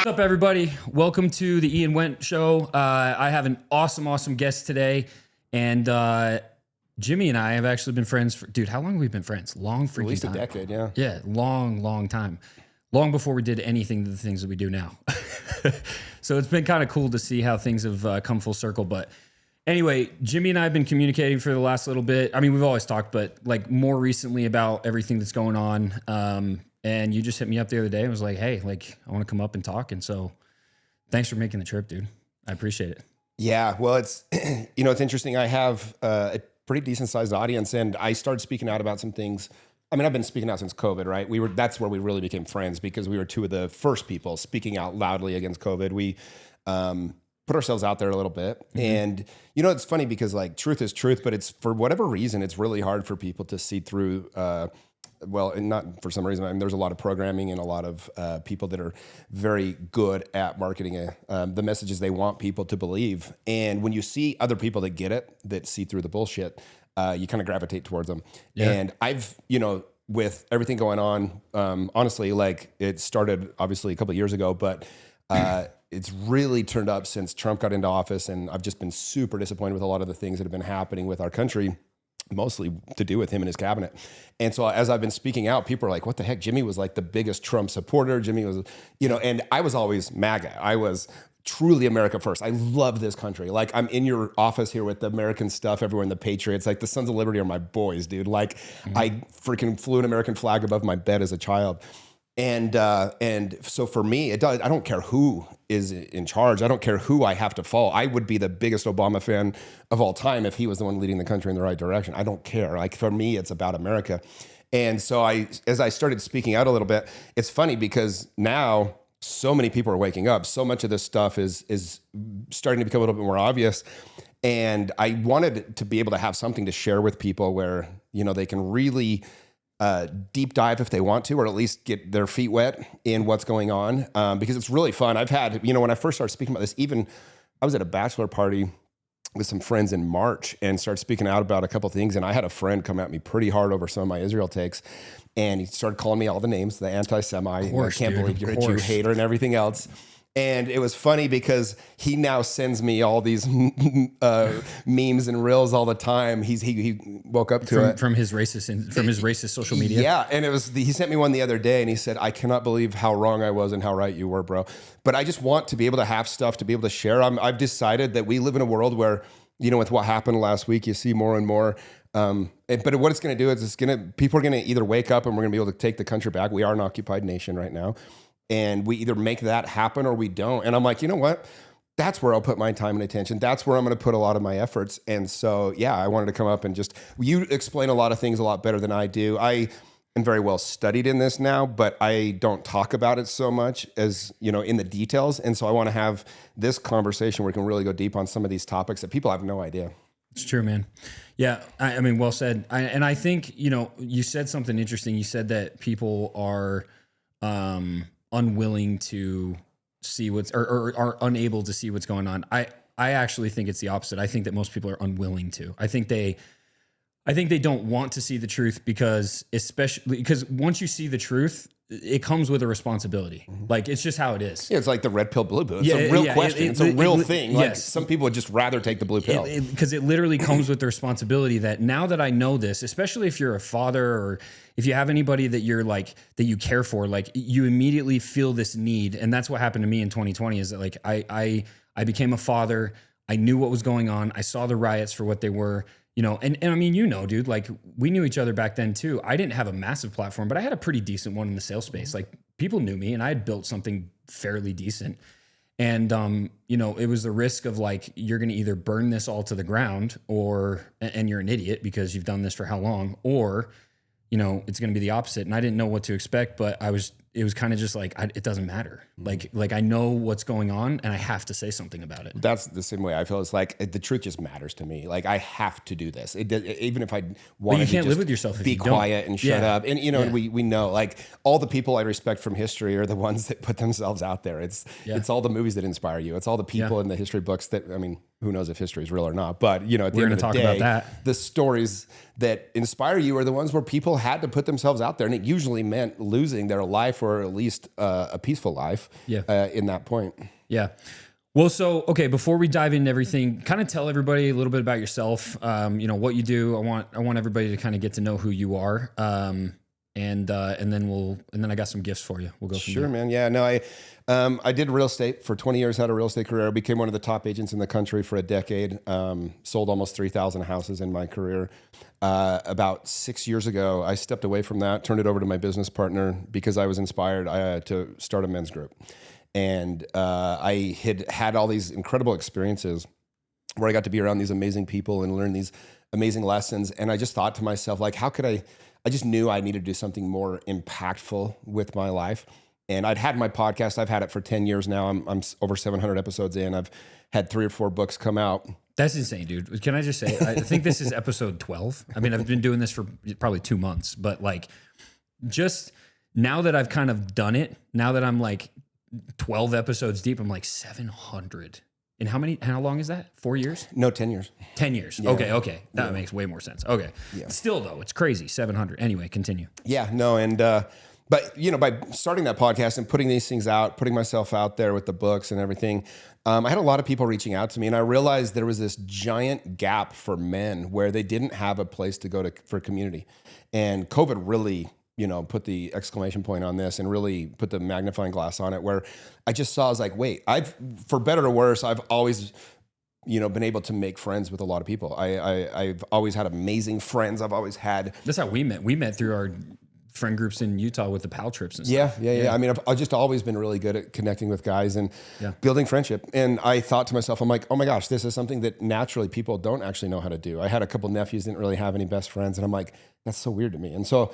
What's up, everybody? Welcome to the Ian Wendt Show. I have an awesome guest today, and Jimmy and I have actually been friends for, dude, how long have we been friends? Long freaking time. At least a decade, yeah. Yeah, long time. Long before we did anything to the things that we do now. So it's been kind of cool to see how things have come full circle. But anyway, Jimmy and I have been communicating for the last little bit. I mean, we've always talked, but like more recently about everything that's going on. And you just hit me up the other day and was like, hey, like, I want to come up and talk. And so thanks for making the trip, dude. I appreciate it. Yeah, well, it's, it's interesting. I have a pretty decent sized audience, and I started speaking out about some things. I mean, I've been speaking out since COVID, right? That's where we really became friends, because we were two of the first people speaking out loudly against COVID. We put ourselves out there a little bit. Mm-hmm. And, it's funny because like truth is truth, but it's, for whatever reason, it's really hard for people to see through, well, and not for some reason. I mean, there's a lot of programming and a lot of people that are very good at marketing the messages they want people to believe. And when you see other people that get it, that see through the bullshit, you kind of gravitate towards them. Yeah. And I've, with everything going on, honestly, like it started obviously a couple of years ago, but it's really turned up since Trump got into office. And I've just been super disappointed with a lot of the things that have been happening with our country, mostly to do with him and his cabinet. And so as I've been speaking out, people are like, what the heck? Jimmy was like the biggest Trump supporter. Jimmy was, and I was always MAGA. I was truly America first. I love this country. Like, I'm in your office here with the American stuff everywhere, in the Patriots. Like, the Sons of Liberty are my boys, dude. Like, I freaking flew an American flag above my bed as a child. And so for me, I don't care who is in charge. I don't care who I have to follow. I would be the biggest Obama fan of all time if he was the one leading the country in the right direction. I don't care. Like, for me, it's about America. And so as I started speaking out a little bit, it's funny because now so many people are waking up. So much of this stuff is starting to become a little bit more obvious. And I wanted to be able to have something to share with people where, they can really deep dive if they want to, or at least get their feet wet in what's going on, because it's really fun. I've had, when I first started speaking about this, even I was at a bachelor party with some friends in March and started speaking out about a couple of things. And I had a friend come at me pretty hard over some of my Israel takes. And he started calling me all the names, the anti-Semite, I can't believe you're a Jew hater and everything else. And it was funny because he now sends me all these memes and reels all the time. He woke up to it from his racist social media. Yeah, and he sent me one the other day, and he said, "I cannot believe how wrong I was and how right you were, bro." But I just want to be able to have stuff to be able to share. I've decided that we live in a world where, with what happened last week, you see more and more. But what it's going to do is people are going to either wake up and we're going to be able to take the country back. We are an occupied nation right now. And we either make that happen or we don't. And I'm like, you know what? That's where I'll put my time and attention. That's where I'm going to put a lot of my efforts. And so, yeah, I wanted to come up and you explain a lot of things a lot better than I do. I am very well studied in this now, but I don't talk about it so much as, in the details. And so I want to have this conversation where we can really go deep on some of these topics that people have no idea. It's true, man. Yeah. I mean, well said. And I think, you said something interesting. You said that people are, unwilling to see or are unable to see what's going on. I actually think it's the opposite. I think that most people are unwilling to. I think they don't want to see the truth because once you see the truth, it comes with a responsibility. Mm-hmm. Like, it's just how it is. Yeah, it's like the red pill, blue pill. It's a real question. It's a real thing. Like, yes. Some people would just rather take the blue pill. Because it literally comes with the responsibility that now that I know this, especially if you're a father or if you have anybody that you're like, that you care for, like, you immediately feel this need. And that's what happened to me in 2020 is that, like, I became a father. I knew what was going on. I saw the riots for what they were. And I mean, dude, like, we knew each other back then too. I didn't have a massive platform, but I had a pretty decent one in the sales space. Like, people knew me and I had built something fairly decent. And, it was the risk of, like, you're going to either burn this all to the ground and you're an idiot because you've done this for how long, or, it's going to be the opposite. And I didn't know what to expect, but it was kind of just like, it doesn't matter. Like I know what's going on and I have to say something about it. That's the same way I feel. It's like the truth just matters to me. Like, I have to do this. Even if I want to, you can't live with yourself if be you quiet don't. And shut up. And we know, like, all the people I respect from history are the ones that put themselves out there. It's all the movies that inspire you. It's all the people in the history books that, I mean, who knows if history is real or not, but at the We're end going of to the talk day, about that. the stories that inspire you are the ones where people had to put themselves out there, and it usually meant losing their life or at least a peaceful life. In that point. Yeah. Well, so, okay, before we dive into everything, kind of tell everybody a little bit about yourself, what you do. I want everybody to kind of get to know who you are. And then I got some gifts for you. We'll go from there. Man. Yeah, no, I did real estate for 20 years, had a real estate career, became one of the top agents in the country for a decade, sold almost 3,000 houses in my career. About 6 years ago, I stepped away from that, turned it over to my business partner because I was inspired to start a men's group. And I had all these incredible experiences where I got to be around these amazing people and learn these amazing lessons. And I just thought to myself, like, how could I just knew I needed to do something more impactful with my life. And I'd had my podcast. I've had it for 10 years now. I'm over 700 episodes in. I've had 3 or 4 books come out. That's insane, dude. Can I just say, I think this is episode 12. I mean, I've been doing this for probably 2 months, but like, just now that I've kind of done it, now that I'm like 12 episodes deep, I'm like 700. And how long is that? 4 years? No, 10 years. 10 years. Yeah. Okay. That makes way more sense. Okay. Yeah. Still though, it's crazy. 700. Anyway, continue. Yeah, no. And, but by starting that podcast and putting these things out, putting myself out there with the books and everything, I had a lot of people reaching out to me, and I realized there was this giant gap for men where they didn't have a place to go for community. And COVID really, put the exclamation point on this and really put the magnifying glass on it, where I just saw, I was like, wait, for better or worse, I've always, been able to make friends with a lot of people. I've always had amazing friends. I've always had. That's how we met. We met through our friend groups in Utah with the PAL trips and stuff. Yeah. I mean, I've just always been really good at connecting with guys and building friendship. And I thought to myself, I'm like, oh my gosh, this is something that naturally people don't actually know how to do. I had a couple nephews, didn't really have any best friends. And I'm like, that's so weird to me. And so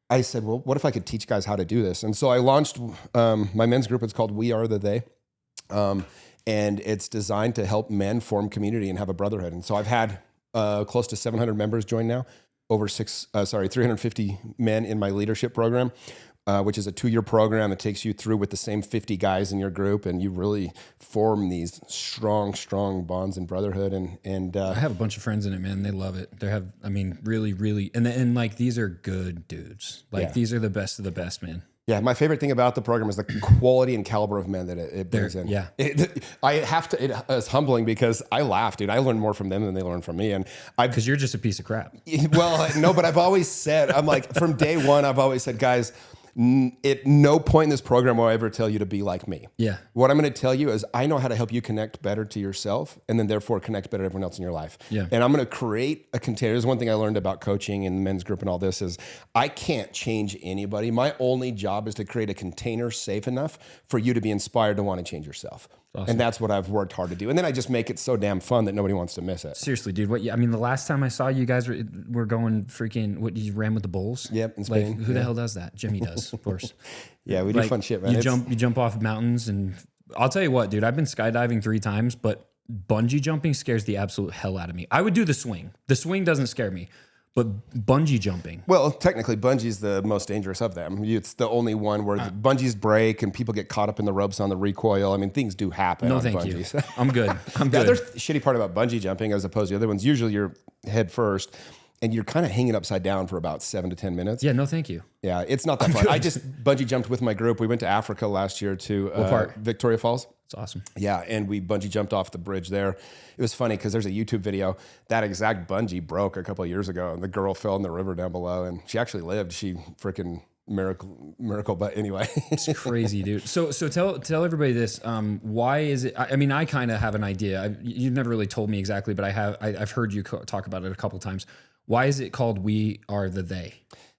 I said, well, what if I could teach guys how to do this? And so I launched my men's group. It's called We Are the They. And it's designed to help men form community and have a brotherhood. And so I've had close to 700 members join now. Over 350 men in my leadership program, which is a 2-year program that takes you through with the same 50 guys in your group, and you really form these strong bonds and brotherhood. And I have a bunch of friends in it, man. They love it. Really, and like, these are good dudes. Like, these are the best of the best, man. Yeah, my favorite thing about the program is the quality and caliber of men that it brings in. Yeah, it's humbling because I laugh, dude. I learn more from them than they learn from me, and because you're just a piece of crap. Well, no, but I've always said, I'm like, from day one, I've always said, guys, at no point in this program will I ever tell you to be like me. Yeah. What I'm going to tell you is I know how to help you connect better to yourself, and then therefore connect better to everyone else in your life. Yeah. And I'm going to create a container. There's one thing I learned about coaching and the men's group and all this is I can't change anybody. My only job is to create a container safe enough for you to be inspired to want to change yourself. Awesome. And that's what I've worked hard to do. And then I just make it so damn fun that nobody wants to miss it. Seriously, dude. The last time I saw you guys were going freaking, you ran with the Bulls? Yep, in Spain. Like, who the hell does that? Jimmy does, of course. Yeah, we do fun shit, man. You jump off mountains, and I'll tell you what, dude, I've been skydiving 3 times, but bungee jumping scares the absolute hell out of me. I would do the swing. The swing doesn't scare me. But bungee jumping. Well, technically, bungee's the most dangerous of them. It's the only one where the bungees break and people get caught up in the ropes on the recoil. I mean, things do happen. No, on thank bungees. you. I'm good. The other shitty part about bungee jumping, as opposed to the other ones, usually you're head first and you're kind of hanging upside down for about 7 to 10 minutes. Yeah, no, thank you. Yeah, it's not that fun. I just bungee jumped with my group. We went to Africa last year to Victoria Falls. It's awesome. Yeah, and we bungee jumped off the bridge there. It was funny because there's a YouTube video. That exact bungee broke a couple of years ago, and the girl fell in the river down below, and she actually lived. She freaking miracle. But anyway, it's crazy, dude. So tell everybody this. Why is it? I mean, I kind of have an idea. You've never really told me exactly, but I've heard you talk about it a couple of times. Why is it called We Are the They?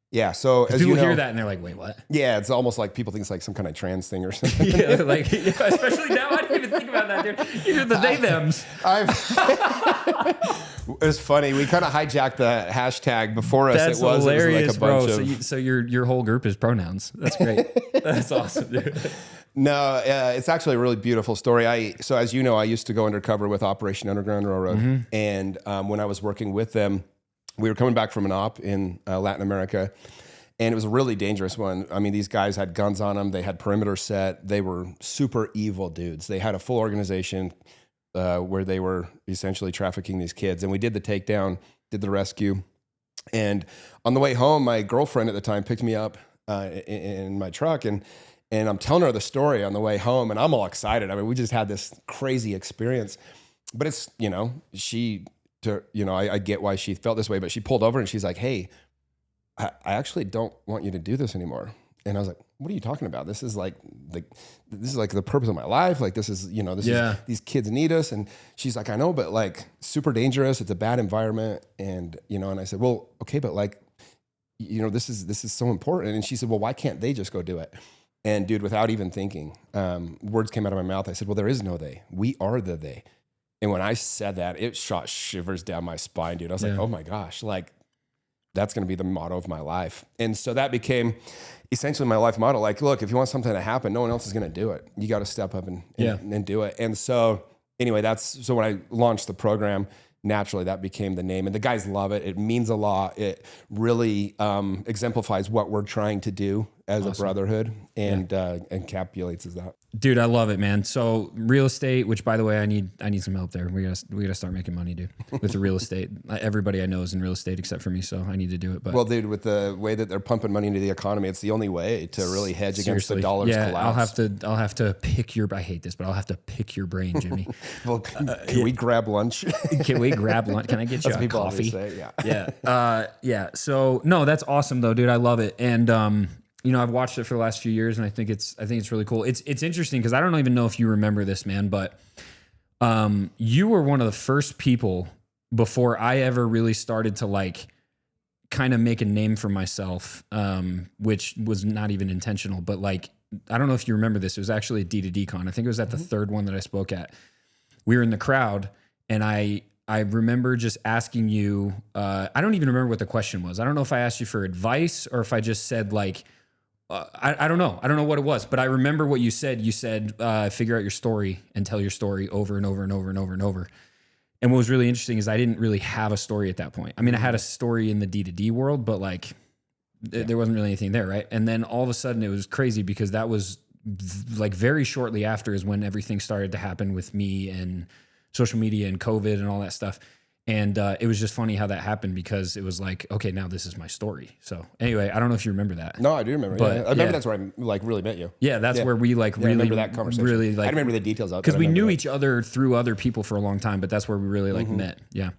Yeah, so as people you know, hear that and they're like, "Wait, what?" Yeah, it's almost like people think it's like some kind of trans thing or something. Especially now. I didn't even think about that, dude. You're the they thems. It was funny. We kind of hijacked the hashtag before us. That's hilarious, it was like a bunch bro. of. So your whole group is pronouns. That's great. That's awesome, dude. No, it's actually a really beautiful story. So as you know, I used to go undercover with Operation Underground Railroad, and when I was working with them. We were coming back from an op in Latin America, and it was a really dangerous one. I mean, these guys had guns on them. They had perimeter set. They were super evil dudes. They had a full organization, where they were essentially trafficking these kids. And we did the takedown, did the rescue. And on the way home, my girlfriend at the time picked me up in my truck, and I'm telling her the story on the way home, and I'm all excited. I mean, we just had this crazy experience. But it's, I get why she felt this way, but she pulled over and she's like, hey, I actually don't want you to do this anymore. And I was like, what are you talking about? This is like the purpose of my life. Like, this is, these kids need us. And she's like, I know, but like super dangerous. It's a bad environment. And, and I said, well, okay, but like, this is so important. And she said, well, why can't they just go do it? And dude, without even thinking, words came out of my mouth. I said, well, there is no they. We are the they. And when I said that, it shot shivers down my spine, dude. I was like, oh my gosh, like that's going to be the motto of my life. And so that became essentially my life motto. Like, look, if you want something to happen, no one else is going to do it. You got to step up and do it. And so anyway, so when I launched the program, naturally that became the name, and the guys love it. It means a lot. It really exemplifies what we're trying to do as a brotherhood, and encapsulates as that. Dude, I love it, man. So real estate, which by the way, I need some help there. We gotta start making money, dude, with the real estate. Everybody I know is in real estate except for me, so I need to do it. But well, dude, with the way that they're pumping money into the economy, it's the only way to really hedge against the dollar's collapse. I'll have to pick your. I hate this, but I'll have to pick your brain, Jimmy. Well, can we grab lunch? Can we grab lunch? Can I get you a coffee? Say, yeah. So no, that's awesome though, dude. I love it, and I've watched it for the last few years, and I think it's really cool. It's interesting because I don't even know if you remember this, man, but you were one of the first people before I ever really started to like kind of make a name for myself, which was not even intentional, but like, I don't know if you remember this. It was actually at D2D-Con. I think it was at the third one that I spoke at. We were in the crowd, and I remember just asking you, I don't even remember what the question was. I don't know if I asked you for advice or if I just said like, I don't know. I don't know what it was, but I remember what you said. You said, figure out your story and tell your story over and over and over and over and over. And what was really interesting is I didn't really have a story at that point. I mean, I had a story in the D2D world, but like there wasn't really anything there, right? And then all of a sudden it was crazy because that was like very shortly after is when everything started to happen with me and social media and COVID and all that stuff. And it was just funny how that happened because it was like, okay, now this is my story. So anyway, I don't know if you remember that. No, I do remember. But, I remember that's where I like really met you. Yeah, that's where we like really remember that conversation. Really like. I remember the details of it because we knew each other through other people for a long time, but that's where we really like met. Yeah.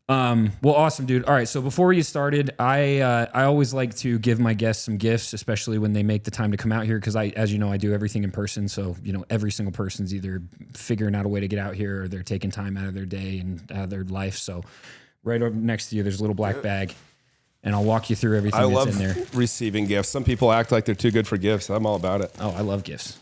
Well, awesome, dude. All right. So before we get started, I always like to give my guests some gifts, especially when they make the time to come out here. Cause as you know, I do everything in person. So, every single person's either figuring out a way to get out here or they're taking time out of their day and out of their life. So right over next to you, there's a little black bag and I'll walk you through everything that's in there. Receiving gifts. Some people act like they're too good for gifts. I'm all about it. Oh, I love gifts.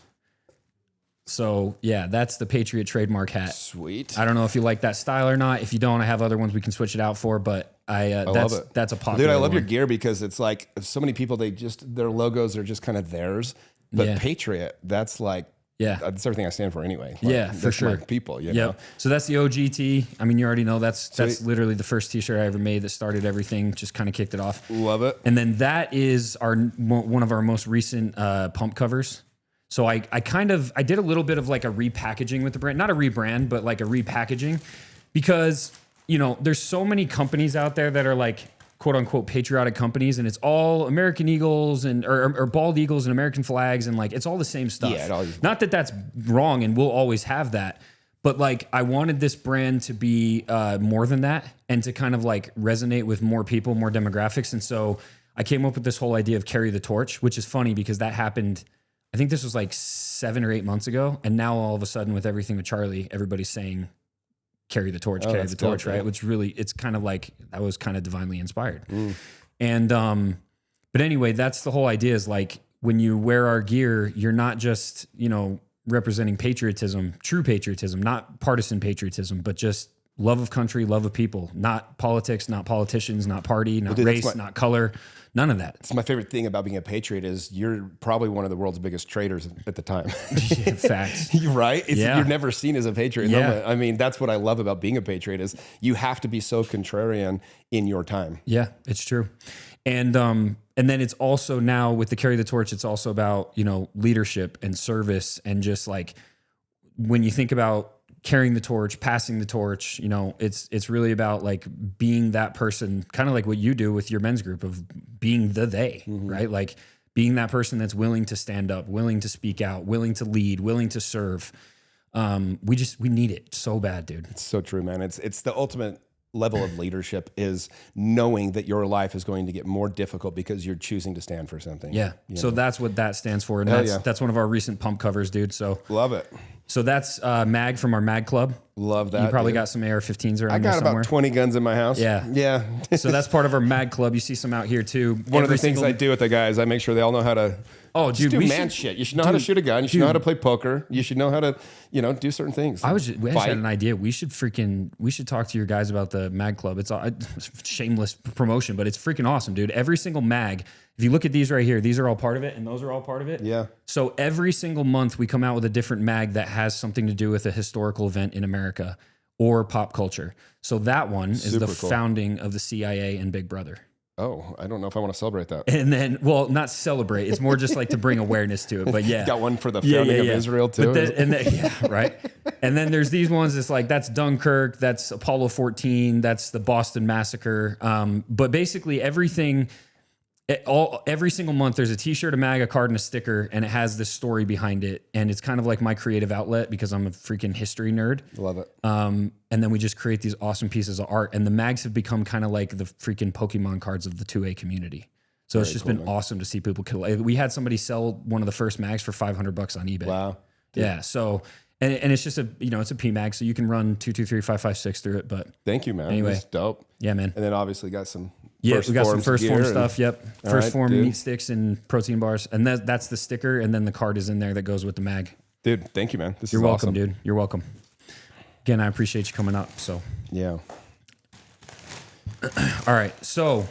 So yeah, that's the Patriot trademark hat. Sweet. I don't know if you like that style or not. If you don't, I have other ones we can switch it out for, but I love it. That's a popular Dude, I love one. your gear because it's like so many people, their logos are just kind of theirs, but Patriot, that's like, that's everything I stand for anyway. Like, for sure. People, you know? So that's the OGT. I mean, you already know that's literally the first t-shirt I ever made that started everything, just kind of kicked it off. Love it. And then that is one of our most recent pump covers. So I did a little bit of like a repackaging with the brand, not a rebrand, but like a repackaging because, there's so many companies out there that are like quote unquote patriotic companies and it's all American eagles or bald eagles and American flags. And like, it's all the same stuff. Yeah, not that that's wrong and we'll always have that, but like I wanted this brand to be more than that and to kind of like resonate with more people, more demographics. And so I came up with this whole idea of carry the torch, which is funny because that happened. I think this was like 7 or 8 months ago. And now all of a sudden with everything with Charlie, everybody's saying, carry the torch, right? Which really, it's kind of like, I was kind of divinely inspired. And, but anyway, that's the whole idea is like, when you wear our gear, you're not just, representing patriotism, true patriotism, not partisan patriotism, but just love of country, love of people, not politics, not politicians, not party, not race, not color. None of that. It's my favorite thing about being a patriot is you're probably one of the world's biggest traitors at the time. Facts. Right? You're never seen as a patriot. Yeah. I mean, that's what I love about being a patriot is you have to be so contrarian in your time. Yeah, it's true. And then it's also now with the carry the torch, it's also about, leadership and service and just like when you think about carrying the torch, passing the torch. You know, it's really about like being that person, kind of like what you do with your men's group of being the they, right? Like being that person that's willing to stand up, willing to speak out, willing to lead, willing to serve. We need it so bad, dude. It's so true, man. It's the ultimate level of leadership is knowing that your life is going to get more difficult because you're choosing to stand for something. Yeah. So that's what that stands for. And that's one of our recent pump covers, dude. So love it. So that's MAG from our MAG club. Love that. You probably got some AR-15s around. I got about 20 guns in my house. Yeah. Yeah. So that's part of our MAG club. You see some out here too. One of the things I do with the guys, I make sure they all know how to dude, do man shit. You should know how to shoot a gun. You should know how to play poker. You should know how to, do certain things. We actually had an idea. We should talk to your guys about the MAG club. It's a shameless promotion, but it's freaking awesome, dude. Every single MAG, if you look at these right here, these are all part of it and those are all part of it. Yeah. So every single month we come out with a different MAG that has something to do with a historical event in America or pop culture. So that one is the founding of the CIA and Big Brother. Oh, I don't know if I want to celebrate that. And then, well, not celebrate. It's more just like to bring awareness to it. But yeah, got one for the founding of Israel too. Right. And then there's these ones. It's like that's Dunkirk, that's Apollo 14, that's the Boston Massacre. But basically everything. Every single month there's a t-shirt, a MAG, a card, and a sticker, and it has this story behind it. And it's kind of like my creative outlet because I'm a freaking history nerd. Love it. And then we just create these awesome pieces of art. And the MAGs have become kind of like the freaking Pokemon cards of the 2A community. So it's just been awesome to see people kill. We had somebody sell one of the first MAGs for $500 on eBay. Wow. Dude. Yeah. So, and it's just it's a PMAG, so you can run 2, 2, 3, 5, 5, 6 through it. But thank you, man. Anyway, that's dope. Yeah, man. And then obviously got some. Yeah, we got some first form stuff. Yep, first form dude. meat sticks and protein bars, and that's the sticker, and then the card is in there that goes with the MAG. Dude, thank you, man. You're welcome, awesome. Dude. You're welcome. Again, I appreciate you coming up. So yeah. All right, so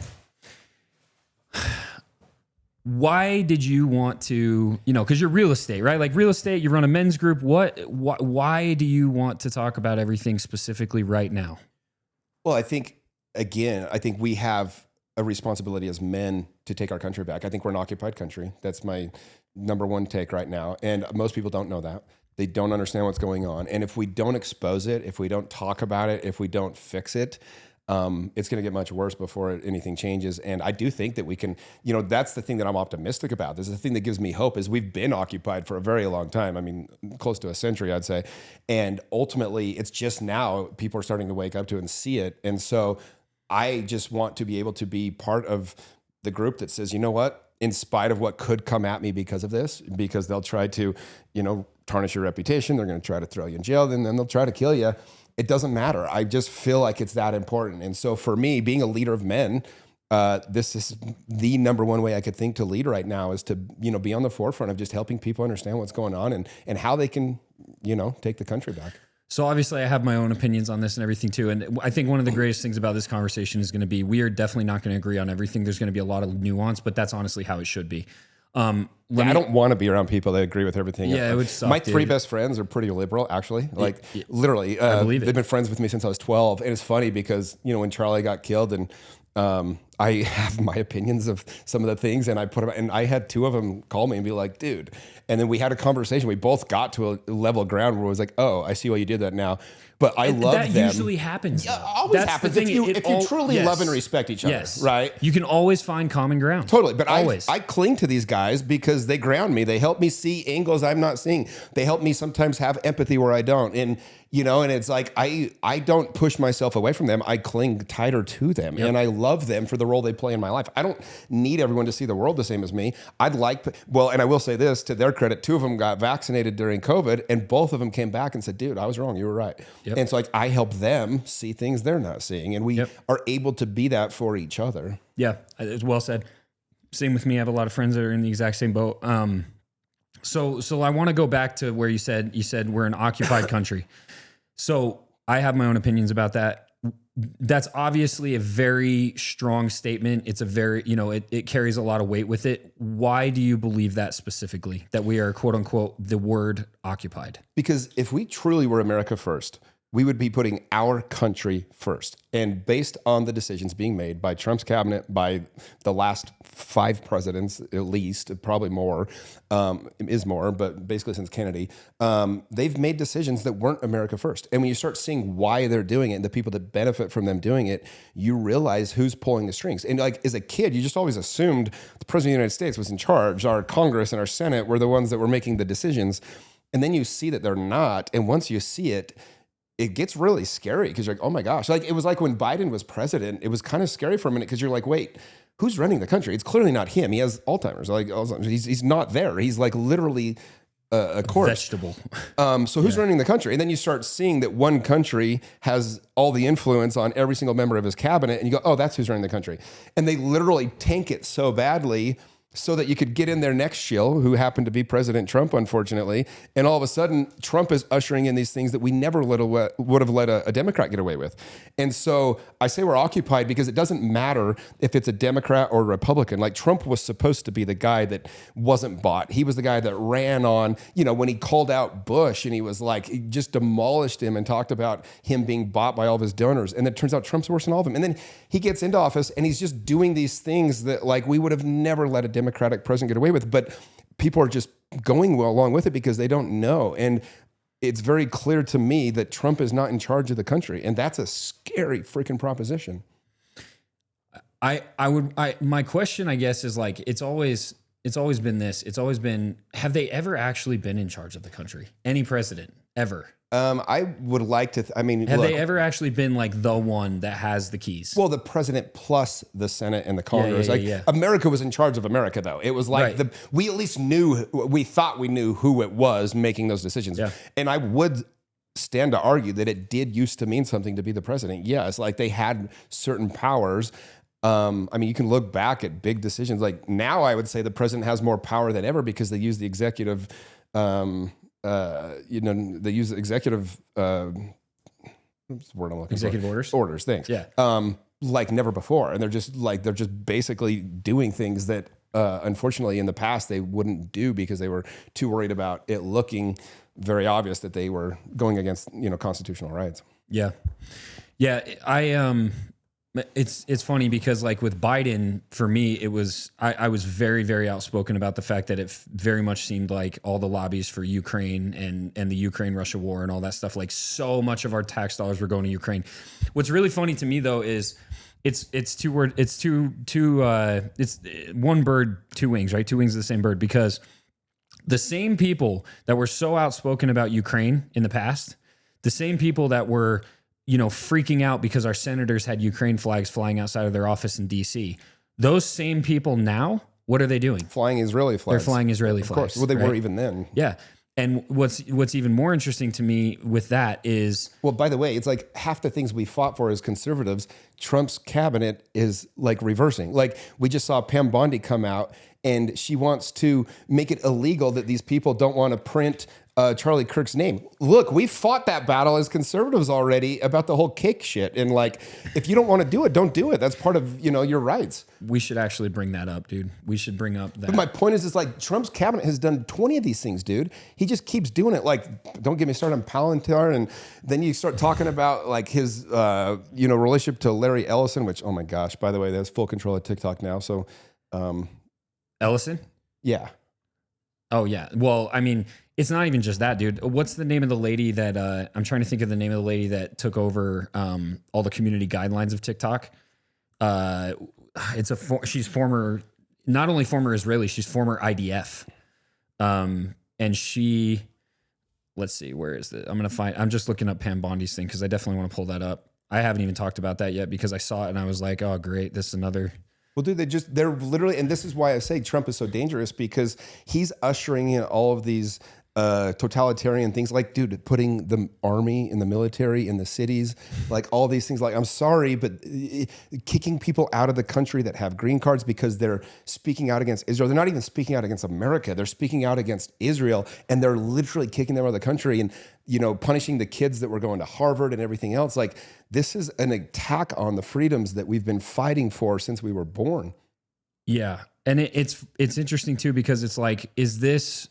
why did you want to? Because you're real estate, right? Like real estate, you run a men's group. Why do you want to talk about everything specifically right now? Well, I think we have a responsibility as men to take our country back. I think we're an occupied country. That's my number one take right now. And most people don't know that. They don't understand what's going on. And if we don't expose it, if we don't talk about it, if we don't fix it, it's going to get much worse before anything changes. And I do think that we can, that's the thing that I'm optimistic about. This is the thing that gives me hope is we've been occupied for a very long time. I mean, close to a century, I'd say. And ultimately it's just now people are starting to wake up to it and see it. And so I just want to be able to be part of the group that says, you know what, in spite of what could come at me because of this, because they'll try to, tarnish your reputation. They're going to try to throw you in jail. Then they'll try to kill you. It doesn't matter. I just feel like it's that important. And so for me, being a leader of men, this is the number one way I could think to lead right now is to, be on the forefront of just helping people understand what's going on and how they can, take the country back. So obviously I have my own opinions on this and everything too. And I think one of the greatest things about this conversation is going to be, we are definitely not going to agree on everything. There's going to be a lot of nuance, but that's honestly how it should be. I don't want to be around people that agree with everything. Yeah, it would suck. My three best friends are pretty liberal, actually. Literally, I believe it. They've been friends with me since I was 12. And it's funny because, when Charlie got killed and I have my opinions of some of the things and I put them, and I had two of them call me and be like, dude. And then we had a conversation. We both got to a level of ground where it was like, oh, I see why you did that now. But I love them. That usually happens. Yeah, always happens if you truly love and respect each other, right? You can always find common ground. Totally. But I cling to these guys because they ground me. They help me see angles I'm not seeing. They help me sometimes have empathy where I don't. And, and it's like I don't push myself away from them. I cling tighter to them. Yep. And I love them for the role they play in my life. I don't need everyone to see the world the same as me. And I will say this, to their credit, two of them got vaccinated during COVID and both of them came back and said, dude, I was wrong. You were right. Yep. And so I help them see things they're not seeing. And we are able to be that for each other. Yeah, it's well said. Same with me. I have a lot of friends that are in the exact same boat. So I want to go back to where you said we're an occupied country. So I have my own opinions about that. That's obviously a very strong statement. It's a very, it carries a lot of weight with it. Why do you believe that specifically, that we are quote unquote the word occupied? Because if we truly were America first, we would be putting our country first. And based on the decisions being made by Trump's cabinet, by the last 5 presidents, at least, probably more, is more, but basically since Kennedy, they've made decisions that weren't America first. And when you start seeing why they're doing it and the people that benefit from them doing it, you realize who's pulling the strings. And like as a kid, you just always assumed the president of the United States was in charge. Our Congress and our Senate were the ones that were making the decisions. And then you see that they're not. And once you see it, it gets really scary because you're like, oh my gosh. Like it was like when Biden was president, it was kind of scary for a minute because you're like, wait, who's running the country? It's clearly not him. He has Alzheimer's. Like he's not there. He's like literally a corpse. Vegetable. So who's running the country? And then you start seeing that one country has all the influence on every single member of his cabinet. And you go, oh, that's who's running the country. And they literally tank it so badly so that you could get in their next shill, who happened to be President Trump, unfortunately. And all of a sudden, Trump is ushering in these things that we never would have let a Democrat get away with. And so I say we're occupied because it doesn't matter if it's a Democrat or a Republican. Like Trump was supposed to be the guy that wasn't bought. He was the guy that ran on, when he called out Bush and he was like, he just demolished him and talked about him being bought by all of his donors. And it turns out Trump's worse than all of them. And then he gets into office and he's just doing these things that like we would have never let a Democratic president get away with, but people are just going along with it because they don't know. And it's very clear to me that Trump is not in charge of the country. And that's a scary freaking proposition. My question, I guess, is like, it's always been this. It's always been, have they ever actually been in charge of the country? Any president ever? I would like to, have they ever actually been like the one that has the keys? Well, the president plus the Senate and the Congress. America was in charge of America, though. It was like we at least we thought we knew who it was making those decisions. Yeah. And I would stand to argue that it did used to mean something to be the president. Yes, like they had certain powers. You can look back at big decisions. Like now I would say the president has more power than ever because they use the executive they use executive, what's the word I'm looking for? Executive orders? Orders, thanks. Yeah. Like never before. And they're just basically doing things that, unfortunately in the past they wouldn't do because they were too worried about it looking very obvious that they were going against, constitutional rights. Yeah. Yeah. It's funny because like with Biden, for me, it was, I was very, very outspoken about the fact that it very much seemed like all the lobbies for Ukraine and the Ukraine-Russia war and all that stuff, like so much of our tax dollars were going to Ukraine. What's really funny to me though is it's one bird, 2 wings, right? 2 wings of the same bird, because the same people that were so outspoken about Ukraine in the past, the same people that were freaking out because our senators had Ukraine flags flying outside of their office in DC. Those same people now, what are they doing? Flying Israeli flags. They're flying Israeli flags. Of course. Well, they were even then. Yeah. And what's even more interesting to me with that is... Well, by the way, it's like half the things we fought for as conservatives, Trump's cabinet is like reversing. Like we just saw Pam Bondi come out and she wants to make it illegal that these people don't want to print Charlie Kirk's name. Look, we fought that battle as conservatives already about the whole cake shit. And like, if you don't want to do it, don't do it. That's part of, your rights. We should actually bring that up, dude. We should bring up that. But my point is like Trump's cabinet has done 20 of these things, dude. He just keeps doing it. Like, don't get me started on Palantir. And then you start talking about like his, relationship to Larry Ellison, which, oh my gosh, by the way, that's full control of TikTok now. So, Ellison? Yeah. Oh yeah. Well, it's not even just that, dude. What's the name of the lady that I'm trying to think of the name of the lady that took over all the community guidelines of TikTok? She's former, not only former Israeli, she's former IDF. And she, let's see, where is it? I'm just looking up Pam Bondi's thing because I definitely want to pull that up. I haven't even talked about that yet because I saw it and I was like, oh great, this is another. Well, dude, they're literally, and this is why I say Trump is so dangerous because he's ushering in all of these totalitarian things, like, dude, putting the army and the military in the cities, like all these things. Like, I'm sorry, but kicking people out of the country that have green cards because they're speaking out against Israel. They're not even speaking out against America. They're speaking out against Israel, and they're literally kicking them out of the country and, punishing the kids that were going to Harvard and everything else. Like, this is an attack on the freedoms that we've been fighting for since we were born. Yeah. And it's interesting too, because it's like, is this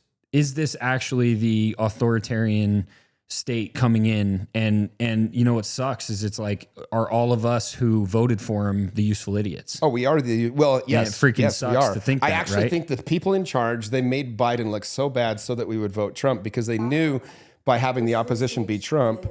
actually the authoritarian state coming in, and you know what sucks is it's like, are all of us who voted for him the useful idiots? Oh, we are yes. And it freaking sucks to think that, I actually right? think the people in charge, they made Biden look so bad so that we would vote Trump, because they knew by having the opposition be Trump.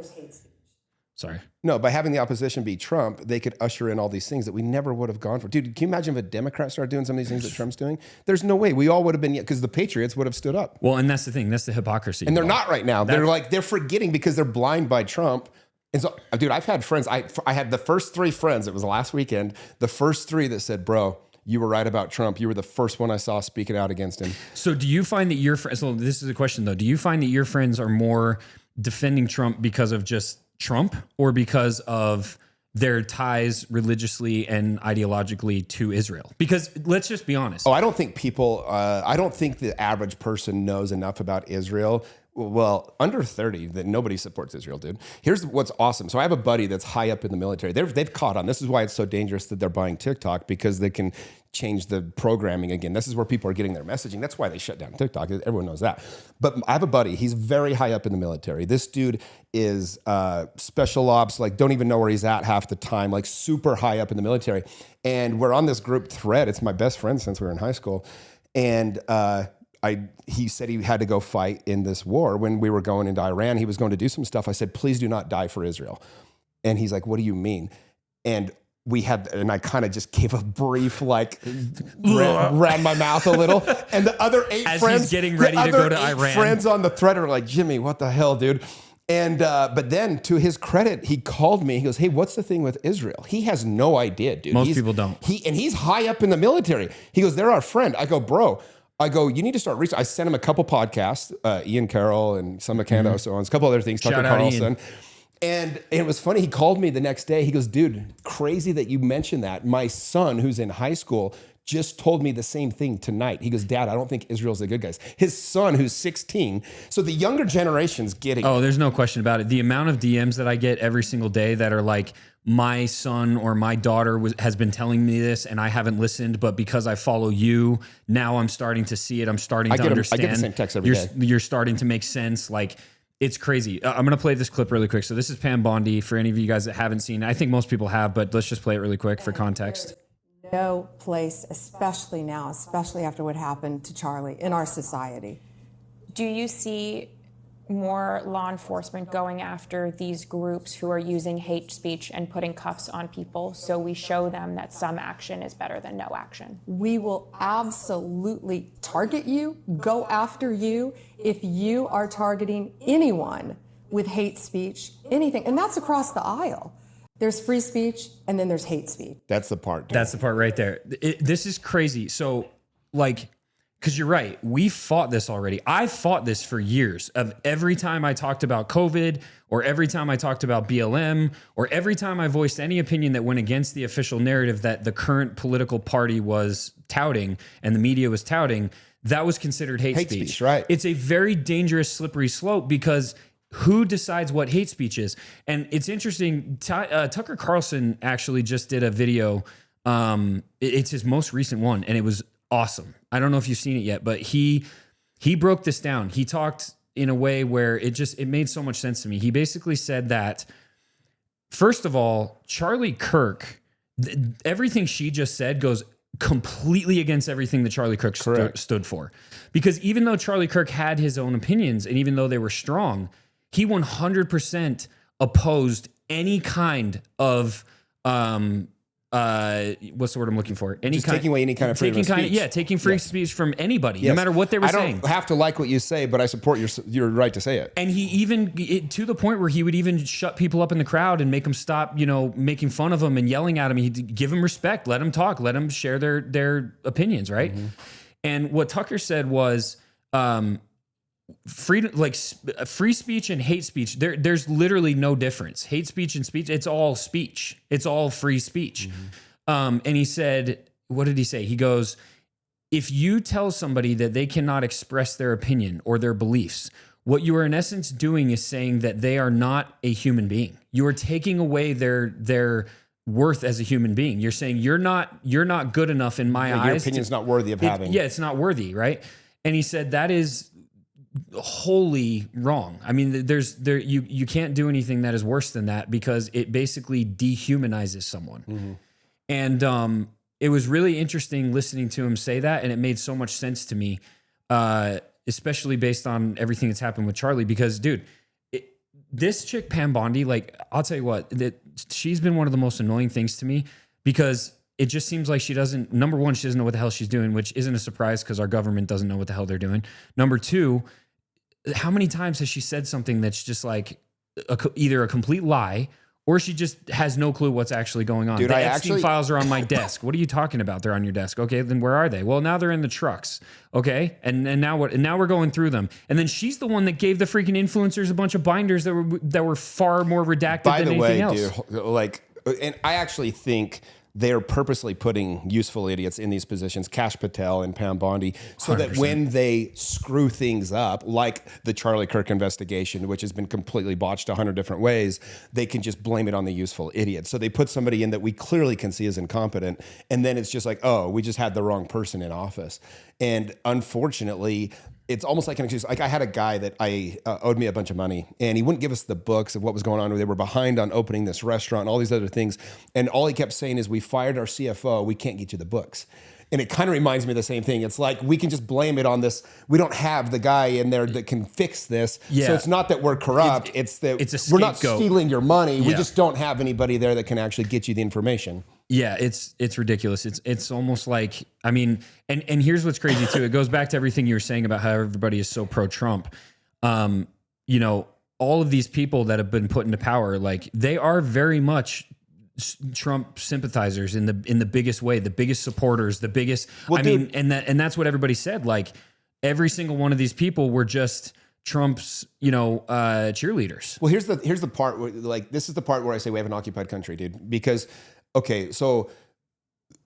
Sorry. No, by having the opposition be Trump, they could usher in all these things that we never would have gone for. Dude, can you imagine if a Democrat started doing some of these things that Trump's doing? There's no way. We all would have been, because the Patriots would have stood up. Well, and that's the thing. That's the hypocrisy. And they're not right now. They're forgetting because they're blind by Trump. And so, dude, I've had friends. I had the first 3 friends. It was last weekend. The first 3 that said, bro, you were right about Trump. You were the first one I saw speaking out against him. So do you find that your friends, so this is a question though, do you find that your friends are more defending Trump because of just Trump, or because of their ties religiously and ideologically to Israel? Because let's just be honest. Oh, I don't think I don't think the average person knows enough about Israel. Well, under 30, that nobody supports Israel, dude. Here's what's awesome. So I have a buddy that's high up in the military. They've caught on. This is why it's so dangerous that they're buying TikTok, because they can change the programming again. This is where people are getting their messaging. That's why they shut down TikTok. Everyone knows that. But I have a buddy. He's very high up in the military. This dude is special ops, like don't even know where he's at half the time, like super high up in the military. And we're on this group thread. It's my best friend since we were in high school. And he said he had to go fight in this war. When we were going into Iran, he was going to do some stuff. I said, please do not die for Israel. And he's like, what do you mean? And I kind of just gave a brief, like, ran my mouth a little. And the other 8 As friends, he's getting ready to go to Iran, friends on the thread are like, Jimmy, what the hell, dude? And but then, to his credit, he called me. He goes, hey, what's the thing with Israel? He has no idea, dude. Most people don't. He's high up in the military. He goes, they're our friend. I go, bro. You need to start research. I sent him a couple podcasts, Ian Carroll and some McCann, so on, a couple other things, Tucker Carlson. And it was funny. He called me the next day. He goes, dude, crazy that you mentioned that. My son, who's in high school, just told me the same thing tonight. He goes, Dad, I don't think Israel's the good guys. His son, who's 16. So the younger generation's getting Oh, there's no question about it. The amount of DMs that I get every single day that are like, my son or my daughter has been telling me this and I haven't listened, but because I follow you, now I'm starting to see it. I'm starting to understand. I get the same text every day. You're starting to make sense. Like, it's crazy. I'm going to play this clip really quick. So this is Pam Bondi, for any of you guys that haven't seen. I think most people have, but let's just play it really quick for context. No place, especially now, especially after what happened to Charlie, in our society. Do you see more law enforcement going after these groups who are using hate speech and putting cuffs on people, so we show them that some action is better than no action? We will absolutely target you, go after you, if you are targeting anyone with hate speech, anything. And that's across the aisle. There's free speech, and then there's hate speech. That's the part. That's the part right there. This is crazy. So, like, because you're right, we fought this already. I fought this for years. Of every time I talked about COVID, or every time I talked about BLM, or every time I voiced any opinion that went against the official narrative that the current political party was touting and the media was touting, that was considered hate speech. Right? It's a very dangerous, slippery slope, because who decides what hate speech is? And it's interesting. Tucker Carlson actually just did a video. It's his most recent one, and it was awesome. I don't know if you've seen it yet, but he broke this down. He talked in a way where it made so much sense to me. He basically said that, first of all, Charlie Kirk, everything she just said goes completely against everything that Charlie Kirk stood for. Because even though Charlie Kirk had his own opinions, and even though they were strong, he 100% opposed any kind of what's the word I'm looking for? Taking away any kind of freedom of speech. Taking free speech from anybody, no matter what they were saying. I don't have to like what you say, but I support your right to say it. And he even, to the point where he would even shut people up in the crowd and make them stop, making fun of them and yelling at him. He'd give them respect, let them talk, let them share their opinions, right? Mm-hmm. And what Tucker said was, freedom, like free speech and hate speech, there's literally no difference. Hate speech and speech, it's all speech. It's all free speech. Mm-hmm. And he said, what did he say? He goes, if you tell somebody that they cannot express their opinion or their beliefs, what you are in essence doing is saying that they are not a human being. You are taking away their worth as a human being. You're saying you're not good enough in my eyes. Your opinion's not worthy of having. It's not worthy, right? And he said that is wholly wrong. I mean, you can't do anything that is worse than that, because it basically dehumanizes someone. And it was really interesting listening to him say that, and it made so much sense to me, especially based on everything that's happened with Charlie. Because, dude, this chick Pam Bondi, like, I'll tell you what, that she's been one of the most annoying things to me, because it just seems like she doesn't, number one, she doesn't know what the hell she's doing, which isn't a surprise because our government doesn't know what the hell they're doing. Number two, how many times has she said something that's just like either a complete lie, or she just has no clue what's actually going on? Dude, the Epstein files are on my desk. What are you talking about? They're on your desk. Okay, then where are they? Well, now they're in the trucks. Okay, and now what? And now we're going through them. And then she's the one that gave the freaking influencers a bunch of binders that were far more redacted than anything else. Dude, like, and I actually think they're purposely putting useful idiots in these positions, Kash Patel and Pam Bondi, so 100%. That when they screw things up, like the Charlie Kirk investigation, which has been completely botched 100 different ways, they can just blame it on the useful idiot. So they put somebody in that we clearly can see is incompetent, and then it's just like, oh, we just had the wrong person in office. And unfortunately, it's almost like an excuse. Like, I had a guy that I owed me a bunch of money, and he wouldn't give us the books of what was going on. They were behind on opening this restaurant and all these other things. And all he kept saying is, we fired our CFO. We can't get you the books. And it kind of reminds me of the same thing. It's like, we can just blame it on this. We don't have the guy in there that can fix this. Yeah. So it's not that we're corrupt. It's that we're not stealing your money. Yeah. We just don't have anybody there that can actually get you the information. Yeah, it's ridiculous. It's almost like, I mean, and here's what's crazy too. It goes back to everything you were saying about how everybody is so pro-Trump. You know, all of these people that have been put into power, like, they are very much Trump sympathizers in the biggest way, the biggest supporters, the biggest. Well, I mean, and that's what everybody said. Like, every single one of these people were just Trump's, cheerleaders. Well, here's the part where, like, this is the part where I say we have an occupied country, dude, because. Okay, so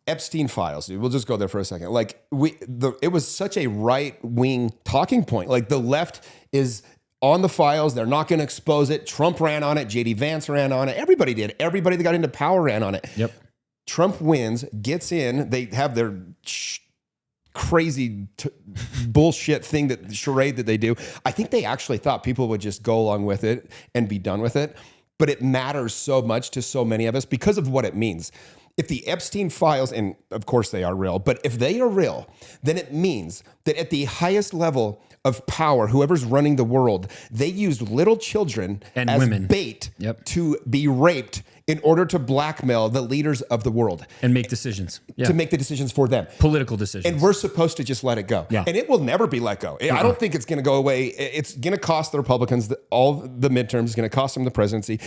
Epstein files, dude, we'll just go there for a second. Like, it was such a right-wing talking point. Like, the left is on the files. They're not going to expose it. Trump ran on it. J.D. Vance ran on it. Everybody did. Everybody that got into power ran on it. Yep. Trump wins, gets in. They have their crazy bullshit thing, that charade that they do. I think they actually thought people would just go along with it and be done with it. But it matters so much to so many of us because of what it means. If the Epstein files, and of course they are real, but if they are real, then it means that at the highest level of power, whoever's running the world, they used little children and as women bait to be raped in order to blackmail the leaders of the world. And make decisions. To make the decisions for them. Political decisions. And we're supposed to just let it go. Yeah. And it will never be let go. I don't think it's going to go away. It's going to cost the Republicans all the midterms. It's going to cost them the presidency.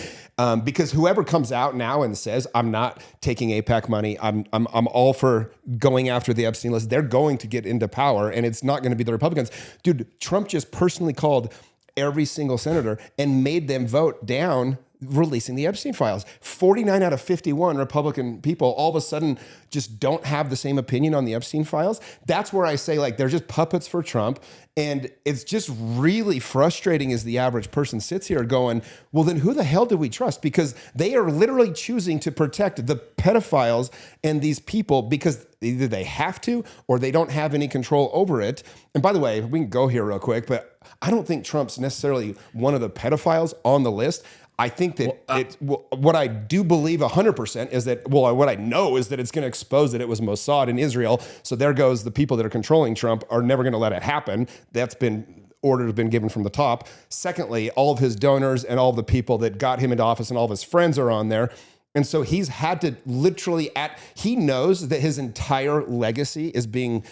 Because whoever comes out now and says, I'm not taking AIPAC money, I'm all for going after the Epstein list, they're going to get into power, and it's not going to be the Republicans. Dude, Trump just personally called every single senator and made them vote down releasing the Epstein files. 49 out of 51 Republican people all of a sudden just don't have the same opinion on the Epstein files. That's where I say, like, they're just puppets for Trump. And it's just really frustrating as the average person sits here going, well, then who the hell do we trust? Because they are literally choosing to protect the pedophiles and these people because either they have to or they don't have any control over it. And by the way, we can go here real quick, but I don't think Trump's necessarily one of the pedophiles on the list. I think that what I do believe 100% is that, well, what I know is that it's going to expose that it was Mossad in Israel. So there goes the people that are controlling Trump are never going to let it happen. That's been orders been given from the top. Secondly, all of his donors and all of the people that got him into office and all of his friends are on there. And so he's had to literally he knows that his entire legacy is being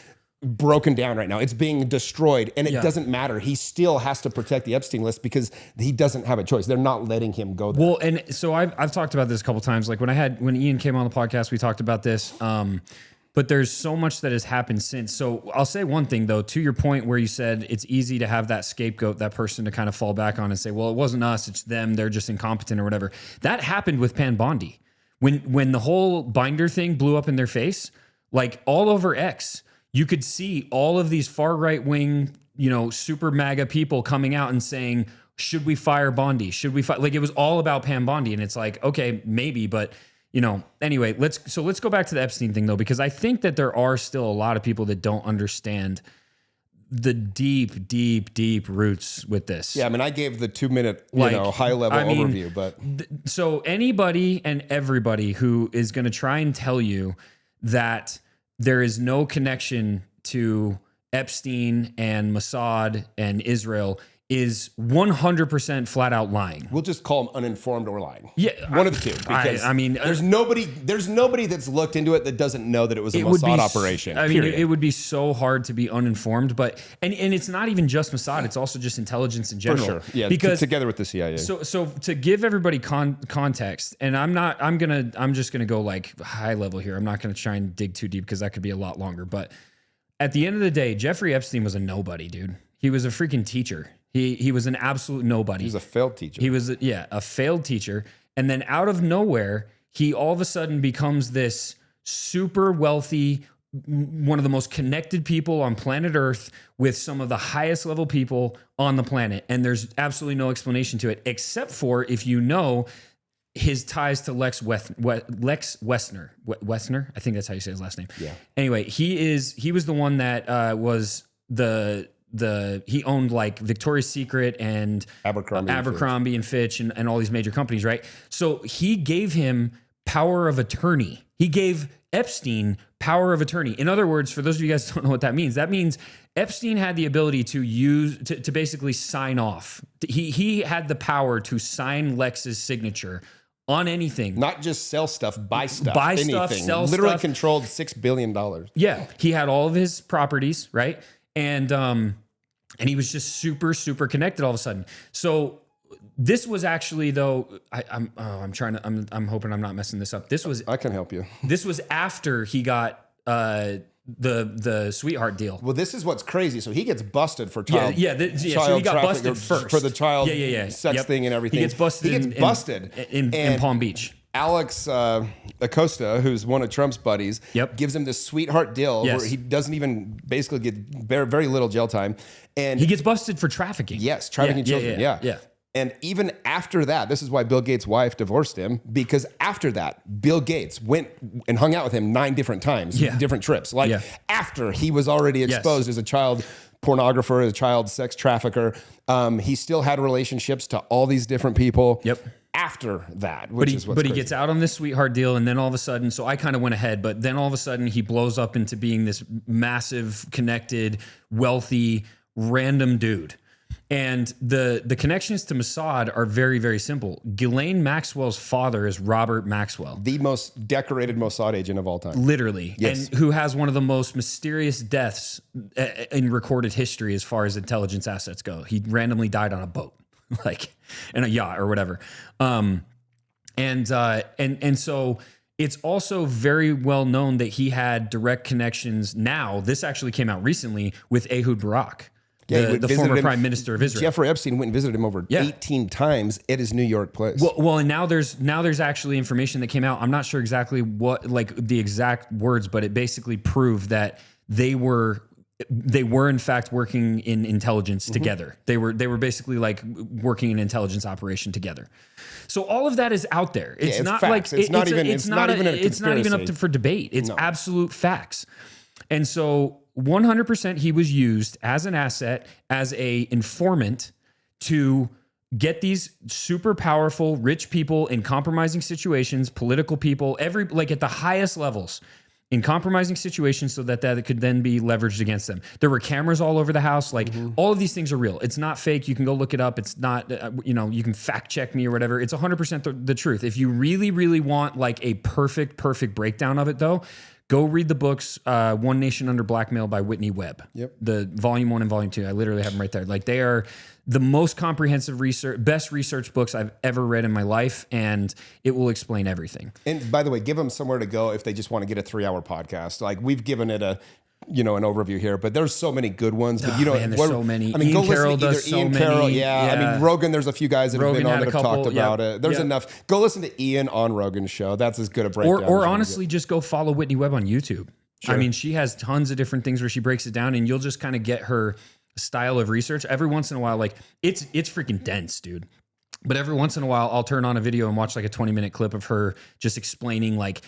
broken down right now. It's being destroyed, and it doesn't matter. He still has to protect the Epstein list because he doesn't have a choice. They're not letting him go there. Well, and so I've talked about this a couple times. Like when Ian came on the podcast, we talked about this. But there's so much that has happened since. So I'll say one thing though, to your point where you said it's easy to have that scapegoat, that person to kind of fall back on and say, well, it wasn't us, it's them, they're just incompetent or whatever. That happened with Pam Bondi. When the whole binder thing blew up in their face, like all over X, you could see all of these far right wing, super MAGA people coming out and saying, should we fire Bondi? Should we like, it was all about Pam Bondi. And it's like, okay, maybe, but anyway, let's go back to the Epstein thing though, because I think that there are still a lot of people that don't understand the deep roots with this. Yeah, I mean, I gave the 2-minute, high level overview, but so anybody and everybody who is going to try and tell you that there is no connection to Epstein and Mossad and Israel is 100% flat out lying. we'll just call them uninformed or lying. Yeah, one of the two. Because I mean, there's nobody that's looked into it that doesn't know that it was a Mossad operation. I mean, it would be so hard to be uninformed, but and it's not even just Mossad; it's also just intelligence in general. For sure, yeah. Because together with the CIA. So to give everybody context, and I'm just gonna go like high level here. I'm not gonna try and dig too deep because that could be a lot longer. But at the end of the day, Jeffrey Epstein was a nobody, dude. He was a freaking teacher. He was an absolute nobody. He was a failed teacher. He was a failed teacher, and then out of nowhere, he all of a sudden becomes this super wealthy, one of the most connected people on planet Earth with some of the highest level people on the planet. And there's absolutely no explanation to it, except for if you know his ties to Lex Wessner. Wessner? I think that's how you say his last name. Yeah. Anyway, he was the one that was he owned like Victoria's Secret and Abercrombie and Fitch and all these major companies, right? So he gave him power of attorney. He gave Epstein power of attorney. In other words, for those of you guys who don't know what that means Epstein had the ability to basically sign off. He had the power to sign Lex's signature on anything. Not just sell stuff, buy stuff. Anything. Sell Literally stuff. controlled $6 billion. Yeah. He had all of his properties, right? And he was just super, super connected all of a sudden. So this was actually, though, I'm hoping I'm not messing this up. I can help you. This was after he got the sweetheart deal. Well, this is what's crazy. So he gets busted for child. So he got busted first for the child sex Yep. thing and everything. He gets busted. In Palm Beach. Alex Acosta, who's one of Trump's buddies, gives him this sweetheart deal where he doesn't even basically get very little jail time. And he gets busted for trafficking. Yes, trafficking children. Yeah. And even after that, this is why Bill Gates' wife divorced him, because after that, Bill Gates went and hung out with him 9 different times, different trips. After he was already exposed as a child pornographer, as a child sex trafficker, he still had relationships to all these different people. After that, which is what's crazy. He gets out on this sweetheart deal, and then all of a sudden, so I kind of went ahead, but then all of a sudden he blows up into being this massive, connected, wealthy, random dude. And the connections to Mossad are very, very simple. Ghislaine Maxwell's father is Robert Maxwell. The most decorated Mossad agent of all time. Literally. Yes. And who has one of the most mysterious deaths in recorded history as far as intelligence assets go. He randomly died on a boat. Like in a yacht or whatever. And so it's also very well known that he had direct connections. Now, this actually came out recently with Ehud Barak, the former prime minister of Israel. Jeffrey Epstein went and visited him over 18 times at his New York place. Well, and now there's actually information that came out. I'm not sure exactly what, like the exact words, but it basically proved that they were in fact working in intelligence together. They were basically like working an intelligence operation together. So all of that is out there. It's not facts. like it's not even up for debate. It's absolute facts. And so 100% he was used as an asset, as a informant to get these super powerful, rich people in compromising situations, political people, at the highest levels, in compromising situations so that could then be leveraged against them. There were cameras all over the house. All of these things are real. It's not fake. You can go look it up. It's not, you can fact check me or whatever. It's 100% the truth. If you really, really want like a perfect breakdown of it though, go read the books, One Nation Under Blackmail by Whitney Webb. Yep. The volume 1 and volume 2. I literally have them right there. Like they are the most comprehensive best research books I've ever read in my life, and it will explain everything. And by the way, give them somewhere to go if they just want to get a 3-hour podcast. Like we've given it an overview here, but there's so many good ones. But there's so many. I mean, Ian go Carroll listen to does Ian so Carroll. many. Yeah. I mean, Rogan. There's a few guys that have been on that have talked about it. There's enough. Go listen to Ian on Rogan's show. That's as good a breakdown. Or honestly, just go follow Whitney Webb on YouTube. Sure. I mean, she has tons of different things where she breaks it down, and you'll just kind of get her style of research. Every once in a while, like it's freaking dense, dude. But every once in a while, I'll turn on a video and watch like a 20-minute clip of her just explaining like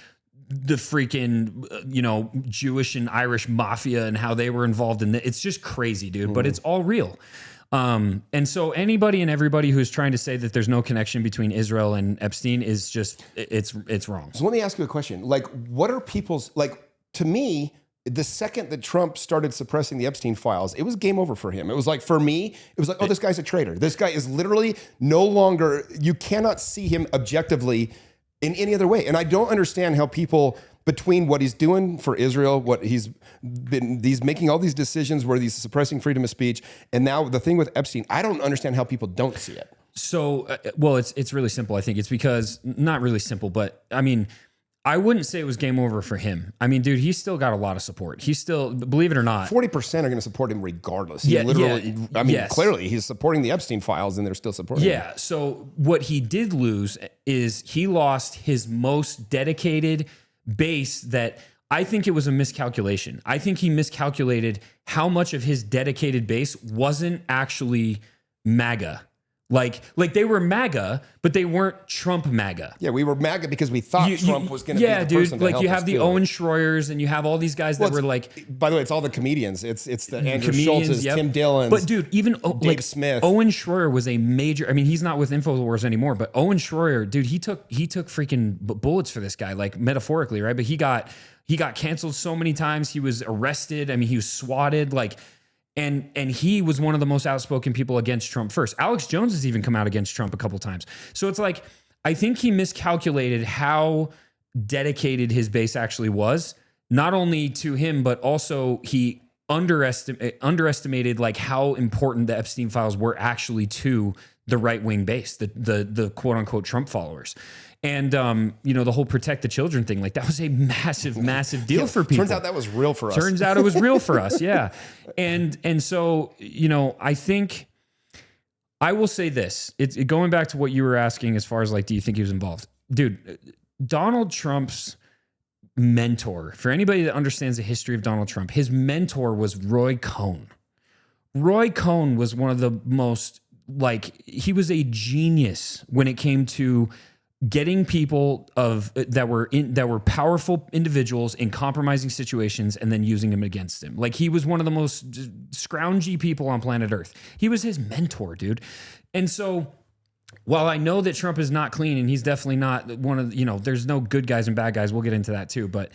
the freaking, Jewish and Irish mafia and how they were involved in it. It's just crazy, dude, but it's all real. And so anybody and everybody who's trying to say that there's no connection between Israel and Epstein is just, it's wrong. So let me ask you a question. Like, what are people's, like, to me, the second that Trump started suppressing the Epstein files, it was game over for him. It was like, for me, it was like, oh, this guy's a traitor. This guy is literally no longer, you cannot see him objectively in any other way. And I don't understand how people, between what he's doing for Israel, what he's making all these decisions where he's suppressing freedom of speech, and now the thing with Epstein, I don't understand how people don't see it. So, well, it's really simple. I think it's because, not really simple, but I mean, I wouldn't say it was game over for him. I mean, dude, he's still got a lot of support. He's still, believe it or not, 40% are going to support him regardless. He I mean, clearly he's supporting the Epstein files and they're still supporting him. Yeah. So what he did lose is he lost his most dedicated base that I think it was a miscalculation. I think he miscalculated how much of his dedicated base wasn't actually MAGA. Like they were MAGA, but they weren't Trump MAGA. Yeah, we were MAGA because we thought Trump was going to be the person to help like you have us the Owen Schroyers and you have all these guys that were like. By the way, it's all the comedians. It's the Andrew Schultz's, Tim Dillon's. But dude, even Dave Smith. Owen Schroyer was a major. I mean, he's not with InfoWars anymore, but Owen Schroyer, dude, he took freaking bullets for this guy, like metaphorically, right? But he got canceled so many times. He was arrested. I mean, he was swatted, like. And he was one of the most outspoken people against Trump first. Alex Jones has even come out against Trump a couple times. So it's like, I think he miscalculated how dedicated his base actually was, not only to him, but also he underestimated like how important the Epstein files were actually to the right-wing base, the quote unquote Trump followers. And, the whole protect the children thing, like that was a massive deal for people. Turns out that was real for us. Turns out it was real for us. Yeah. And so, I think I will say this, it's going back to what you were asking as far as like, do you think he was involved? Dude, Donald Trump's mentor, for anybody that understands the history of Donald Trump, his mentor was Roy Cohn. Roy Cohn was one of the most, he was a genius when it came to getting people that were powerful individuals in compromising situations and then using them against him. Like he was one of the most scroungy people on planet Earth. He was his mentor, dude. And so while I know that Trump is not clean and he's definitely not one of, there's no good guys and bad guys. We'll get into that too. But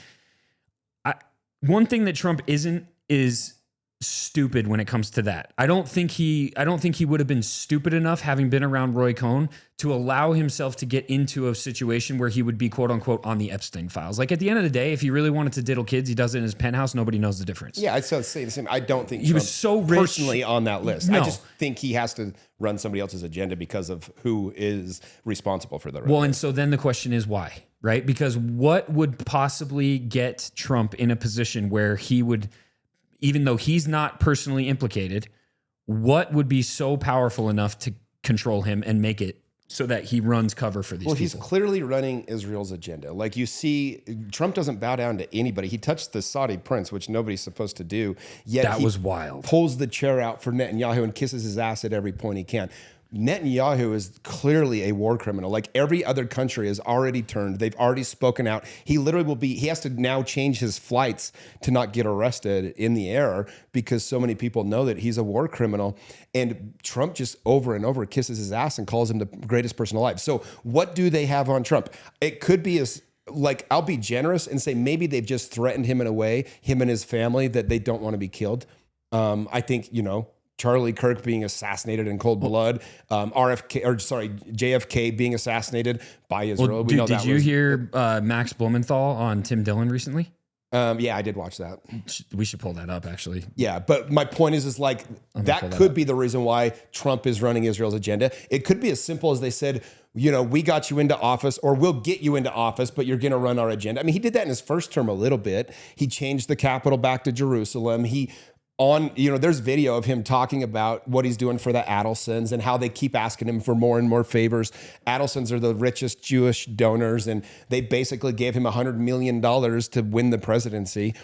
one thing that Trump isn't is stupid when it comes to that. I don't think he would have been stupid enough, having been around Roy Cohn, to allow himself to get into a situation where he would be quote unquote on the Epstein files. Like at the end of the day, if he really wanted to diddle kids, he does it in his penthouse. Nobody knows the difference. Yeah, I'd say the same. I don't think he was so rich, personally on that list. No. I just think he has to run somebody else's agenda because of who is responsible for that. Well, and so then the question is why, right? Because what would possibly get Trump in a position where he would, even though he's not personally implicated, what would be so powerful enough to control him and make it so that he runs cover for these people? Well, he's clearly running Israel's agenda. Like you see, Trump doesn't bow down to anybody. He touched the Saudi prince, which nobody's supposed to do. Yet that was wild. Pulls the chair out for Netanyahu and kisses his ass at every point he can. Netanyahu is clearly a war criminal. Like every other country has already turned. They've already spoken out. He literally he has to now change his flights to not get arrested in the air because so many people know that he's a war criminal. And Trump just over and over kisses his ass and calls him the greatest person alive. So what do they have on Trump? It could be I'll be generous and say maybe they've just threatened him in a way, him and his family, that they don't want to be killed. I think, Charlie Kirk being assassinated in cold blood, JFK being assassinated by Israel. Well, did you hear Max Blumenthal on Tim Dillon recently? Yeah, I did watch that. We should pull that up, actually. Yeah, but my point is that could be the reason why Trump is running Israel's agenda. It could be as simple as they said, we got you into office, or we'll get you into office, but you're going to run our agenda. I mean, he did that in his first term a little bit. He changed the capital back to Jerusalem. There's video of him talking about what he's doing for the Adelsons and how they keep asking him for more and more favors. Adelsons are the richest Jewish donors, and they basically gave him $100 million to win the presidency.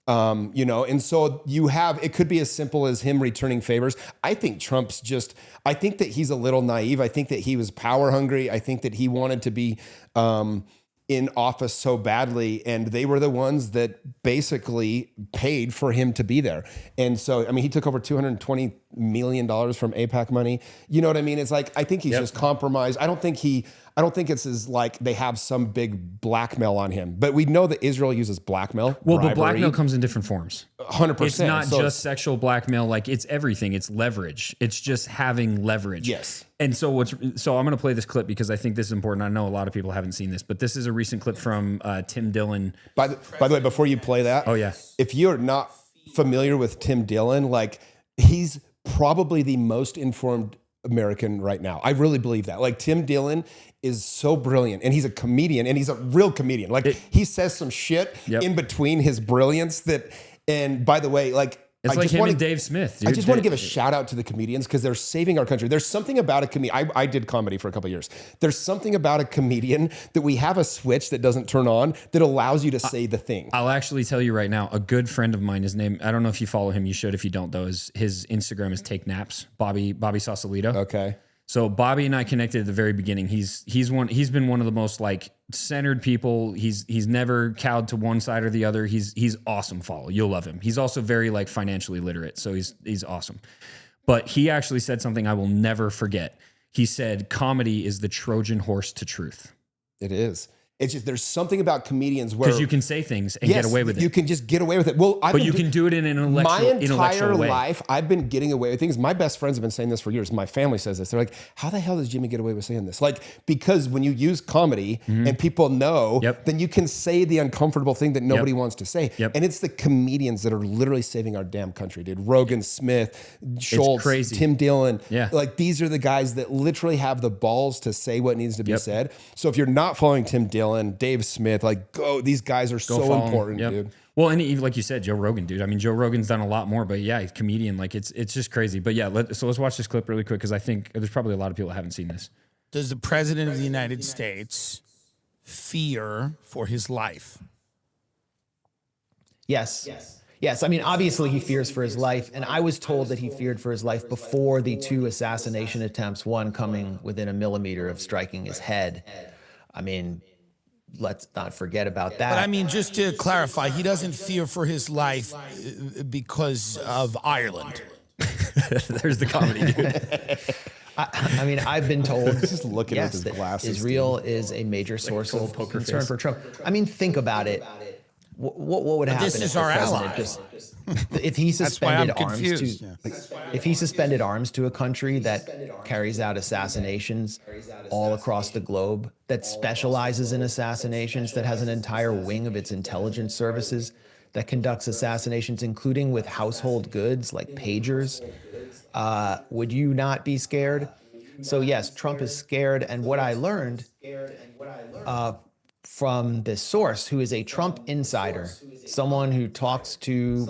And so it could be as simple as him returning favors. I think I think that he's a little naive. I think that he was power hungry. I think that he wanted to be, in office so badly, and they were the ones that basically paid for him to be there. And so, I mean, he took over $220 million from AIPAC money. You know what I mean? It's like, I think he's just compromised. I don't think it's as like they have some big blackmail on him, but we know that Israel uses blackmail. Well, but blackmail comes in different forms. 100%. It's not just sexual blackmail. Like, it's everything. It's leverage. It's just having leverage. Yes. And so I'm going to play this clip because I think this is important. I know a lot of people haven't seen this, but this is a recent clip from Tim Dillon. By the way, before you play that, if you're not familiar with Tim Dillon, like, he's probably the most informed American right now. I really believe that. Like, Tim Dillon is so brilliant, and he's a comedian, and he's a real comedian. Like, he says some shit in between his brilliance that, and by the way, like, it's like him and Dave Smith, dude. I just want to give a shout out to the comedians because they're saving our country. There's something about a comedian. I did comedy for a couple of years. There's something about a comedian that we have a switch that doesn't turn on that allows you to say the thing. I'll actually tell you right now, a good friend of mine, his name, I don't know if you follow him, you should if you don't though, his Instagram is Take Naps, Bobby Sausalito. Okay. So Bobby and I connected at the very beginning. He's been one of the most like centered people. He's never cowed to one side or the other. He's awesome follow. You'll love him. He's also very like financially literate. So he's awesome. But he actually said something I will never forget. He said comedy is the Trojan horse to truth. It is. It's just, there's something about comedians where... Because you can say things and get away with it. You can just get away with it. Well, but you can do it in an intellectual way. My entire life, I've been getting away with things. My best friends have been saying this for years. My family says this. They're like, how the hell does Jimmy get away with saying this? Like, because when you use comedy and people know, then you can say the uncomfortable thing that nobody wants to say. And it's the comedians that are literally saving our damn country, dude. Rogan, Smith, Schultz, Tim Dillon. Like, these are the guys that literally have the balls to say what needs to be said. So if you're not following Tim Dillon, Dave Smith, like, go, these guys are so important, dude. Well, and like you said, Joe Rogan, dude. I mean, Joe Rogan's done a lot more, but yeah, he's a comedian. Like, it's just crazy. But yeah, let's watch this clip really quick because I think there's probably a lot of people that haven't seen this. Does the president of the United States fear for his life? Yes. I mean, obviously he fears for his life. And I was told that he feared for his life before the 2 assassination attempts, one coming within a millimeter of striking his head. I mean, let's not forget about that. But I mean, just to clarify, he doesn't fear for his life because of Ireland. There's the comedy, dude. I mean, I've been told just looking at his glasses, Israel is a major source of concern for Trump. I mean, think about it. What would happen if the president if he suspended arms if he suspended arms to a country that carries out assassinations all across the globe, that specializes in assassinations, that has an entire wing of its intelligence services that conducts assassinations, including with household goods like pagers, would you not be scared? So yes, Trump is scared. And what I learned from this source, who is a Trump insider, someone who talks to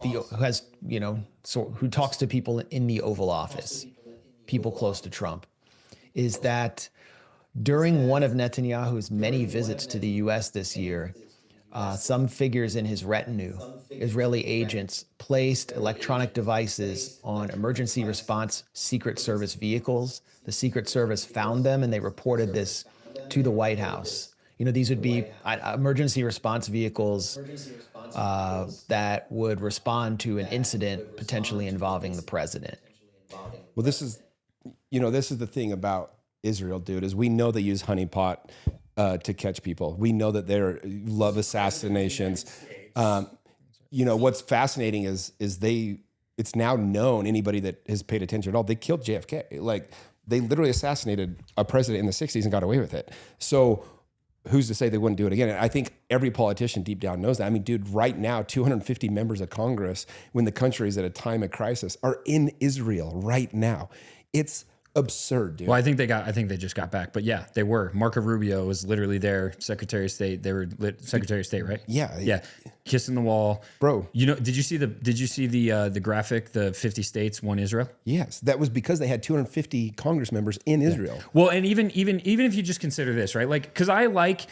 who talks to people in the Oval Office, people close to Trump, is that during one of Netanyahu's many visits to the U.S. this year, some figures in his retinue, Israeli agents, placed electronic devices on emergency response Secret Service vehicles. The Secret Service found them and they reported this to the White House. You know, these would be emergency response vehicles that would respond to an incident potentially involving the president. Well, this is the thing about Israel, dude, is we know they use honeypot to catch people. We know that they love assassinations. What's fascinating is it's now known, anybody that has paid attention at all, they killed JFK. Like, they literally assassinated a president in the 60s and got away with it. So who's to say they wouldn't do it again? And I think every politician deep down knows that. I mean, dude, right now, 250 members of Congress, when the country is at a time of crisis, are in Israel right now. It's absurd, dude. Well, I think they just got back, but yeah, they were. Marco Rubio was literally there, Secretary of State. They were Secretary of State, right? Yeah, kissing the wall, bro. You know, did you see the graphic? The 50 states won Israel. Yes, that was because they had 250 Congress members in Israel. Well, and even if you just consider this, right? Like, because I like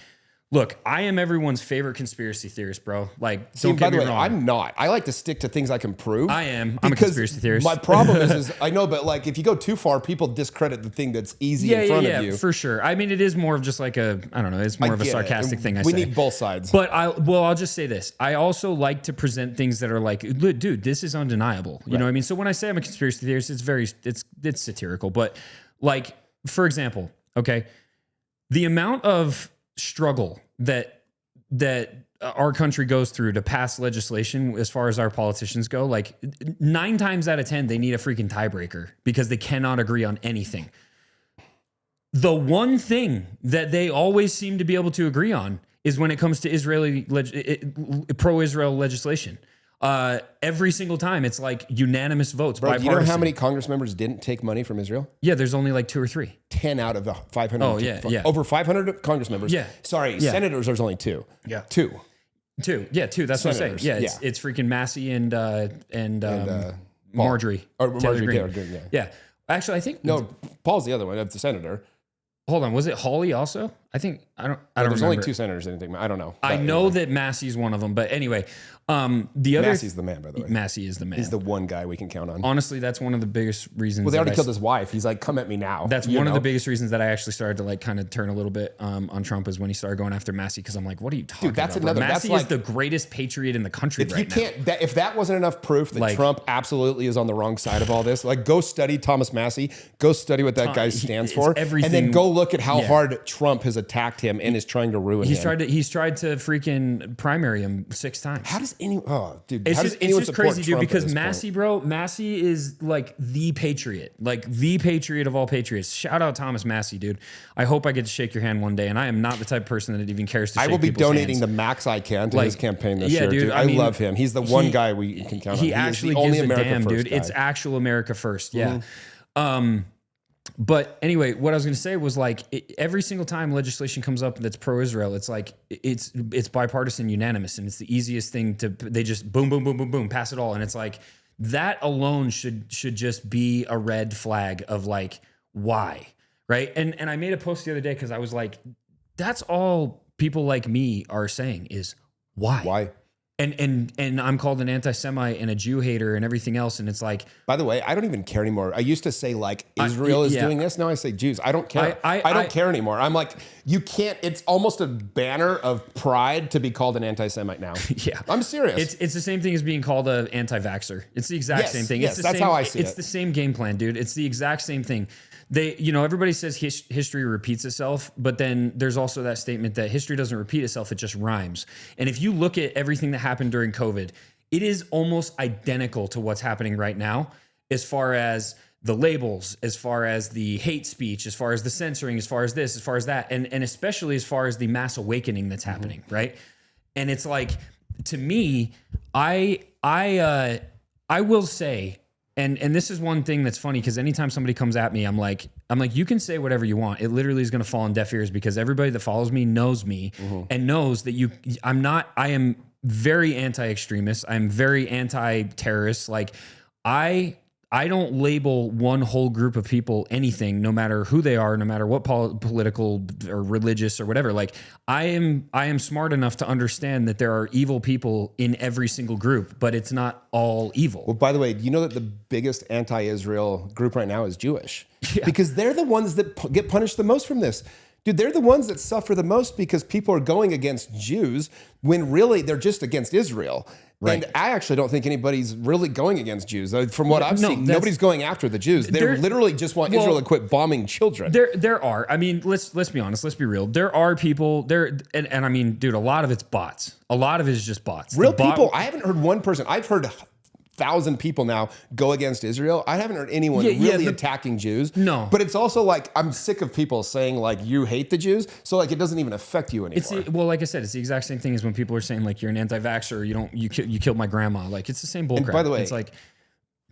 Look, I am everyone's favorite conspiracy theorist, bro. Like, See, don't by get the me way, wrong. I'm not. I like to stick to things I can prove. I am. I'm a because conspiracy theorist. My problem is I know, but like if you go too far, people discredit the thing that's easy in front of you. For sure. I mean, it is more of just like a, I don't know, it's more of a get it. sarcastic thing I We say. need both sides. But I'll just say this. I also like to present things that are like, dude, this is undeniable. You know what I mean? So when I say I'm a conspiracy theorist, it's satirical. But like, for example, okay, the amount of struggle that our country goes through to pass legislation as far as our politicians go, like 9 times out of 10, they need a freaking tiebreaker because they cannot agree on anything. The one thing that they always seem to be able to agree on is when it comes to pro-Israel legislation. Every single time, it's like unanimous votes. Bro, do you know how many Congress members didn't take money from Israel? Yeah, there's only like 2 or 3. 10 out of the 500. Oh, yeah. Over 500 Congress members. Yeah. Sorry, Yeah. senators, there's only 2. Yeah. 2. 2. Yeah, 2. That's what I'm saying. Senators, Yeah, it's freaking Massie and Marjorie. Marjorie Taylor Taylor Greene. Greene, Yeah. Actually, I think No, Paul's the other one. That's the senator. Hold on, was it Hawley also? I don't There's remember. only 2 senators. Anything? I don't know. I But know anyway. that Massey's one of them, but anyway, the other Massey's the man, by the way. Massey is the man. He's the one guy we can count on. Honestly, that's one of the biggest reasons. Well, they that already I killed his wife. He's like, come at me now. That's You one of know? the biggest reasons that I actually started to like kind of turn a little bit on Trump is when he started going after Massey because I'm like, what are you talking that's about? bro? another- that's Massey is like- the greatest patriot in the country If right you can't, if that wasn't enough proof that Like- Trump absolutely is on the wrong side of all this, like go study Thomas Massey, go study what that guy stands it's for, and everything- then go look at how yeah. hard Trump has attacked him and is trying to ruin now. him. He's tried to freaking primary him 6 times. How does anyone? Oh, dude, It's how just, does anyone it's just support crazy, dude, Trump at because this Massie, point? bro, Massie is like the patriot of all patriots. Shout out Thomas Massie, dude. I hope I get to shake your hand one day, and I am not the type of person that even cares to I shake will be people's donating hands. the max I can to Like, his campaign this yeah, year, dude, dude. I I mean, love him. He's the one he- guy we can count on. He actually is the only gives America a damn, first dude. guy. It's actual America first. Yeah. But anyway, what I was going to say was like every single time legislation comes up that's pro-Israel, it's like it's bipartisan, unanimous, and it's the easiest thing to. They just boom, boom, boom, boom, boom, pass it all, and it's like that alone should just be a red flag of like why, right? And I made a post the other day because I was like, that's all people like me are saying is why. Why? And I'm called an anti-Semite and a Jew hater and everything else. And it's like, By the way, I don't even care anymore. I used to say like Israel is yeah. doing this. Now I say Jews. I don't care. I don't care anymore. I'm like, you can't. It's almost a banner of pride to be called an anti-Semite now. yeah, I'm serious. It's the same thing as being called an anti-vaxxer. It's the exact Yes, same thing. yes, It's the that's same, how I see It's it. the same game plan, dude. It's the exact same thing. Everybody says history repeats itself, but then there's also that statement that history doesn't repeat itself, it just rhymes. And if you look at everything that happened during COVID, it is almost identical to what's happening right now as far as the labels, as far as the hate speech, as far as the censoring, as far as this, as far as that, and especially as far as the mass awakening that's happening, right? And it's like, to me, I will say, and this is one thing that's funny because anytime somebody comes at me, I'm like, you can say whatever you want. It literally is going to fall on deaf ears because everybody that follows me knows me and knows that I am very anti-extremist. I'm very anti-terrorist. Like I don't label one whole group of people anything, no matter who they are, no matter what political or religious or whatever. Like I am smart enough to understand that there are evil people in every single group, but it's not all evil. Well, by the way, do you know that the biggest anti-Israel group right now is Jewish? Because they're the ones that get punished the most from this. Dude, they're the ones that suffer the most because people are going against Jews when really they're just against Israel. Right. And I actually don't think anybody's really going against Jews. From what I've No, seen, that's- nobody's going after the Jews. They They're- literally just want Israel to quit bombing children. There are. I mean, let's be honest. Let's be real. There are people there, and I mean, dude, a lot of it's bots. A lot of it is just bots. Real The bot- people, I haven't heard one person. I've heard 1,000 people now go against Israel. I haven't heard anyone really attacking Jews. No. But it's also like, I'm sick of people saying like, you hate the Jews. So like, it doesn't even affect you anymore. Well, like I said, it's the exact same thing as when people are saying like you're an anti-vaxxer, you killed my grandma. Like it's the same bullcrap. by the way, it's like,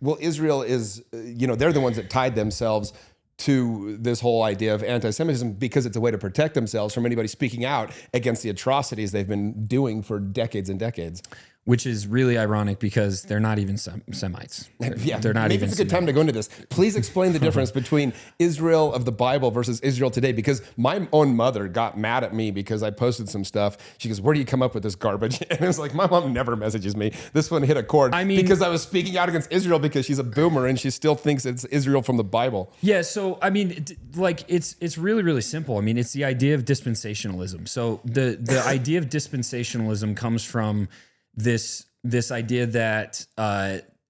well, Israel is, they're the ones that tied themselves to this whole idea of anti-Semitism because it's a way to protect themselves from anybody speaking out against the atrocities they've been doing for decades and decades. which is really ironic because they're not even Semites. They're not maybe even it's a good Semitic. time to go into this. Please explain the difference between Israel of the Bible versus Israel today, because my own mother got mad at me because I posted some stuff. She goes, where do you come up with this garbage? And it was like, my mom never messages me. This one hit a chord because I was speaking out against Israel because she's a boomer and she still thinks it's Israel from the Bible. Yeah, so I mean, like it's really, really simple. I mean, it's the idea of dispensationalism. So the idea of dispensationalism comes from this idea that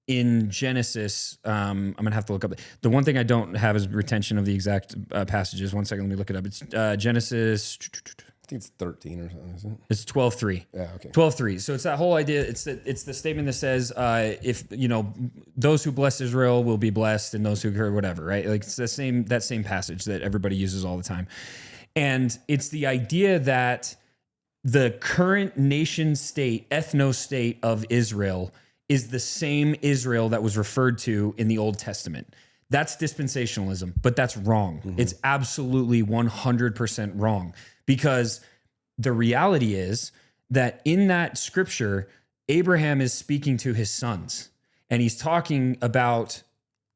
in Genesis, I'm gonna have to look up. The one thing I don't have is retention of the exact passages. 1 second, let me look it up. It's Genesis. I think it's 13 or something, isn't it? It's 12:3. Yeah, okay. 12:3. So it's that whole idea. It's the statement that says, if those who bless Israel will be blessed, and those who curse, whatever, right? Like it's that same passage that everybody uses all the time, and it's the idea that the current nation state, ethno state of Israel is the same Israel that was referred to in the Old Testament. That's dispensationalism, but that's wrong. Mm-hmm. It's absolutely 100% wrong, because the reality is that in that scripture, Abraham is speaking to his sons, and he's talking about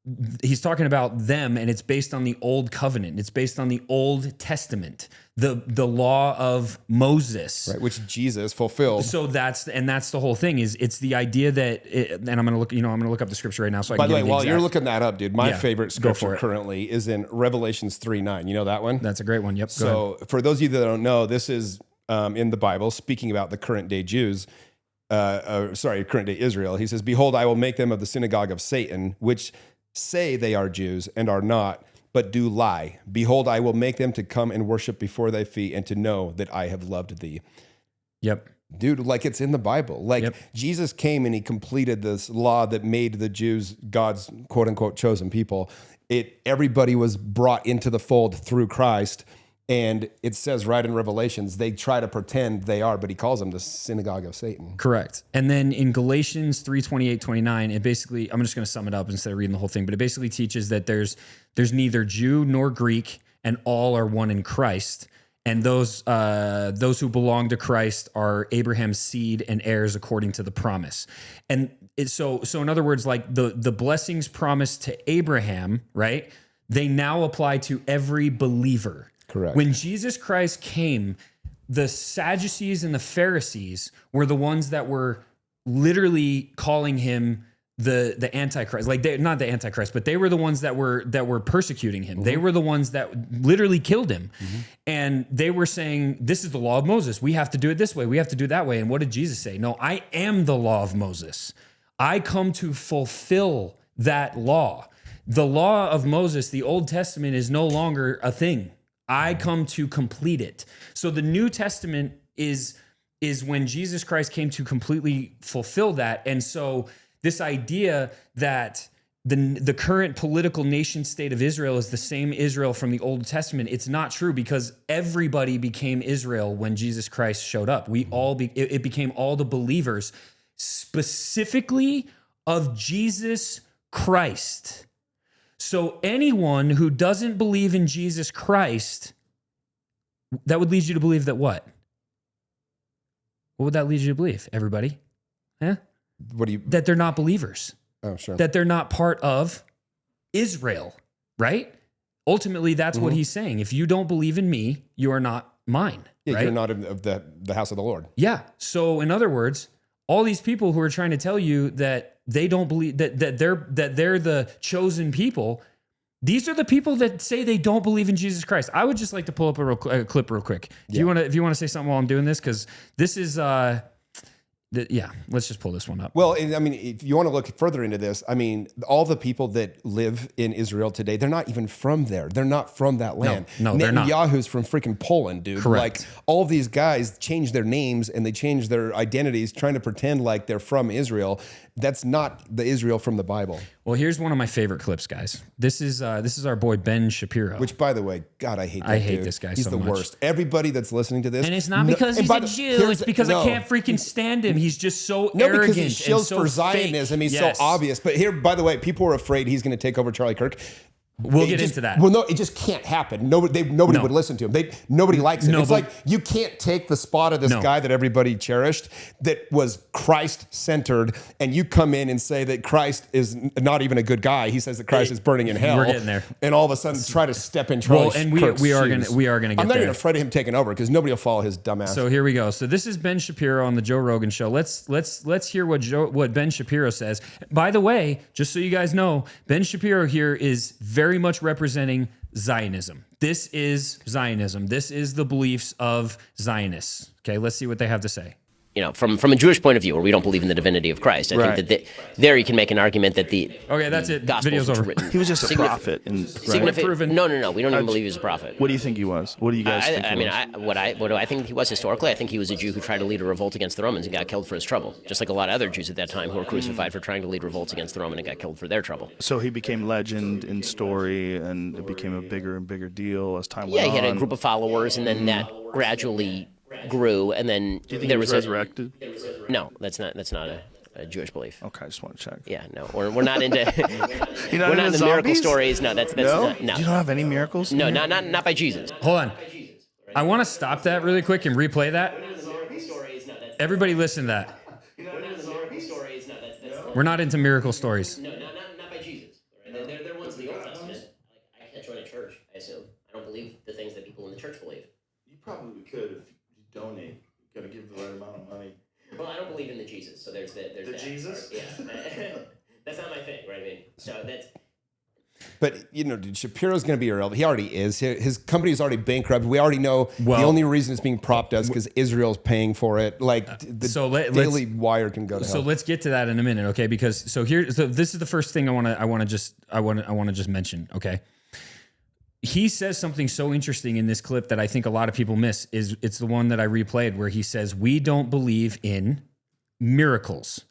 them, and it's based on the old covenant. It's based on the Old Testament, the law of Moses, right, which Jesus fulfilled. So that's the whole thing. Is it's the idea that, and I'm gonna look up the scripture right now. So by the way, while exact, you're looking that up, dude, my favorite scripture for currently is in Revelations 3:9. You know that one? That's a great one. Yep. So for those of you that don't know, this is in the Bible speaking about the current day Jews. Current day Israel. He says, "Behold, I will make them of the synagogue of Satan, which say they are Jews and are not, but do lie. Behold, I will make them to come and worship before thy feet, and to know that I have loved thee." Yep. Dude, like it's in the Bible. Like Jesus came and he completed this law that made the Jews God's quote unquote chosen people. Everybody was brought into the fold through Christ. And it says right in Revelations, they try to pretend they are, but he calls them the synagogue of Satan. Correct. And then in Galatians 3:28-29, it basically, I'm just going to sum it up instead of reading the whole thing, but it basically teaches that there's neither Jew nor Greek, and all are one in Christ. And those who belong to Christ are Abraham's seed and heirs according to the promise. And so in other words, like the blessings promised to Abraham, right? They now apply to every believer. Correct. When Jesus Christ came, the Sadducees and the Pharisees were the ones that were literally calling him the Antichrist. Like not the Antichrist, but they were the ones that were persecuting him. Mm-hmm. They were the ones that literally killed him. Mm-hmm. And they were saying, this is the law of Moses. We have to do it this way. We have to do it that way. And what did Jesus say? No, I am the law of Moses. I come to fulfill that law. The law of Moses, the Old Testament, is no longer a thing. I come to complete it. So the New Testament is when Jesus Christ came to completely fulfill that. And so this idea that the current political nation state of Israel is the same Israel from the Old Testament, it's not true, because everybody became Israel when Jesus Christ showed up. It became all the believers, specifically of Jesus Christ. So anyone who doesn't believe in Jesus Christ, that would lead you to believe that what? What would that lead you to believe, everybody? Huh? That they're not believers. Oh, sure. That they're not part of Israel, right? Ultimately, that's what he's saying. If you don't believe in me, you are not mine. Yeah, right? you're not of the house of the Lord. Yeah. So in other words, all these people who are trying to tell you that they don't believe that they're the chosen people, these are the people that say they don't believe in Jesus Christ. I would just like to pull up a clip real quick. If you want to say something while I'm doing this, because this is let's just pull this one up. Well, I mean, if you want to look further into this, I mean, all the people that live in Israel today, they're not even from there. They're not from that land. No, they're not. Netanyahu's from freaking Poland, dude. Correct. Like, all these guys change their names and they change their identities trying to pretend like they're from Israel. That's not the Israel from the Bible. Well, here's one of my favorite clips, guys. This is our boy Ben Shapiro. Which, by the way, God, I hate that dude. This guy He's so the much. worst. Everybody that's listening to this. And it's not because he's a Jew. It's because I can't freaking stand him. He's just so arrogant. Because he shills and so for Zionism. Fake. He's so obvious. But here, by the way, people were afraid he's going to take over Charlie Kirk. We'll get into that. Well, no, it just can't happen. Nobody would listen to him. Nobody likes him. No, it's like you can't take the spot of this guy that everybody cherished, that was Christ-centered, and you come in and say that Christ is not even a good guy. He says that Christ is burning in hell. We're getting there. And all of a sudden try to step in Charlie Well, and Kirk's we are shoes. gonna get I'm not there. even afraid of him taking over because nobody will follow his dumb ass. So here we go. So this is Ben Shapiro on the Joe Rogan Show. Let's hear what Ben Shapiro says. By the way, just so you guys know, Ben Shapiro here is very much representing Zionism. This is Zionism. This is the beliefs of Zionists. Okay, let's see what they have to say. You know, from a Jewish point of view, where we don't believe in the divinity of Christ, I think that there you can make an argument that okay, that's it. Gospels Video's over. written, He was just a prophet. Proven. No, we don't even believe he was a prophet. What do you think he was? What do you guys think he was? What do I think he was historically? I think he was a Jew who tried to lead a revolt against the Romans and got killed for his trouble, just like a lot of other Jews at that time who were crucified for trying to lead revolts against the Roman and got killed for their trouble. So he became legend in story, and it became a bigger and bigger deal as time went on. Yeah, he had a group of followers, and then that gradually grew, and then Do you think there he was resurrected? No, that's not a Jewish belief. Okay, I just want to check. Yeah, no, we're not into You're not we're not into into miracle zombies? stories. No, that's No? not. No, You don't have any miracles? no, not by Jesus. Hold on. I want to stop that really quick and replay that. Everybody listen to that. We're not into miracle stories. No, not by Jesus. They're ones in the Old Testament. I can't join a church, I assume. I don't believe the things that people in the church believe. You probably could if you donate. You got to give the right amount of money. Well, I don't believe in the Jesus, so there's that. There's The that Jesus? part. Yeah, that's not my thing, right? I mean, so that's. But, you know, dude, Shapiro's going to be irrelevant. He already is. His company's already bankrupt. We already know Well, the only reason it's being propped up is because Israel's paying for it. Like, the Daily Wire can go to hell. So let's get to that in a minute, okay? Because so this is the first thing I want to just mention, okay? He says something so interesting in this clip that I think a lot of people miss. It's the one that I replayed where he says, "We don't believe in miracles."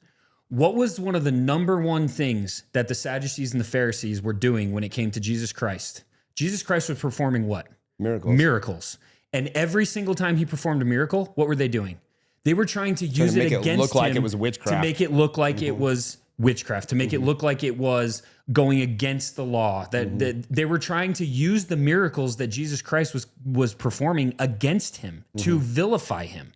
What was one of the number one things that the Sadducees and the Pharisees were doing when it came to Jesus Christ? Jesus Christ was performing what? Miracles. And every single time he performed a miracle, what were they doing? They were trying to use it against him. Look like it was witchcraft. To make it look like it was witchcraft, to make it look like it was going against the law, that they were trying to use the miracles that Jesus Christ was performing against him, to vilify him.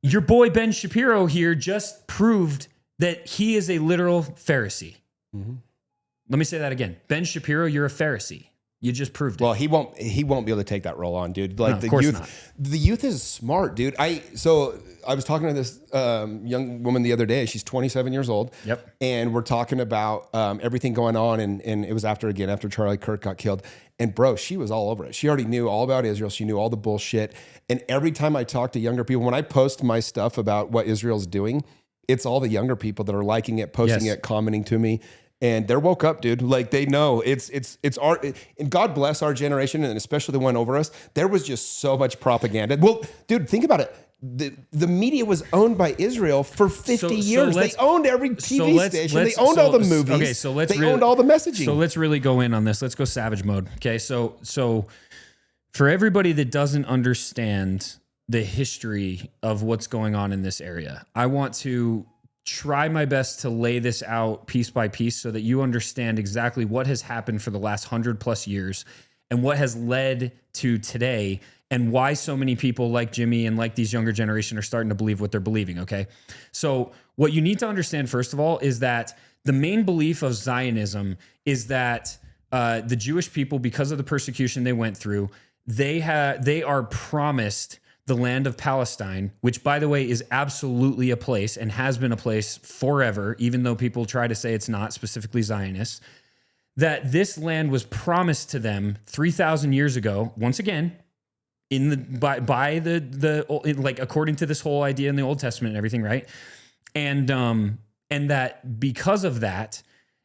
Your boy Ben Shapiro here just proved that he is a literal Pharisee. Let me say that again. Ben Shapiro, you're a Pharisee. You just proved it. Well, he won't be able to take that role on, dude. Like, No, of the course youth, not. the youth is smart, dude. So I was talking to this young woman the other day. She's 27 years old. Yep. And we're talking about everything going on, and it was after Charlie Kirk got killed. And bro, she was all over it. She already knew all about Israel. She knew all the bullshit. And every time I talk to younger people, when I post my stuff about what Israel's doing, it's all the younger people that are liking it, posting it, commenting to me. And they're woke up, dude. Like, they know it's our, and God bless our generation, and especially the one over us. There was just so much propaganda. Well, dude, think about it. The media was owned by Israel for 50 years. They owned every TV station. They owned all the movies. Okay, so they owned all the messaging. So let's really go in on this. Let's go savage mode. Okay, so for everybody that doesn't understand the history of what's going on in this area, I want to try my best to lay this out piece by piece so that you understand exactly what has happened for the last 100+ years and what has led to today, and why so many people like Jimmy and like these younger generation are starting to believe what they're believing, okay? So what you need to understand, first of all, is that the main belief of Zionism is that the Jewish people, because of the persecution they went through, they are promised the land of Palestine, which, by the way, is absolutely a place and has been a place forever, even though people try to say it's not, specifically Zionists, that this land was promised to them 3,000 years ago, once again, by like according to this whole idea in the Old Testament and everything, right? And that because of that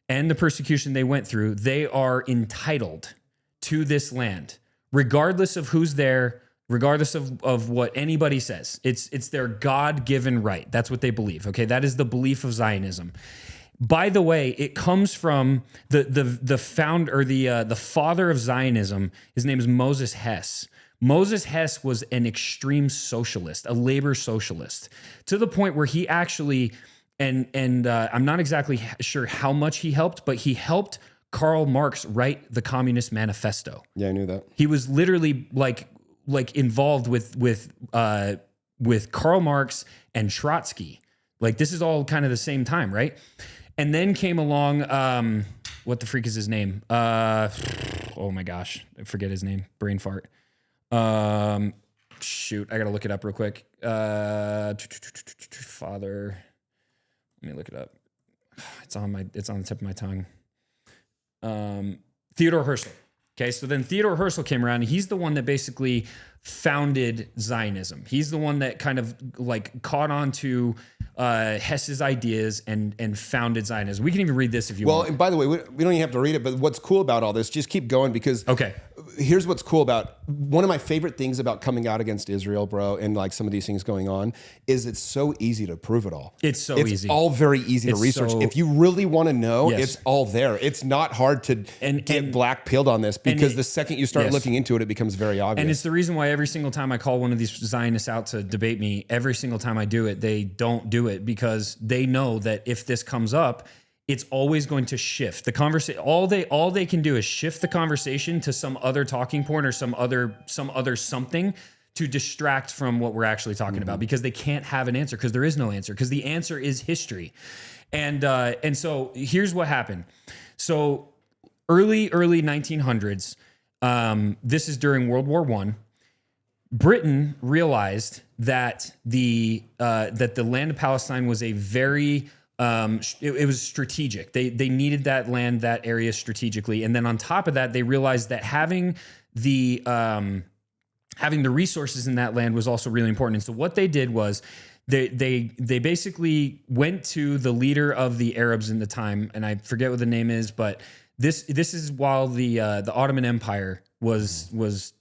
and the persecution they went through, they are entitled to this land, regardless of who's there, regardless of what anybody says. It's their God-given right. That's what they believe. Okay, that is the belief of Zionism. By the way, it comes from the founder, or the father of Zionism. His name is Moses Hess. Moses Hess was an extreme socialist, a labor socialist, to the point where he actually, and I'm not exactly sure how much he helped, but he helped Karl Marx write the Communist Manifesto? Yeah, I knew that. He was literally like involved with Karl Marx and Trotsky. Like this is all kind of the same time, right? And then came along, what the freak is his name? Oh my gosh, I forget his name. Brain fart. Shoot, I gotta look it up real quick. Father, let me look it up. It's on the tip of my tongue. Theodore Herzl. Okay, so then Theodore Herzl came around, and he's the one that basically founded Zionism. He's the one that kind of like caught on to Hess's ideas and founded Zionism. We can even read this if you want. Well, and by the way, we don't even have to read it, but what's cool about all this, just keep going, because here's what's cool about, one of my favorite things about coming out against Israel, bro, and like some of these things going on, is it's so easy to prove it all. It's so easy. It's all very easy to research. If you really want to know, it's all there. It's not hard to get black pilled on this, because the second you start looking into it, it becomes very obvious. And it's the reason why every single time I call one of these Zionists out to debate me, every single time I do it, they don't do it, because they know that if this comes up, it's always going to shift the conversation. All they can do is shift the conversation to some other talking point or some other something to distract from what we're actually talking about, because they can't have an answer, because there is no answer, because the answer is history. And so here's what happened. So early 1900s, this is during World War I. Britain realized that the land of Palestine was a very it was strategic. They needed that land, that area strategically, and then on top of that, they realized that having the resources in that land was also really important. And so what they did was they basically went to the leader of the Arabs in the time, and I forget what the name is, but this is while the Ottoman Empire was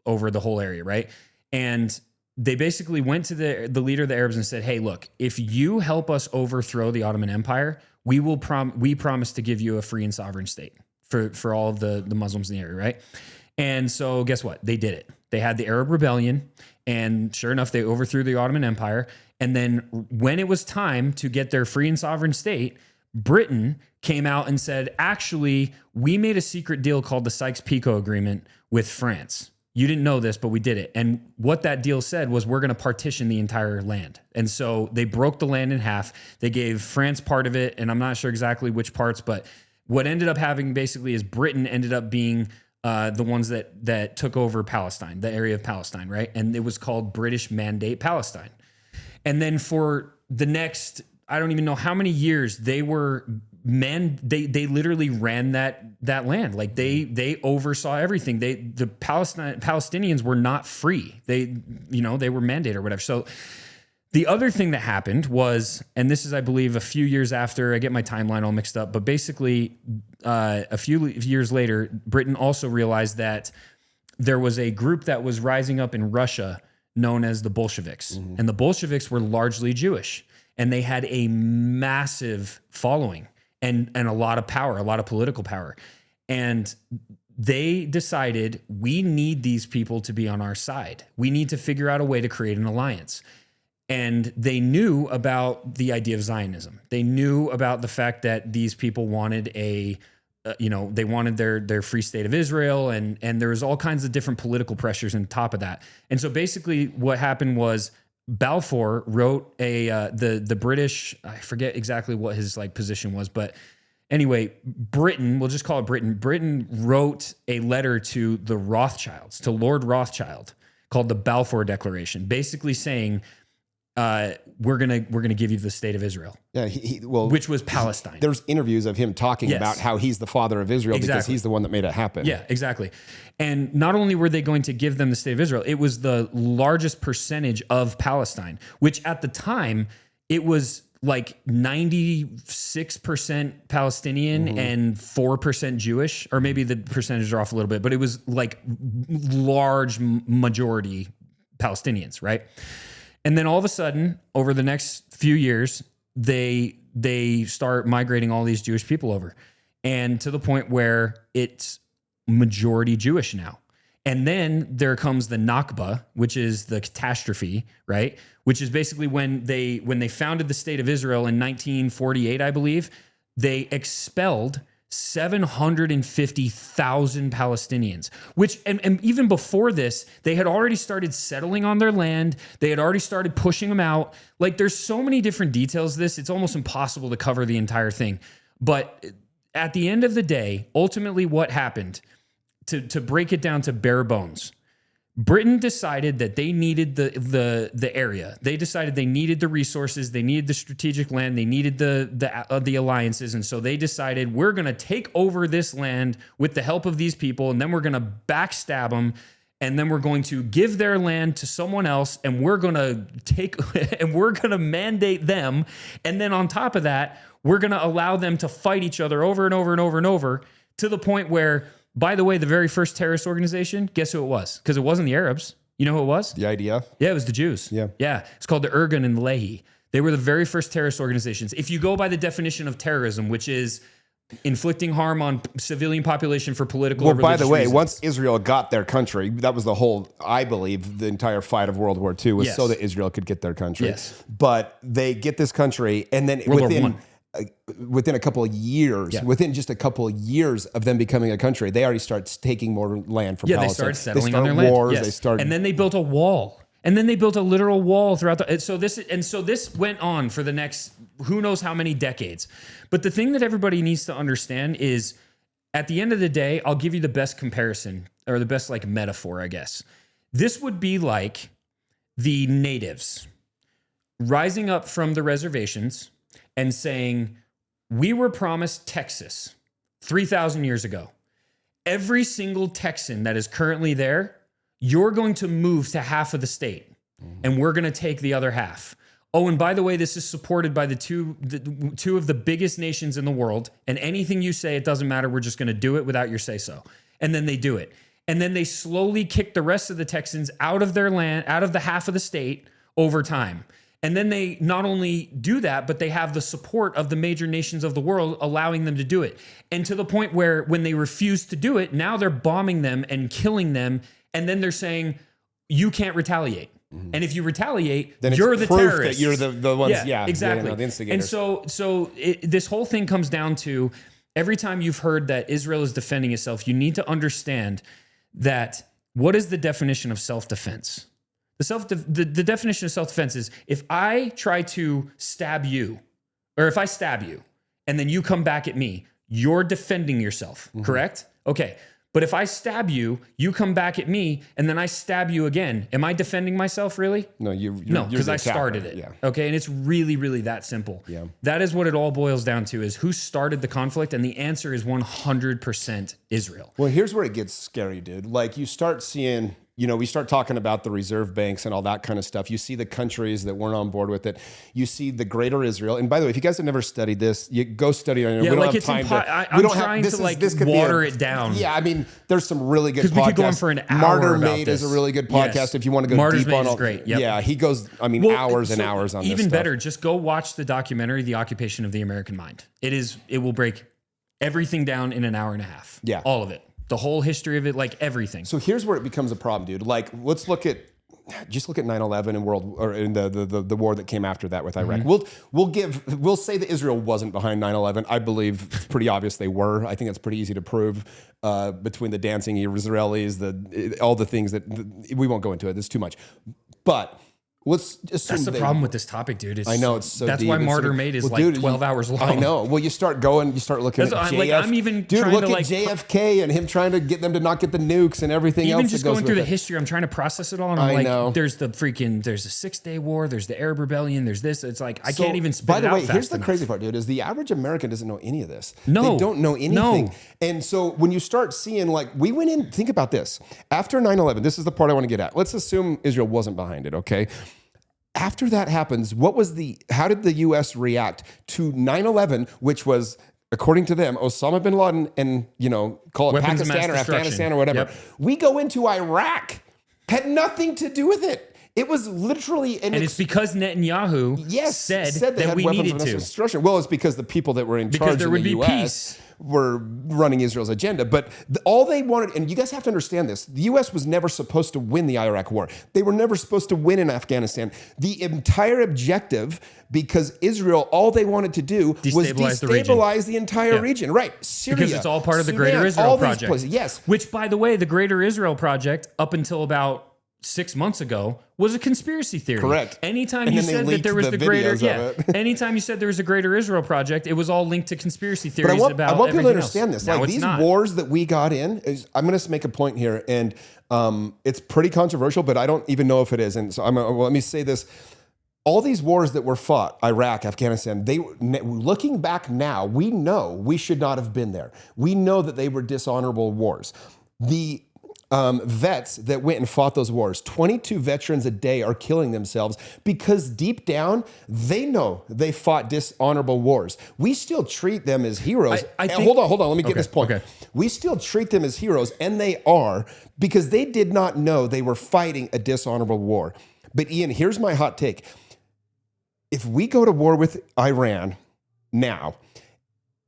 over the whole area, right? And they basically went to the leader of the Arabs and said, "Hey, look, if you help us overthrow the Ottoman Empire, we promise to give you a free and sovereign state for all of the Muslims in the area," right? And so guess what? They did it. They had the Arab Rebellion, and sure enough, they overthrew the Ottoman Empire. And then when it was time to get their free and sovereign state, Britain came out and said, "Actually, we made a secret deal called the Sykes-Picot Agreement with France. You didn't know this, but we did it." And what that deal said was, we're going to partition the entire land. And so they broke the land in half. They gave France part of it, and I'm not sure exactly which parts, but what ended up happening basically is Britain ended up being the ones that took over Palestine, the area of Palestine, right? And it was called British Mandate Palestine. And then for the next, I don't even know how many years, they literally ran that land. Like they oversaw everything. The Palestinians were not free. They were mandated or whatever. So the other thing that happened was, and this is, I believe, a few years after, I get my timeline all mixed up, but basically a few years later, Britain also realized that there was a group that was rising up in Russia known as the Bolsheviks. Mm-hmm. And the Bolsheviks were largely Jewish, and they had a massive following and a lot of power, a lot of political power. And they decided, we need these people to be on our side. We need to figure out a way to create an alliance. And they knew about the idea of Zionism. They knew about the fact that these people wanted they wanted their free state of Israel, and there was all kinds of different political pressures on top of that. And so basically what happened was, Balfour wrote the British, I forget exactly what his position was, but anyway, Britain, we'll just call it Britain. Britain wrote a letter to the Rothschilds, to Lord Rothschild, called the Balfour Declaration, basically saying, we're gonna give you the state of Israel. Yeah, which was Palestine. There's interviews of him talking about how he's the father of Israel, because he's the one that made it happen. Yeah, exactly. And not only were they going to give them the state of Israel, it was the largest percentage of Palestine, which at the time it was like 96% Palestinian and 4% Jewish, or maybe the percentages are off a little bit, but it was like large majority Palestinians, right? And then all of a sudden, over the next few years, they start migrating all these Jewish people over, and to the point where it's majority Jewish now. And then there comes the Nakba, which is the catastrophe, right? Which is basically when they founded the state of Israel in 1948, I believe, they expelled 750,000 Palestinians, which, and even before this, they had already started settling on their land. They had already started pushing them out. Like, there's so many different details to this. It's almost impossible to cover the entire thing. But at the end of the day, ultimately what happened, to break it down to bare bones, Britain decided that they needed the area. They decided they needed the resources. They needed the strategic land. They needed the alliances. And so they decided, we're going to take over this land with the help of these people, and then we're going to backstab them, and then we're going to give their land to someone else, and we're going to and we're going to mandate them. And then on top of that, we're going to allow them to fight each other over and over and over and over, to the point where, by the way, the very first terrorist organization, guess who it was? Because it wasn't the Arabs. You know who it was? The IDF? Yeah, it was the Jews. Yeah. Yeah. It's called the Irgun and the Lehi. They were the very first terrorist organizations. If you go by the definition of terrorism, which is inflicting harm on civilian population for political or religious by the way, reasons. Once Israel got their country, that was the whole, I believe, the entire fight of World War II was so that Israel could get their country. Yes. But they get this country, and then within a couple of years, within just a couple of years of them becoming a country, they already start taking more land from Palestine. They started settling on their land. Wars, Yes. They started, and then they built a wall. And then they built a literal wall throughout the. So this went on for the next who knows how many decades. But the thing that everybody needs to understand is, at the end of the day, I'll give you the best comparison, or the best like metaphor, I guess. This would be like the natives rising up from the reservations and saying, we were promised Texas 3,000 years ago. Every single Texan that is currently there, you're going to move to half of the state, and we're going to take the other half. Oh, and by the way, this is supported by the two of the biggest nations in the world, and anything you say, it doesn't matter. We're just going to do it without your say-so. And then they do it. And then they slowly kick the rest of the Texans out of their land, out of the half of the state over time. And then they not only do that, but they have the support of the major nations of the world allowing them to do it. And to the point where when they refuse to do it, now they're bombing them and killing them. And then they're saying, you can't retaliate. Mm-hmm. And if you retaliate, then you're the terrorist. That you're the ones, exactly. The instigators. And so this whole thing comes down to, every time you've heard that Israel is defending itself, you need to understand that what is the definition of self-defense? The definition of self-defense is, if I try to stab you, or if I stab you and then you come back at me, you're defending yourself, correct? Okay. But if I stab you, you come back at me, and then I stab you again, am I defending myself really? No, no, because I started it. Yeah. Okay. And it's really, really that simple. Yeah. That is what it all boils down to, is who started the conflict. And the answer is 100% Israel. Well, here's where it gets scary, dude. Like, you start seeing, we start talking about the reserve banks and all that kind of stuff. You see the countries that weren't on board with it. You see the greater Israel. And by the way, if you guys have never studied this, you go study it. Yeah, we don't like have time I'm trying to water it down. Yeah, I mean, there's some really good podcasts. Because we could go on for an hour Martyr about Made this. is a really good podcast if you want to go Martyr's deep on Made all. Is great. Yep. Yeah, he goes, hours and hours on this Even stuff. better, just go watch the documentary, The Occupation of the American Mind. It will break everything down in an hour and a half. Yeah. All of it. The whole history of it, like everything. So here's where it becomes a problem, dude. Like, let's look at 9/11 and the war that came after that with Iraq. We'll say that Israel wasn't behind 9/11. I believe it's pretty obvious they were. I think it's pretty easy to prove between the dancing Israelis, all the things that we won't go into it. It's too much, but. Let's assume that's the problem with this topic, dude. I know, it's so that's deep. why Martyr Made is 12 hours long. I know. Well, you start looking at I'm even dude, trying look to at JFK and him trying to get them to not get the nukes and everything else. Even just going through the history, I'm trying to process it all, and I'm know. there's the 6-Day War, there's the Arab Rebellion, there's this. It's like I can't even spit it out. By the way, fast here's the enough. crazy part, dude, is the average American doesn't know any of this. No, they don't know anything. No. And so when you start seeing, like, we went in, think about this. After 9/11, this is the part I want to get at. Let's assume Israel wasn't behind it, okay? After that happens, how did the U.S. react to 9/11, which was, according to them, Osama bin Laden and, call it Weapons of Pakistan or mass Afghanistan or whatever. Yep. We go into Iraq, had nothing to do with it. It was literally and it's because Netanyahu said they that had we weapons needed of mass to. destruction. Well, it's because the people that were in Because charge there in would the be U.S. peace. were running Israel's agenda. But all they wanted, and you guys have to understand this, the U.S. was never supposed to win the Iraq war. They were never supposed to win in Afghanistan. The entire objective, because Israel, all they wanted to do was destabilize the entire region. Right. Syria. Because it's all part of the Sudan, Greater Israel all these Project. places. Yes. Which, by the way, the Greater Israel Project, up until about 6 months ago, was a conspiracy theory. Correct. Anytime And you then they said that leaked there was the the greater, videos of it. anytime you said there was a Greater Israel Project, it was all linked to conspiracy But theories I want about people to everything understand else. this. Now Like it's these not. wars that we got in, I'm going to make a point here, and it's pretty controversial, but I don't even know if it is. And so let me say this. All these wars that were fought, Iraq, Afghanistan, looking back now, we know we should not have been there. We know that they were dishonorable wars. The vets that went and fought those wars, 22 veterans a day are killing themselves because deep down, they know they fought dishonorable wars. We still treat them as heroes. I think, hold on, let me get this point. Okay. We still treat them as heroes, and they are, because they did not know they were fighting a dishonorable war. But Ian, here's my hot take. If we go to war with Iran now,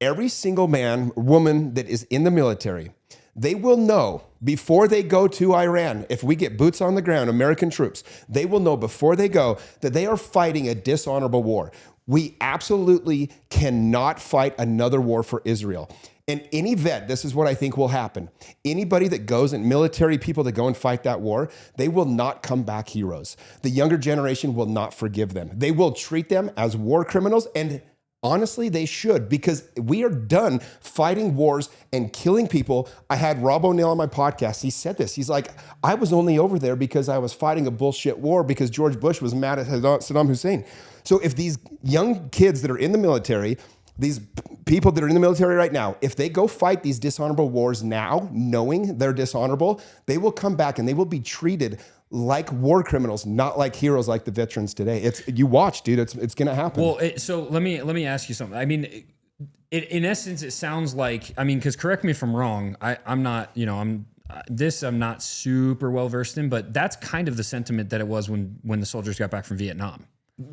every single man, woman that is in the military, they will know before they go to Iran, if we get boots on the ground, American troops, they will know before they go that they are fighting a dishonorable war. We absolutely cannot fight another war for Israel. And any vet, this is what I think will happen. Anybody that goes and military people that go and fight that war, they will not come back heroes. The younger generation will not forgive them. They will treat them as war criminals, and honestly, they should, because we are done fighting wars and killing people. I had Rob O'Neill on my podcast. He said this. He's like, I was only over there because I was fighting a bullshit war because George Bush was mad at Saddam Hussein. So if these young kids that are in the military, these people that are in the military right now, if they go fight these dishonorable wars now, knowing they're dishonorable, they will come back and they will be treated like war criminals, not like heroes like the veterans today. You watch, dude. It's going to happen. Well, so let me ask you something. I mean, in essence, it sounds like, I mean, because correct me if I'm wrong. I'm not, I'm not super well versed in, but that's kind of the sentiment that it was when the soldiers got back from Vietnam.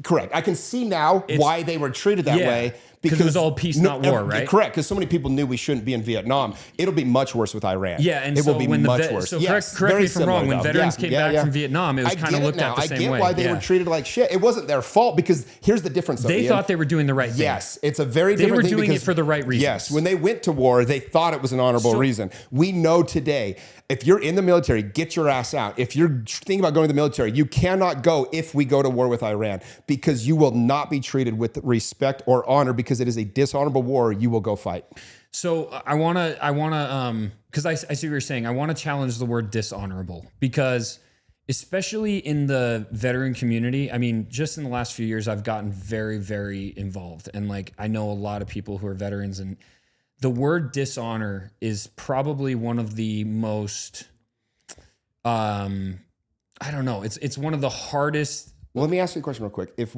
Correct. I can see now why they were treated that way. Because it was all peace, not war, right? Correct, because so many people knew we shouldn't be in Vietnam. It'll be much worse with Iran. Yeah, and it so will be when much worse. So yes, correct me if I'm wrong. When though. veterans came back from Vietnam, it was kind of looked at the same way. I get why they were treated like shit. It wasn't their fault, because here's the difference. Though, they thought they were doing the right thing. Yes, it's a very different thing. They were doing it for the right reasons. Yes, when they went to war, they thought it was an honorable reason. We know today, if you're in the military, get your ass out. If you're thinking about going to the military, you cannot go if we go to war with Iran, because you will not be treated with respect or honor, because it is a dishonorable war. You will go fight. So I want to, because I see what you're saying. I want to challenge the word dishonorable, because especially in the veteran community, I mean, just in the last few years, I've gotten very, very involved. And like, I know a lot of people who are veterans, and the word dishonor is probably one of the most, I don't know. It's one of the hardest. Well, let me ask you a question real quick. If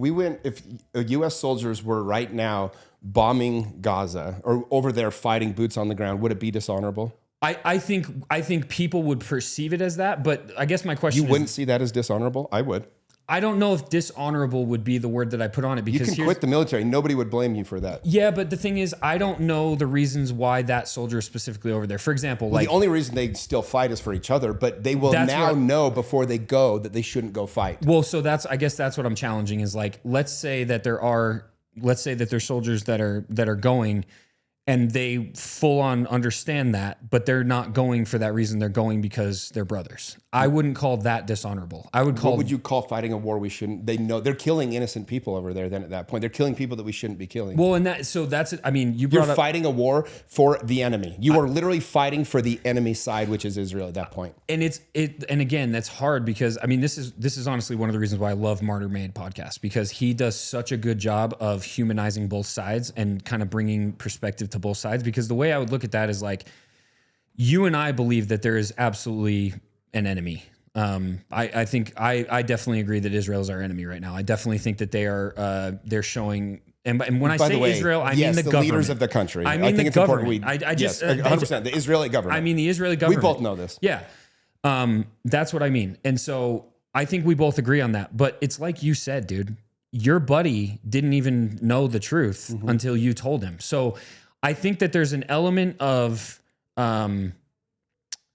U.S. soldiers were right now bombing Gaza or over there fighting boots on the ground, would it be dishonorable? I think people would perceive it as that, but I guess my question is... You wouldn't see that as dishonorable? I would. I don't know if dishonorable would be the word that I put on it, because you can quit the military. Nobody would blame you for that. Yeah, but the thing is, I don't know the reasons why that soldier is specifically over there. For example, the only reason they still fight is for each other, but they will now know before they go that they shouldn't go fight. Well, so I guess that's what I'm challenging is, like, let's say that there's soldiers that are going, and they full on understand that, but they're not going for that reason. They're going because they're brothers. I wouldn't call that dishonorable. What would you call fighting a war we shouldn't? They know they're killing innocent people over there. Then at that point, they're killing people that we shouldn't be killing. Well, and that's it. I mean, you're fighting a war for the enemy. You are literally fighting for the enemy side, which is Israel at that point. And and again, that's hard, because I mean, this is honestly one of the reasons why I love Martyr Made podcast, because he does such a good job of humanizing both sides and kind of bringing perspective to both sides. Because the way I would look at that is, like, you and I believe that there is absolutely an enemy. I think I definitely agree that Israel is our enemy right now. I definitely think that they're showing. And when I say Israel, I mean the government. Leaders of the country. I mean the government. 100%. The Israeli government. I mean the Israeli government. We both know this. Yeah. That's what I mean. And so I think we both agree on that. But it's like you said, dude, your buddy didn't even know the truth until you told him. So I think that there's an element of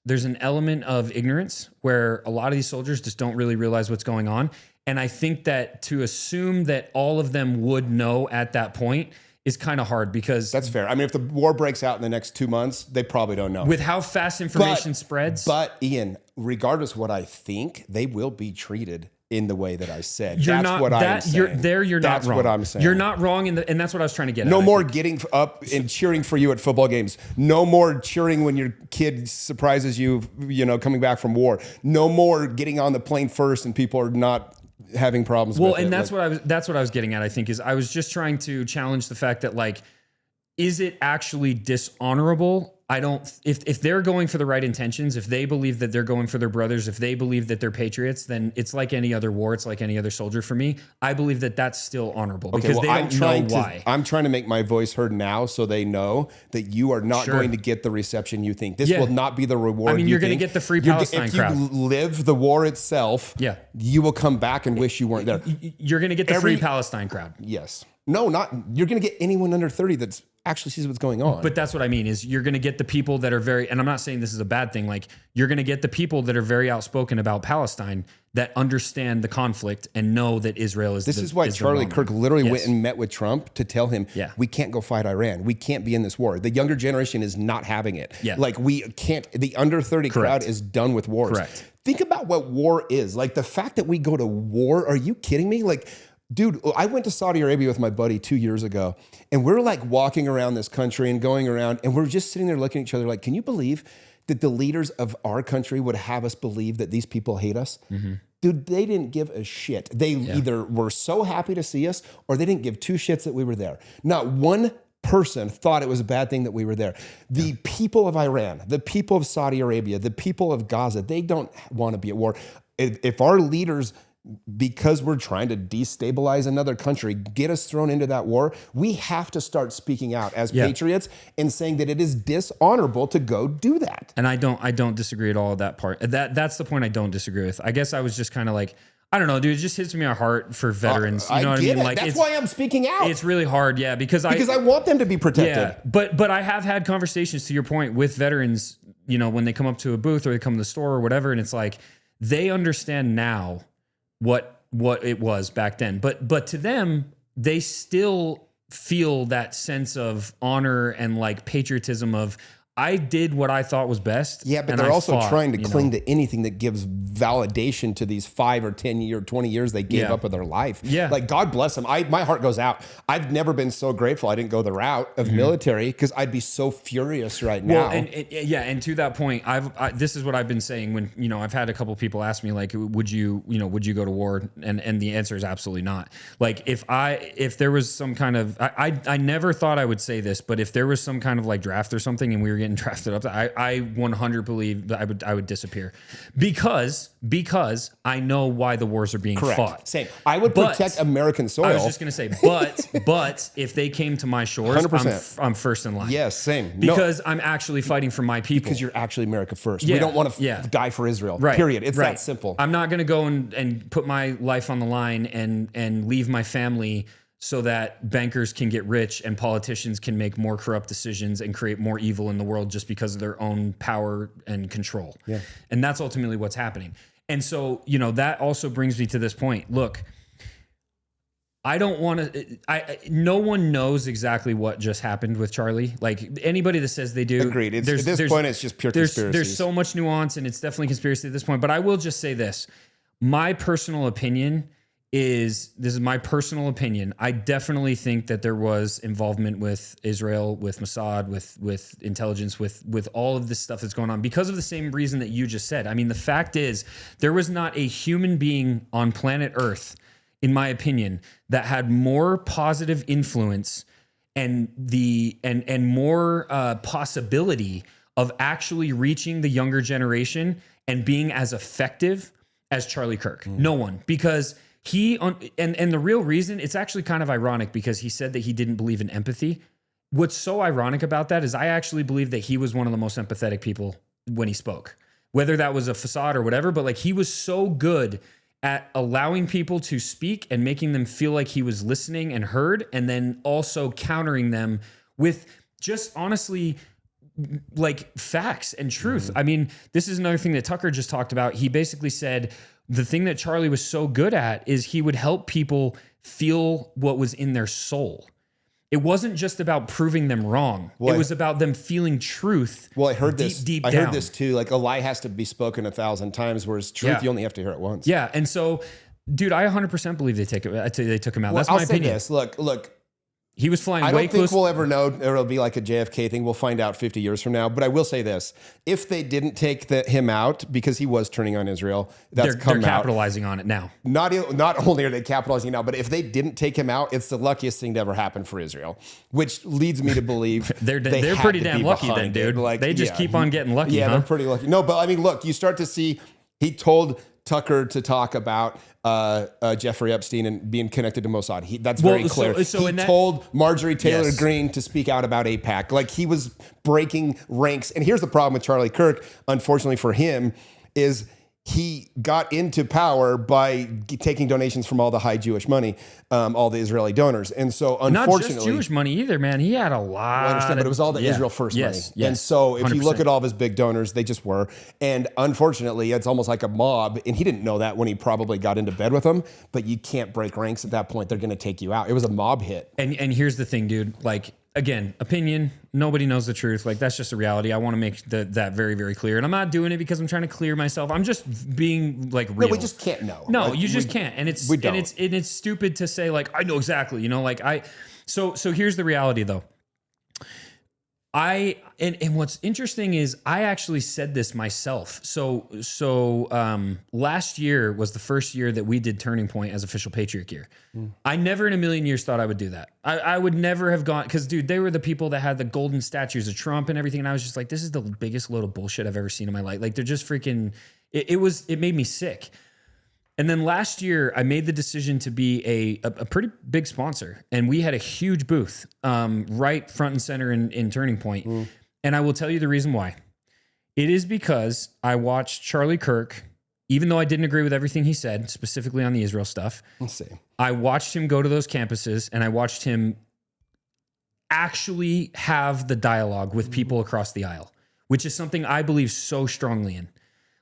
ignorance where a lot of these soldiers just don't really realize what's going on. And I think that to assume that all of them would know at that point is kind of hard because that's fair. I mean, if the war breaks out in the next 2 months, they probably don't know. With how fast information spreads. But Ian, regardless of what I think, they will be treated in the way that I said. You're that's not, what I'm saying. You're that's not wrong. what I'm saying. You're not wrong, and that's what I was trying to get at. No more getting up and cheering for you at football games. No more cheering when your kid surprises you, coming back from war. No more getting on the plane first and people are not having problems with it. Well, and that's what I was getting at, I think, is I was just trying to challenge the fact that, like, is it actually dishonorable? If they're going for the right intentions, if they believe that they're going for their brothers, if they believe that they're patriots, then it's like any other war. It's like any other soldier for me. I believe that that's still honorable because they don't know why. I'm trying to make my voice heard now so they know that you are not going to get the reception you think. This will not be the reward. I mean, you're going to get the free Palestine crowd. If you live the war itself, you will come back and wish you weren't there. You're going to get the free Palestine crowd. Yes. No, you're going to get anyone under 30 that's actually sees what's going on. But that's what I mean is you're going to get the people that are very, and I'm not saying this is a bad thing. Like you're going to get the people that are very outspoken about Palestine that understand the conflict and know that Israel is. This is why Charlie Kirk literally went and met with Trump to tell him, we can't go fight Iran. We can't be in this war. The younger generation is not having it. Yeah. Like we can't, the under 30 crowd is done with wars. Correct. Think about what war is. Like the fact that we go to war, are you kidding me? Like, dude, I went to Saudi Arabia with my buddy 2 years ago, and we're like walking around this country and going around, and we're just sitting there looking at each other like, can you believe that the leaders of our country would have us believe that these people hate us? Mm-hmm. Dude, they didn't give a shit. They either were so happy to see us or they didn't give two shits that we were there. Not one person thought it was a bad thing that we were there. The people of Iran, the people of Saudi Arabia, the people of Gaza, they don't want to be at war. If our leaders, because we're trying to destabilize another country, get us thrown into that war, we have to start speaking out as patriots and saying that it is dishonorable to go do that. And I don't disagree at all with that part. That's the point I don't disagree with. I guess I was just kind of like, I don't know, dude, it just hits me a heart for veterans. You know what I mean? Like that's why I'm speaking out. It's really hard, because I want them to be protected. Yeah, but I have had conversations, to your point, with veterans, when they come up to a booth or they come to the store or whatever, and it's like they understand now what it was back then. But to them, they still feel that sense of honor and like patriotism of, I did what I thought was best. Yeah, but they're also trying to cling to anything that gives validation to these 5 or 10 year, 20 years they gave up of their life. Yeah. Like, God bless them. My heart goes out. I've never been so grateful I didn't go the route of military, because I'd be so furious right now. And to that point, this is what I've been saying when, I've had a couple people ask me, like, would you go to war? And the answer is absolutely not. Like, if there was some kind of, I never thought I would say this, but if there was some kind of like draft or something and we were getting drafted up, I 100 believe that I would disappear because I know why the wars are being fought. Same. I would protect American soil. I was just going to say, but if they came to my shores, 100%. I'm first in line. Yes, same. Because I'm actually fighting for my people. Because you're actually America first. We don't want to die for Israel. Right. Period. It's that simple. I'm not going to go and put my life on the line and leave my family so that bankers can get rich and politicians can make more corrupt decisions and create more evil in the world just because of their own power and control. Yeah. And that's ultimately what's happening. And so, that also brings me to this point. Look, I don't want to, no one knows exactly what just happened with Charlie. Like, anybody that says they do. Agreed. At this point, it's just pure conspiracy. There's so much nuance, and it's definitely conspiracy at this point. But I will just say this. My personal opinion this is my personal opinion. I definitely think that there was involvement with Israel, with Mossad, with intelligence, with all of this stuff that's going on because of the same reason that you just said. I mean, the fact is there was not a human being on planet Earth, in my opinion, that had more positive influence and more possibility of actually reaching the younger generation and being as effective as Charlie Kirk. No one, because and the real reason, it's actually kind of ironic because he said that he didn't believe in empathy. What's so ironic about that is I actually believe that he was one of the most empathetic people when he spoke, whether that was a facade or whatever, but like he was so good at allowing people to speak and making them feel like he was listening and heard, and then also countering them with just honestly like facts and truth. I mean, this is another thing that Tucker just talked about. He basically said the thing that Charlie was so good at is he would help people feel what was in their soul. It wasn't just about proving them wrong. It was about them feeling truth. Well, I heard deep I down. heard this too. Like a lie has to be spoken 1,000 times, whereas truth you only have to hear it once. Yeah, and so, dude, I 100% believe they took him out. That's I'll my say opinion. this. Look. He was flying I way don't think close. we'll ever know. It'll be like a JFK thing. We'll find out 50 years from now. But I will say this: if they didn't take him out because he was turning on Israel, they're capitalizing on it now. Not only are they capitalizing now, but if they didn't take him out, it's the luckiest thing to ever happen for Israel. Which leads me to believe they're had pretty to damn be lucky then, behind dude. it. Like, they just keep on getting lucky. Yeah, huh? they're pretty lucky. No, but I mean, look, you start to see. He told Tucker to talk about Jeffrey Epstein and being connected to Mossad. That's very clear. He told Marjorie Taylor Greene to speak out about AIPAC. Like he was breaking ranks. And here's the problem with Charlie Kirk, unfortunately for him, is he got into power by taking donations from all the high Jewish money, all the Israeli donors. And so unfortunately... Not just Jewish money either, man. He had a lot. I understand, but it was all the Israel First money. And so if 100%. You look at all of his big donors, they just were. And unfortunately, it's almost like a mob. And he didn't know that when he probably got into bed with them. But you can't break ranks at that point. They're going to take you out. It was a mob hit. And here's the thing, dude. Like, again, opinion, nobody knows the truth. Like, that's just a reality. I want to make that very, very clear. And I'm not doing it because I'm trying to clear myself. I'm just being like real. No, we just can't know. No, like, you just can't. And it's stupid to say like, I know exactly, you know, like so here's the reality though. And what's interesting is I actually said this myself. So last year was the first year that we did Turning Point as official Patriot gear. I never in a million years thought I would do that. I would never have gone, because dude, they were the people that had the golden statues of Trump and everything. And I was just like, this is the biggest load of bullshit I've ever seen in my life. Like they're just freaking, it made me sick. And then last year, I made the decision to be a pretty big sponsor. And we had a huge booth right front and center in Turning Point. And I will tell you the reason why. It is because I watched Charlie Kirk, even though I didn't agree with everything he said, specifically on the Israel stuff. Let's see. I watched him go to those campuses and I watched him actually have the dialogue with people across the aisle, which is something I believe so strongly in.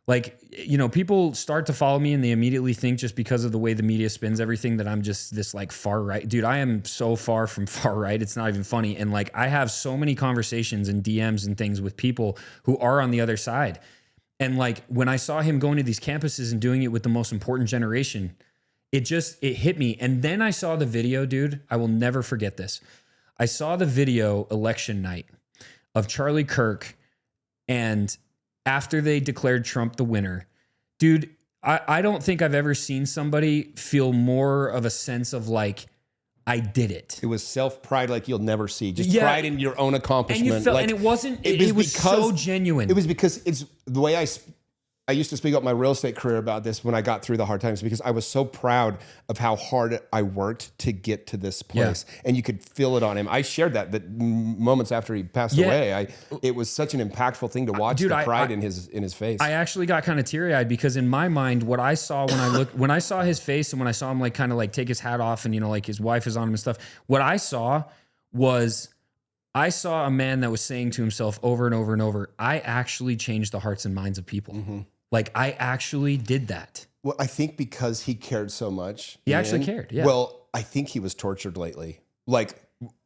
Like, you know, people start to follow me and they immediately think just because of the way the media spins everything that I'm just this like far right. Dude, I am so far from far right. It's not even funny. And like, I have so many conversations and DMs and things with people who are on the other side. And like, when I saw him going to these campuses and doing it with the most important generation, it hit me. And then I saw the video, dude. I will never forget this. I saw the video election night of Charlie Kirk, and after they declared Trump the winner, dude, I don't think I've ever seen somebody feel more of a sense of like, I did it. It was self-pride like you'll never see. Just pride in your own accomplishment. And you felt, like, and it was so genuine. It was because it's the way I used to speak about my real estate career about this when I got through the hard times, because I was so proud of how hard I worked to get to this place. Yeah. And you could feel it on him. I shared that moments after he passed away. It was such an impactful thing to watch, dude, the pride in his face. I actually got kind of teary-eyed because in my mind, what I saw when I saw his face and when I saw him like kind of like take his hat off and, you know, like his wife is on him and stuff, what I saw was a man that was saying to himself over and over and over, I actually changed the hearts and minds of people. Mm-hmm. Like, I actually did that. Well, I think because he cared so much. He actually cared, yeah. Well, I think he was tortured lately. Like,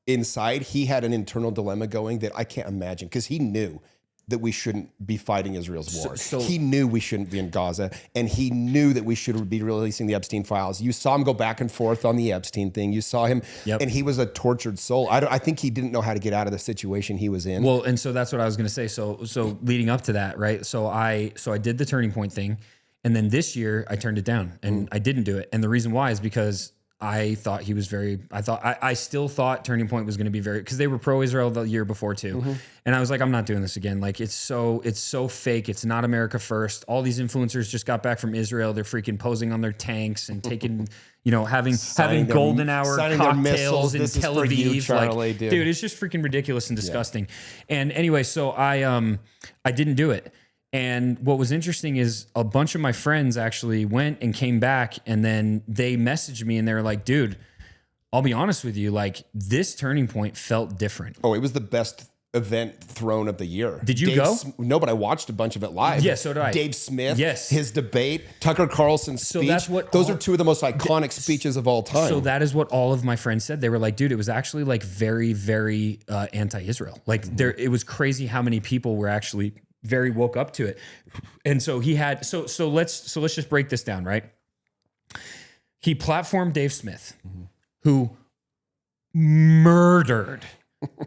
inside, he had an internal dilemma going that I can't imagine, because he knew that we shouldn't be fighting Israel's war. So he knew we shouldn't be in Gaza, and he knew that we should be releasing the Epstein files. You saw him go back and forth on the Epstein thing. You saw him, and he was a tortured soul. I think he didn't know how to get out of the situation he was in. Well, and so that's what I was going to say. So leading up to that, right? So I did the Turning Point thing, and then this year I turned it down, and I didn't do it. And the reason why is because I thought he was I still thought Turning Point was going to be because they were pro-Israel the year before too. Mm-hmm. And I was like, I'm not doing this again. Like, it's so fake. It's not America first. All these influencers just got back from Israel. They're freaking posing on their tanks and taking, you know, having golden hour cocktails in Tel Aviv. You, Charlie, like, dude, it's just freaking ridiculous and disgusting. Yeah. And anyway, so I didn't do it. And what was interesting is a bunch of my friends actually went and came back, and then they messaged me and they were like, dude, I'll be honest with you, like this turning point felt different. Oh, it was the best event thrown of the year. Did you go? No, but I watched a bunch of it live. Yeah, so did I. Dave Smith, yes, his debate, Tucker Carlson's speech. That's what those are two of the most iconic speeches of all time. So that is what all of my friends said. They were like, dude, it was actually like very, very anti-Israel. Like it was crazy how many people were actually very woke up to it. And so he had, so let's just break this down, right? He platformed Dave Smith, who murdered.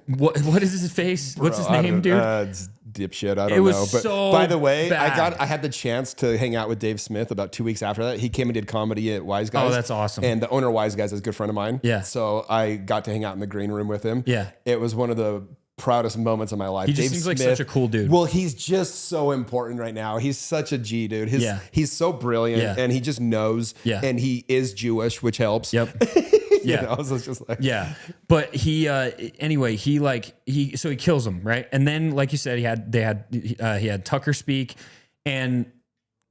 What is his face? What's his name, dude? It's dipshit. I don't know. But so by the way, bad. I had the chance to hang out with Dave Smith about 2 weeks after that. He came and did comedy at Wise Guys. Oh, that's awesome. And the owner of Wise Guys is a good friend of mine. Yeah. So I got to hang out in the green room with him. Yeah. It was one of the proudest moments of my life. He just Dave seems Smith, like such a cool dude. Well, he's just so important right now. He's such a G dude. He's so brilliant and he just knows. Yeah. And he is Jewish, which helps. Yep. Yeah. You know, so it's just like, yeah. But he, anyway, so he kills him. Right. And then, like you said, he had Tucker speak, and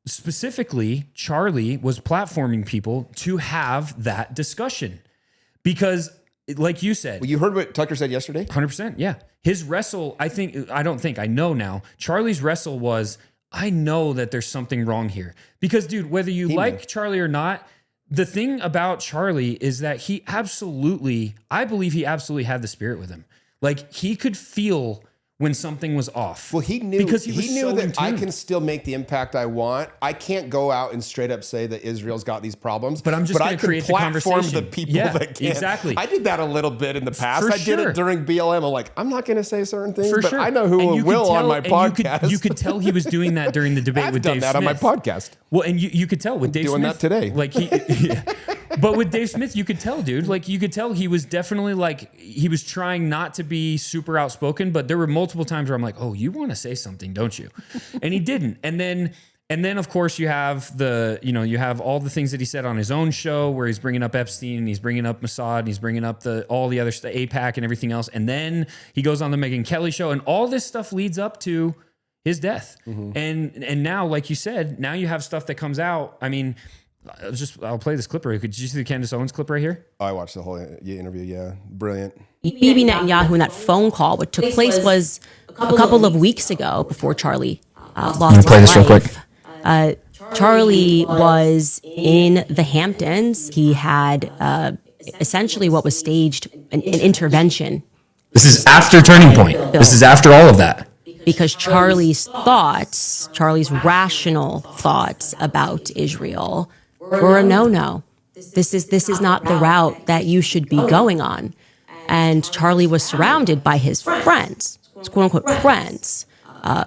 specifically Charlie was platforming people to have that discussion because, like you said, well, you heard what Tucker said yesterday? 100%. Yeah. His wrestle, I know now, Charlie's wrestle was, I know that there's something wrong here. Because, dude, whether you like Charlie or not, the thing about Charlie is that I believe he absolutely had the Spirit with him. Like, he could feel when something was off. Well, he knew because he knew so that I can still make the impact I want. I can't go out and straight up say that Israel's got these problems. But I'm just going to create the conversation. The people that can. Exactly. I did that a little bit in the past. I did it during BLM. I'm like, I'm not going to say certain things, but I know who will on my podcast. You could tell he was doing that during the debate with Dave Smith. I've done that on my podcast. Well, and you could tell with Dave Smith. Doing that today. Like But with Dave Smith, you could tell, dude. Like, you could tell he was definitely like, he was trying not to be super outspoken, but there were multiple times where I'm like, oh, you want to say something, don't you? And he didn't. And then of course you have you have all the things that he said on his own show where he's bringing up Epstein and he's bringing up Mossad and he's bringing up all the other stuff, AIPAC and everything else. And then he goes on the Megyn Kelly show, and all this stuff leads up to his death. And now, like you said, now you have stuff that comes out. I mean, I'll play this clip right here. Did you see the Candace Owens clip right here? I watched the whole interview. Yeah, brilliant. Bibi Netanyahu in that phone call, what took place was a couple of weeks ago before Charlie lost his life. Charlie was in the Hamptons. He had essentially what was staged an intervention. This is after Turning Point. This is after all of that. Because Charlie's rational thoughts about Israel were a no-no. This is not the route that you should be going on. And Charlie was surrounded by his friends, quote unquote friends.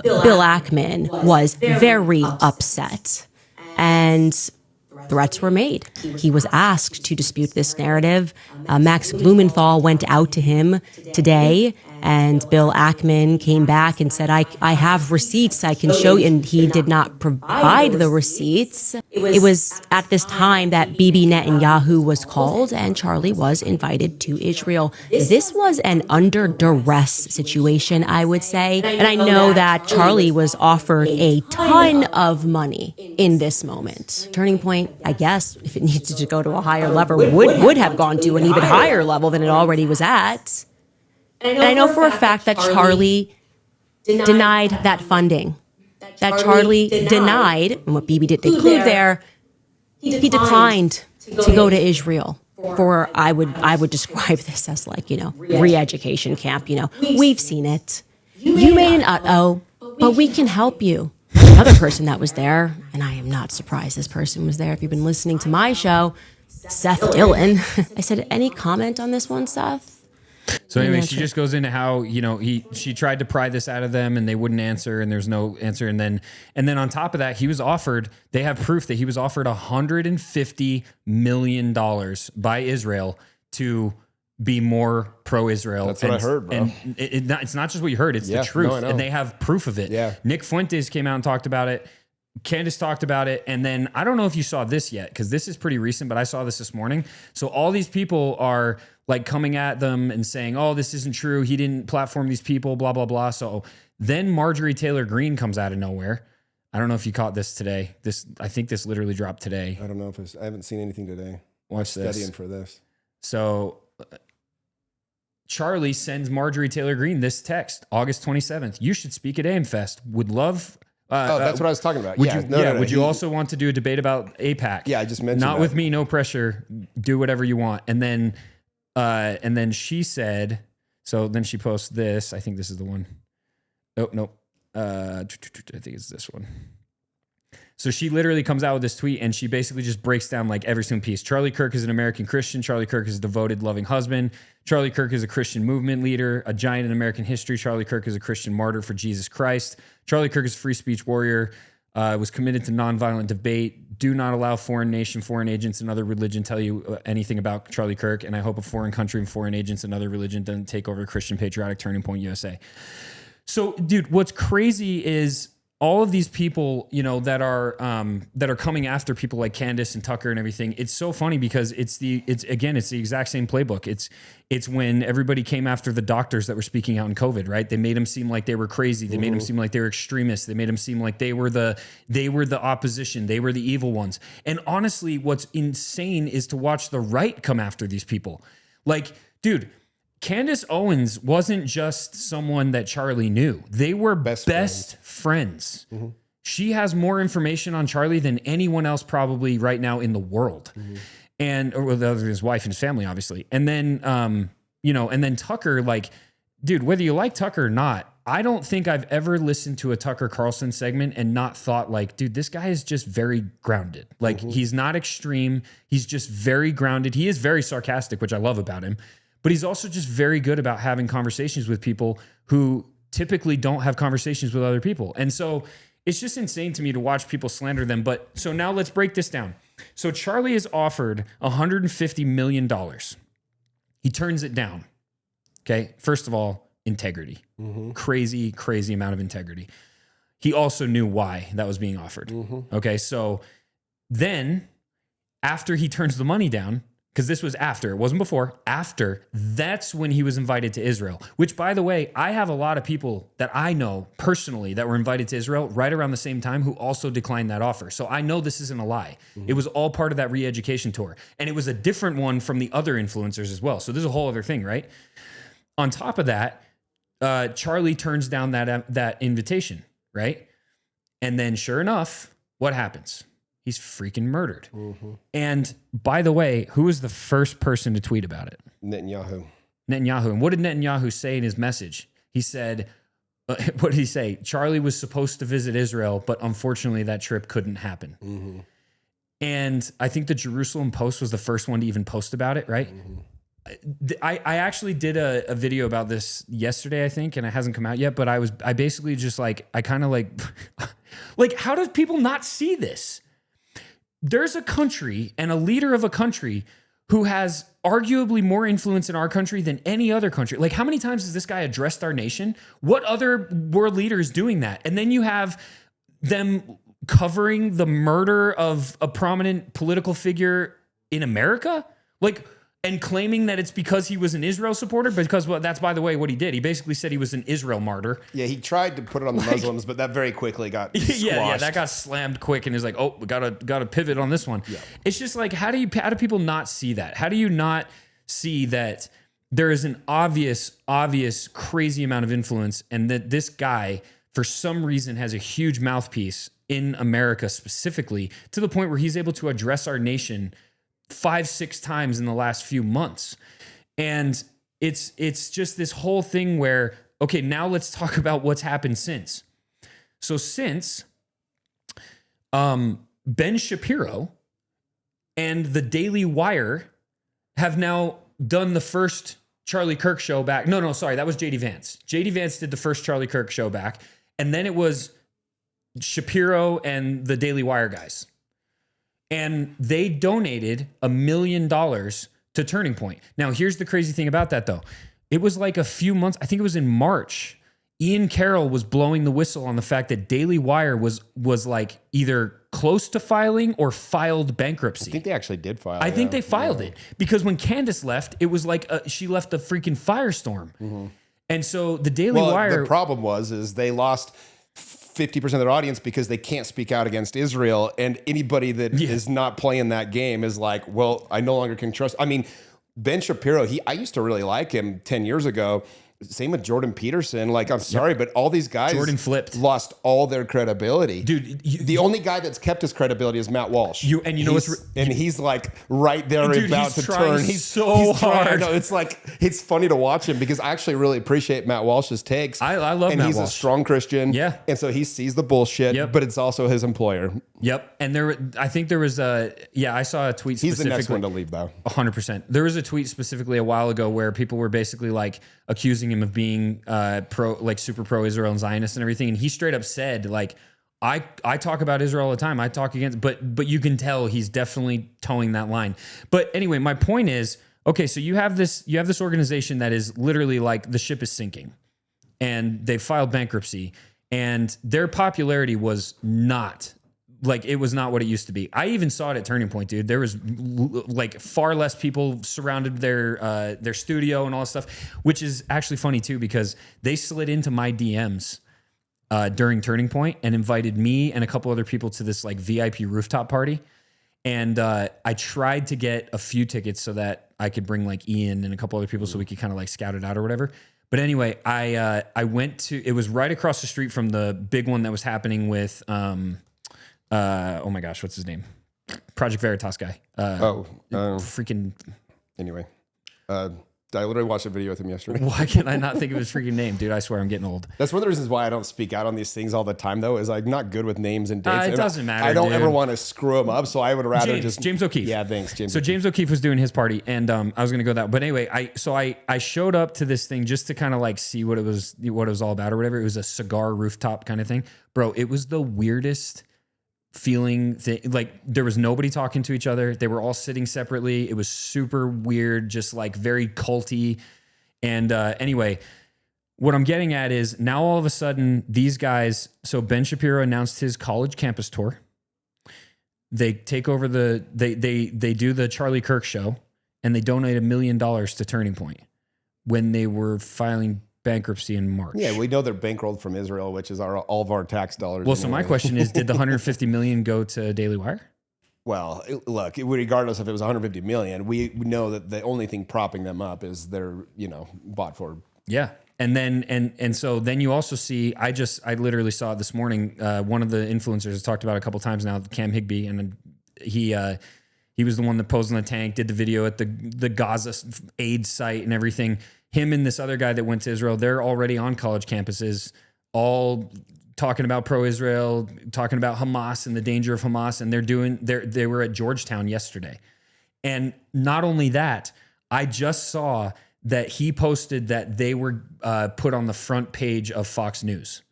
Bill Ackman was very upset, and threats were made. He was asked to dispute this narrative. Max Blumenthal went out to him today, and Bill Ackman came back and said, I have receipts I can show you. And he did not provide the receipts. It was at this time that Bibi Netanyahu was called and Charlie was invited to Israel. This was an under duress situation, I would say. And I know that Charlie was offered a ton of money in this moment. Turning Point, I guess, if it needed to go to a higher level, would have gone to an even higher level than it already was at. And I know for a fact that Charlie denied that funding. That Charlie denied, and what Bibi did include there, he declined to go to Israel for, I would describe this as like, re-education camp. We've seen it. You made an uh-oh, but we can help you. Another person that was there, and I am not surprised this person was there if you've been listening to my show, Seth Dillon. I said, any comment on this one, Seth? So anyway, she just goes into how, she tried to pry this out of them and they wouldn't answer and there's no answer. And then on top of that, they have proof that he was offered $150 million by Israel to be more pro-Israel. That's what I heard, bro. And it's not just what you heard, it's the truth. And they have proof of it. Yeah. Nick Fuentes came out and talked about it. Candace talked about it. And then I don't know if you saw this yet, because this is pretty recent, but I saw this morning. So all these people are like coming at them and saying, oh, this isn't true. He didn't platform these people, blah, blah, blah. So then Marjorie Taylor Greene comes out of nowhere. I don't know if you caught this today. I think this literally dropped today. I don't know I haven't seen anything today. Watch this. Studying for this. So Charlie sends Marjorie Taylor Greene this text, August 27th. You should speak at AIMFest. Would love. That's what I was talking about. Would you also want to do a debate about AIPAC? Yeah, I just mentioned Not that. with me, no pressure. Do whatever you want. And then she said. So then she posts this. I think this is the one. Oh no, I think it's this one. So she literally comes out with this tweet and she basically just breaks down like every single piece. Charlie Kirk is an American Christian. Charlie Kirk is a devoted, loving husband. Charlie Kirk is a Christian movement leader, a giant in American history. Charlie Kirk is a Christian martyr for Jesus Christ. Charlie Kirk is a free speech warrior, was committed to nonviolent debate. Do not allow foreign nation, foreign agents, and other religion tell you anything about Charlie Kirk. And I hope a foreign country and foreign agents and other religion doesn't take over Christian patriotic Turning Point USA. So, dude, what's crazy is all of these people, you know, that are coming after people like Candace and Tucker and everything. It's so funny because it's the exact same playbook. It's when everybody came after the doctors that were speaking out in COVID, right? They made them seem like they were crazy. They made them seem like they were extremists. They made them seem like they were the opposition. They were the evil ones. And honestly, what's insane is to watch the right come after these people. Like, dude, Candace Owens wasn't just someone that Charlie knew. They were best friends. Mm-hmm. She has more information on Charlie than anyone else probably right now in the world. Mm-hmm. And or other than his wife and his family, obviously. And then, and then Tucker, like, dude, whether you like Tucker or not, I don't think I've ever listened to a Tucker Carlson segment and not thought like, dude, this guy is just very grounded. Like, he's not extreme. He's just very grounded. He is very sarcastic, which I love about him. But he's also just very good about having conversations with people who typically don't have conversations with other people. And so it's just insane to me to watch people slander them. But so now let's break this down. So Charlie is offered $150 million. He turns it down. Okay. First of all, integrity. Crazy, crazy amount of integrity. He also knew why that was being offered. Okay. So then after he turns the money down, because this was after, it wasn't before, after, that's when he was invited to Israel, which, by the way, I have a lot of people that I know personally that were invited to Israel right around the same time who also declined that offer. So I know this isn't a lie. It was all part of that re-education tour. And it was a different one from the other influencers as well. So this is a whole other thing, right? On top of that, Charlie turns down that invitation, right? And then sure enough, what happens? He's freaking murdered. And by the way, who was the first person to tweet about it? Netanyahu. And what did Netanyahu say in his message? He said, what did he say? Charlie was supposed to visit Israel, but unfortunately that trip couldn't happen. And I think the Jerusalem Post was the first one to even post about it, right? I actually did a video about this yesterday, I think, and it hasn't come out yet, but I basically just like, I kind of like, like, how do people not see this? There's a country and a leader of a country who has arguably more influence in our country than any other country. Like, how many times has this guy addressed our nation? What other world leader is doing that? And then you have them covering the murder of a prominent political figure in America? Like, and claiming that it's because he was an Israel supporter, because, well, that's, by the way, what he did. He basically said he was an Israel martyr. Yeah, he tried to put it on the Muslims, but that very quickly got squashed. Yeah, that got slammed quick, and he's like, oh, we gotta pivot on this one. Yeah. It's just like, how do people not see that? How do you not see that there is an obvious, crazy amount of influence, and that this guy, for some reason, has a huge mouthpiece in America specifically, to the point where he's able to address our nation 5-6 times in the last few months. And it's just this whole thing where, okay, now let's talk about what's happened since. So since Ben Shapiro and the Daily Wire have now done the first Charlie Kirk show back. No, sorry, that was JD Vance. JD Vance did the first Charlie Kirk show back. And then it was Shapiro and the Daily Wire guys. And they donated $1 million to Turning Point. Now, here's the crazy thing about that, though. It was like a few months, I think it was in March, Ian Carroll was blowing the whistle on the fact that Daily Wire was like either close to filing or filed bankruptcy. I think they actually did file. I think they filed it because when Candace left, it was like she left a freaking firestorm. And so the Daily Wire... The problem is they lost 50% of their audience because they can't speak out against Israel, and anybody that is not playing that game is like, well, I no longer can trust. I mean, Ben Shapiro, I used to really like him 10 years ago. Same with Jordan Peterson. Like, I'm sorry, but all these guys Jordan flipped. Lost all their credibility. Dude, the only guy that's kept his credibility is Matt Walsh. He's like right there about to turn. He's so hard. No, it's like, it's funny to watch him because I actually really appreciate Matt Walsh's takes. I love Matt Walsh. And he's a strong Christian. Yeah. And so he sees the bullshit, but it's also his employer. Yep. And I think there was I saw a tweet specifically. He's the next one to leave though. 100%. There was a tweet specifically a while ago where people were basically like accusing him of being super pro-Israel and Zionist and everything. And he straight up said, like, I talk about Israel all the time. I talk against, but you can tell he's definitely towing that line. But anyway, my point is, okay, so you have this organization that is literally like the ship is sinking and they filed bankruptcy and their popularity was not like, it was not what it used to be. I even saw it at Turning Point, dude. There was like far less people surrounded their studio and all this stuff, which is actually funny too, because they slid into my DMs during Turning Point and invited me and a couple other people to this like VIP rooftop party. And I tried to get a few tickets so that I could bring like Ian and a couple other people so we could kind of like scout it out or whatever. But anyway, I went to, it was right across the street from the big one that was happening with, oh my gosh, what's his name? Project Veritas guy. Anyway, I literally watched a video with him yesterday. Why can I not think of his freaking name, dude? I swear I'm getting old. That's one of the reasons why I don't speak out on these things all the time, though, is I'm not good with names and dates. It doesn't matter. I don't ever want to screw them up, so I would rather James O'Keefe. Yeah, thanks, James. So James O'Keefe was doing his party, and I was gonna go that. But anyway, I showed up to this thing just to kind of like see what it was all about or whatever. It was a cigar rooftop kind of thing, bro. It was the weirdest feeling like there was nobody talking to each other. They were all sitting separately. It was super weird, just like very culty. And anyway, what I'm getting at is now all of a sudden these guys, so Ben Shapiro announced his college campus tour. They take over they do the Charlie Kirk show and they donate $1 million to Turning Point when they were filing bankruptcy in March. Yeah, we know they're bankrolled from Israel, which is all of our tax dollars. Well, so my question is, did the $150 million go to Daily Wire? Well, look, regardless if it was 150 million, we know that the only thing propping them up is they're, bought for. Yeah. And then, and so then you also see, I literally saw it this morning. One of the influencers has talked about it a couple of times now, Cam Higbee, and he was the one that posed in the tank, did the video at the Gaza aid site and everything. Him and this other guy that went to Israel, they're already on college campuses, all talking about pro-Israel, talking about Hamas and the danger of Hamas. And they were at Georgetown yesterday. And not only that, I just saw that he posted that they were put on the front page of Fox News.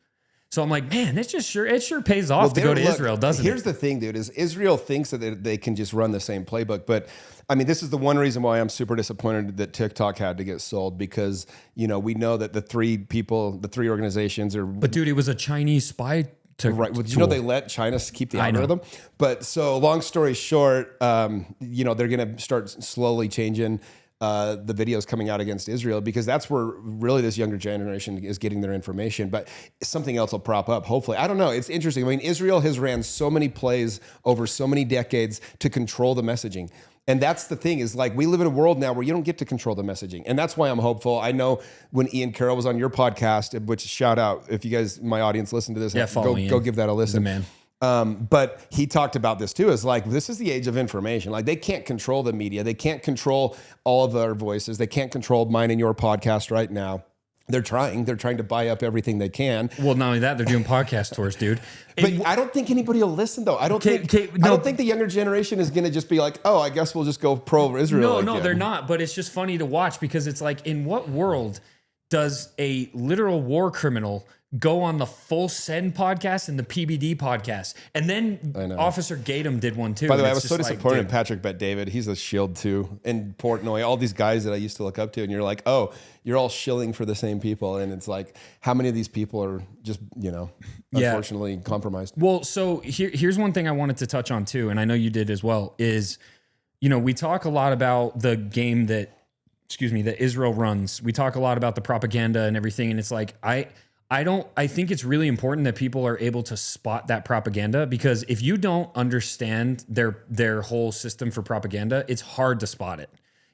So I'm like, man, it sure pays off to go to Israel, doesn't it? Here's the thing, dude, is Israel thinks that they can just run the same playbook. But I mean, this is the one reason why I'm super disappointed that TikTok had to get sold, because, we know that the three organizations are. But dude, it was a Chinese spy. Right. Well, they let China keep the algorithm. But so long story short, they're going to start slowly changing the videos coming out against Israel, because that's where really this younger generation is getting their information. But something else will prop up, hopefully. I don't know. It's interesting. I mean, Israel has ran so many plays over so many decades to control the messaging. And that's the thing, is like, we live in a world now where you don't get to control the messaging. And that's why I'm hopeful. I know when Ian Carroll was on your podcast, which shout out, if you guys, my audience, listen to this, go give that a listen. Man. But he talked about this too, is like, this is the age of information. Like, they can't control the media. They can't control all of our voices. They can't control mine and your podcast right now. They're trying to buy up everything they can. Well, not only that, they're doing podcast tours, dude. But I don't think anybody will listen, though. I don't think the younger generation is going to just be like, oh, I guess we'll just go pro-Israel. No, they're not. But it's just funny to watch, because it's like, in what world does a literal war criminal go on the Full Send podcast and the PBD podcast? And then Officer Gatum did one too. By the way, I was so disappointed in Patrick Bet David. He's a shield too. And Portnoy, all these guys that I used to look up to, and you're like, oh, you're all shilling for the same people. And it's like, how many of these people are just, unfortunately compromised? Well, so here's one thing I wanted to touch on too, and I know you did as well, is, we talk a lot about the game that Israel runs. We talk a lot about the propaganda and everything. And it's like, I think it's really important that people are able to spot that propaganda, because if you don't understand their whole system for propaganda, it's hard to spot it.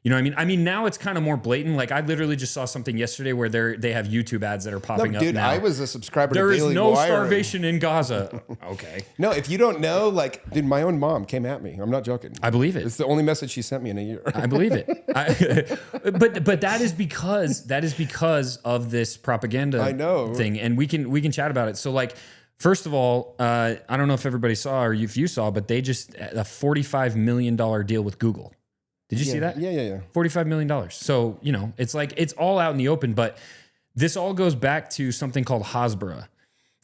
You know what I mean? I mean, now it's kind of more blatant. Like I literally just saw something yesterday where they have YouTube ads that are popping up now. I was a subscriber to There is Daily no Wire. starvation in Gaza. Okay. No, if you don't know, like, dude, my own mom came at me. I'm not joking. I believe it. It's the only message she sent me in a year. I believe it. But that is because of this propaganda thing, and we can chat about it. So like, first of all, I don't know if everybody saw or if you saw, but they just a $45 million deal with Google. Did you see that? Yeah. $45 million. So, you know, it's like, it's all out in the open, but this all goes back to something called Hasbara.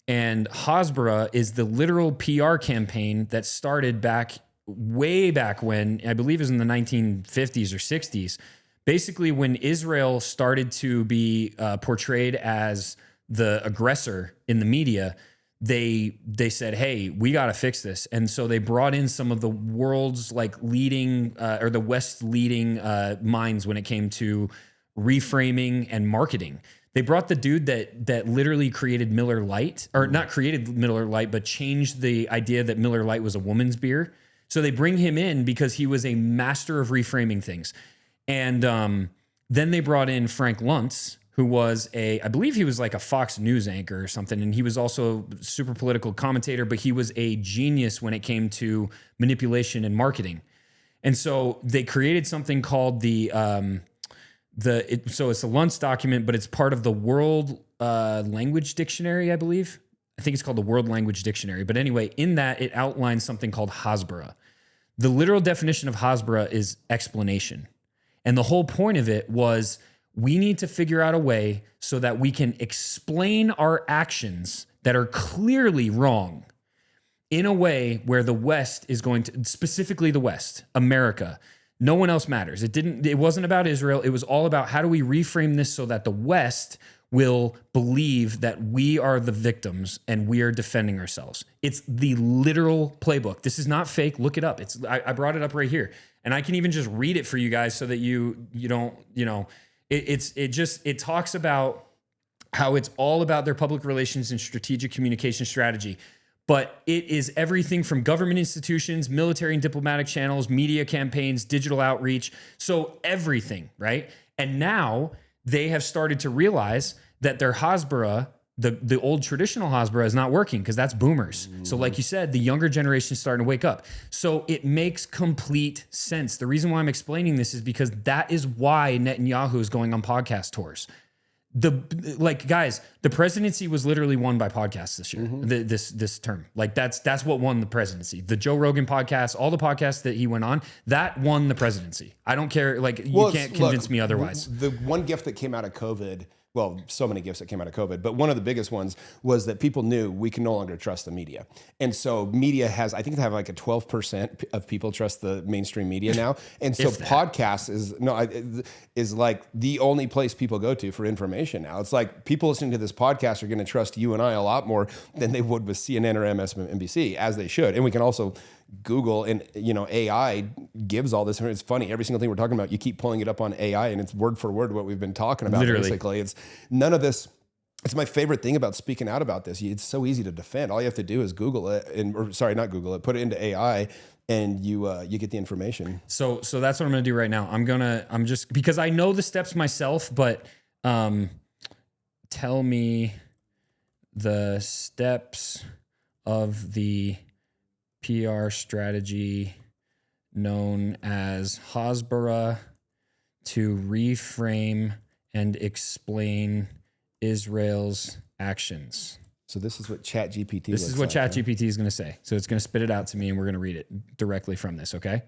And Hasbara is the literal PR campaign that started way back when, I believe it was in the 1950s or 60s, basically when Israel started to be portrayed as the aggressor in the media. They said, hey, we got to fix this. And so they brought in some of the world's like leading or the West leading minds when it came to reframing and marketing. They brought the dude that literally created Miller Lite, or not created Miller Lite, but changed the idea that Miller Lite was a woman's beer. So they bring him in because he was a master of reframing things. And then they brought in Frank Luntz, who was I believe he was like a Fox News anchor or something. And he was also a super political commentator, but he was a genius when it came to manipulation and marketing. And so they created something called so it's a Luntz document, but it's part of the World Language Dictionary, I believe. I think it's called the World Language Dictionary. But anyway, in that, it outlines something called Hasbara. The literal definition of Hasbara is explanation. And the whole point of it was, we need to figure out a way so that we can explain our actions that are clearly wrong in a way where the West is going to, specifically the West, America, no one else matters. It wasn't about Israel. It was all about how do we reframe this so that the West will believe that we are the victims and we are defending ourselves. It's the literal playbook. This is not fake. Look it up. I brought it up right here, and I can even just read it for you guys so that you don't, you know, it talks about how it's all about their public relations and strategic communication strategy. But it is everything from government institutions, military and diplomatic channels, media campaigns, digital outreach. So everything, right? And now they have started to realize that their Hasbara, the old traditional Hasbara, is not working because that's boomers. So like you said, the younger generation is starting to wake up. So it makes complete sense. The reason why I'm explaining this is because that is why Netanyahu is going on podcast tours. Guys, the presidency was literally won by podcasts this year, this term. Like that's what won the presidency. The Joe Rogan podcast, all the podcasts that he went on, that won the presidency. I don't care. Like you can't convince me otherwise. The one gift that came out of COVID, well, so many gifts that came out of COVID, but one of the biggest ones was that people knew we can no longer trust the media. And so media I think they have like a 12% of people trust the mainstream media now. And so podcasts is like the only place people go to for information now. It's like people listening to this podcast are going to trust you and I a lot more than they would with CNN or MSNBC, as they should. And we can also Google, and you know, AI gives all this. It's funny, every single thing we're talking about, you keep pulling it up on AI and it's word for word what we've been talking about. Literally. Basically, it's none of this. It's my favorite thing about speaking out about this. It's so easy to defend. All you have to do is Google it, not Google it, put it into AI, and you get the information. So that's what I'm going to do right now. I'm just, because I know the steps myself, but tell me the steps of the PR strategy known as Hasbara to reframe and explain Israel's actions. So this is what ChatGPT This is what ChatGPT is going to say. So it's going to spit it out to me, and we're going to read it directly from this, okay?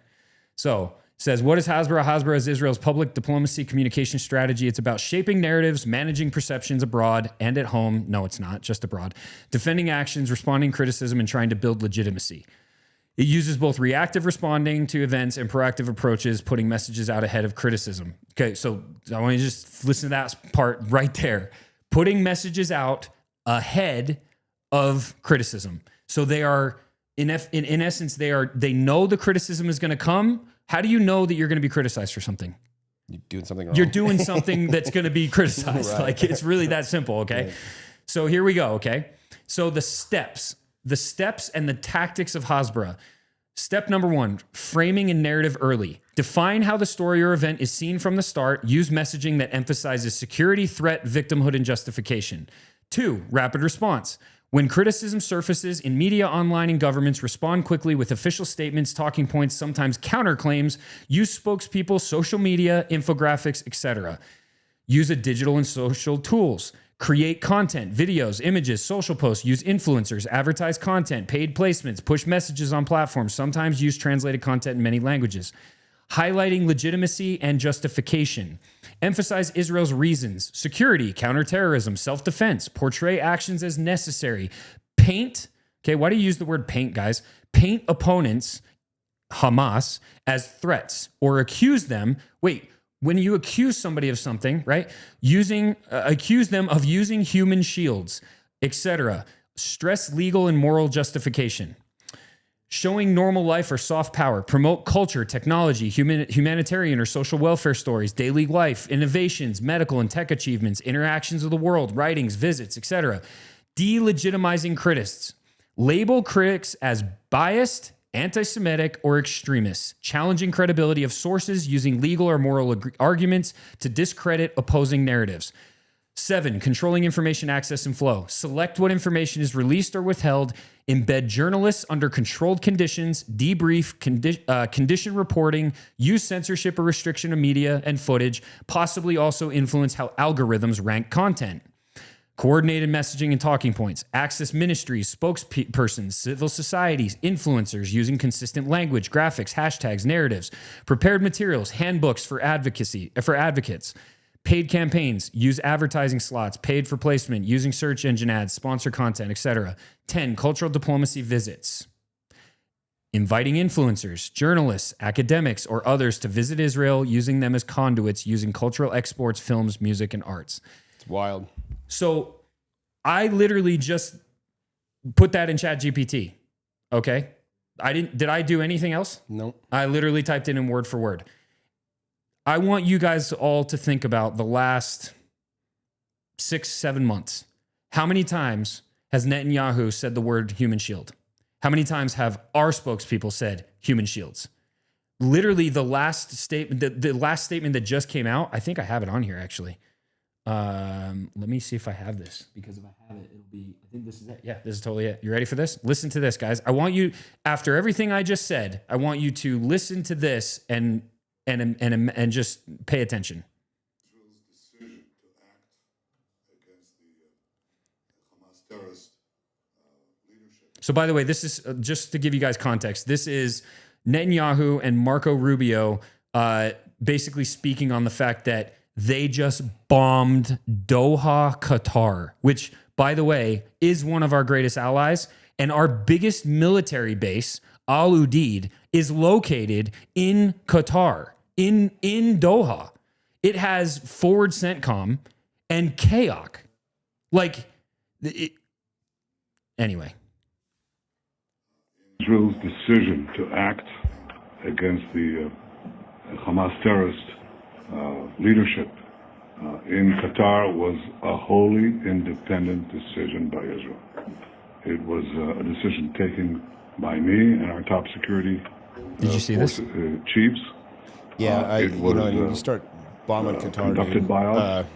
So it says, what is Hasbara? Hasbara is Israel's public diplomacy communication strategy. It's about shaping narratives, managing perceptions abroad and at home. No, it's not, just abroad. Defending actions, responding criticism, and trying to build legitimacy. It uses both reactive responding to events and proactive approaches, putting messages out ahead of criticism. Okay, so I want you to just listen to that part right there. Putting messages out ahead of criticism. So they are, in essence, they know the criticism is going to come. How do you know that you're going to be criticized for something? You're doing something wrong. You're doing something that's going to be criticized. Right. Like, it's really that simple, okay? Right. So here we go, okay? So the steps and the tactics of Hasbara. Step number 1, framing and narrative early. Define how the story or event is seen from the start. Use messaging that emphasizes security, threat, victimhood, and justification. 2, rapid response. When criticism surfaces in media, online, and governments, respond quickly with official statements, talking points, sometimes counterclaims. Use spokespeople, social media, infographics, etc. Use a digital and social tools. Create content, videos, images, social posts. Use influencers, advertise content, paid placements, push messages on platforms. Sometimes use translated content in many languages. Highlighting legitimacy and justification. Emphasize Israel's reasons, security, counterterrorism, self-defense. Portray actions as necessary. Paint, okay, why do you use the word paint, guys? Paint opponents, Hamas, as threats or accuse them. Wait, when you accuse somebody of something, right? Accuse them of using human shields, etc. Stress legal and moral justification. Showing normal life or soft power. Promote culture, technology, humanitarian or social welfare stories, daily life, innovations, medical and tech achievements, interactions of the world, writings, visits, etc. Delegitimizing critics. Label critics as biased, anti-Semitic, or extremists. Challenging credibility of sources using legal or moral arguments to discredit opposing narratives. 7, controlling information access and flow. Select what information is released or withheld. Embed journalists under controlled conditions. Debrief, condition reporting. Use censorship or restriction of media and footage. Possibly also influence how algorithms rank content. Coordinated messaging and talking points. Access ministries, spokespersons, civil societies, influencers using consistent language, graphics, hashtags, narratives. Prepared materials, handbooks for advocates. Paid campaigns, use advertising slots, paid for placement, using search engine ads, sponsor content, etc. 10, cultural diplomacy visits. Inviting influencers, journalists, academics, or others to visit Israel, using them as conduits, using cultural exports, films, music, and arts. It's wild. So I literally just put that in ChatGPT. Okay. Did I do anything else? No. I literally typed it in word for word. I want you guys all to think about the last 6-7 months. How many times has Netanyahu said the word human shield? How many times have our spokespeople said human shields? Literally the last statement, the last statement that just came out, I think I have it on here actually. Let me see if I have this, because if I have it, it'll be, I think this is it. Yeah, this is totally it. You ready for this? Listen to this, guys. I want you, after everything I just said, I want you to listen to this and just pay attention. Israel's decision to act against the Hamas terrorist leadership. So, by the way, this is just to give you guys context. This is Netanyahu and Marco Rubio basically speaking on the fact that they just bombed Doha, Qatar, which, by the way, is one of our greatest allies. And our biggest military base, Al Udeid, is located in Qatar, in Doha. It has forward CENTCOM and KAOK. Anyway. Israel's decision to act against the Hamas terrorist leadership in Qatar was a wholly independent decision by Israel. It was a decision taken by me and our top security Did you see this? Chiefs. Yeah, you start bombing Qatar. Conducted by us,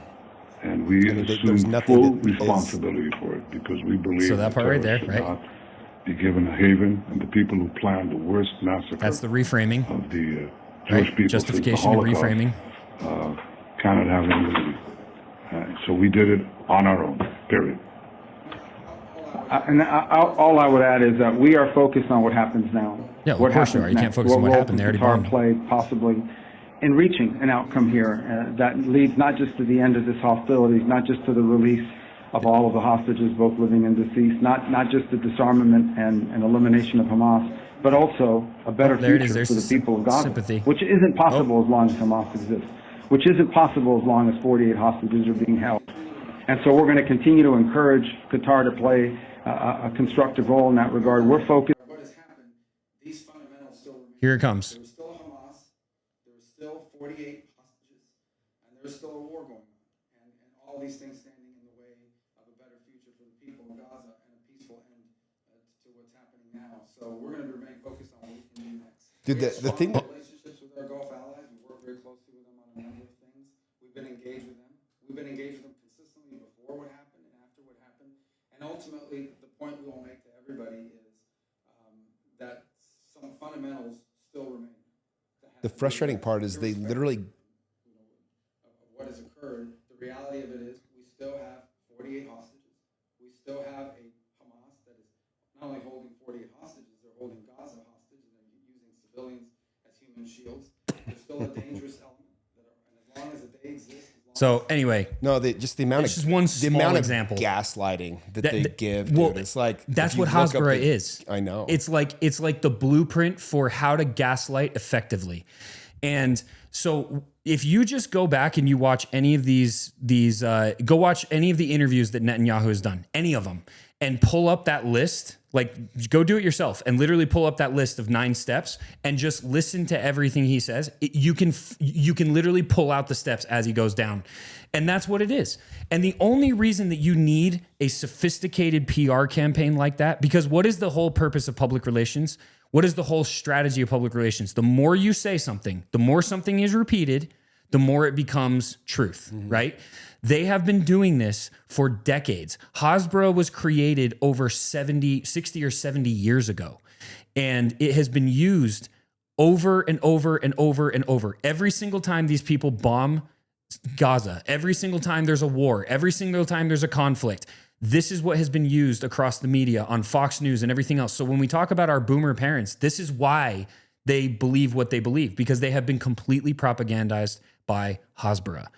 and we assume full responsibility for it, because we believe so that part right there, right? Not be given a haven, and the people who planned the worst massacre. That's the reframing of the Jewish people justification and reframing. Cannot have immunity. So we did it on our own. Period. And all I would add is that we are focused on what happens now. Yeah, well, of course you are. You can't focus on what happened. They already bombed. Play possibly in reaching an outcome here that leads not just to the end of this hostilities, not just to the release of all of the hostages, both living and deceased, not just the disarmament and elimination of Hamas, but also a better future for the people of Gaza, sympathy. which isn't possible as long as Hamas exists, which isn't possible as long as 48 hostages are being held. And so we're going to continue to encourage Qatar to play a constructive role in that regard. We're focused on what has happened. These fundamentals still remain. Here it comes. There was still Hamas, there was still 48 hostages, and there's still a war going on. And all these things standing in the way of a better future for the people of Gaza and a peaceful end to what what's happening now. So we're going to remain focused on what we can do next. Dude, the thing that Relationships with our Gulf allies, we work very closely with them on a number of things. We've been engaged with them. We've been engaged with them consistently before what happened and after what happened. And ultimately, the point we will make to everybody is that some fundamentals still remain. the frustrating part is they literally Of what has occurred. The reality of it is we still have 48 hostages. We still have a Hamas that is not only holding 48 hostages, they're holding Gaza hostage and they're using civilians as human shields. There's still a dangerous element and as long as they exist. So anyway, no, just the amount of just one the small amount example of gaslighting that they give. Dude, well, it's like that's if you what look up Hasbara is. I know. It's like the blueprint for how to gaslight effectively. And so if you just go back and you watch any of go watch any of the interviews that Netanyahu has done, any of them, and pull up that list, like go do it yourself and literally pull up that list of 9 steps and just listen to everything he says. You can literally pull out the steps as he goes down. And that's what it is. And the only reason that you need a sophisticated PR campaign like that, because what is the whole purpose of public relations? What is the whole strategy of public relations? The more you say something, the more something is repeated, the more it becomes truth, right? They have been doing this for decades. Hasbara was created over 60 or 70 years ago. And it has been used over and over and over and over. Every single time these people bomb Gaza, every single time there's a war, every single time there's a conflict, this is what has been used across the media on Fox News and everything else. So when we talk about our boomer parents, this is why they believe what they believe, because they have been completely propagandized by Hasbara.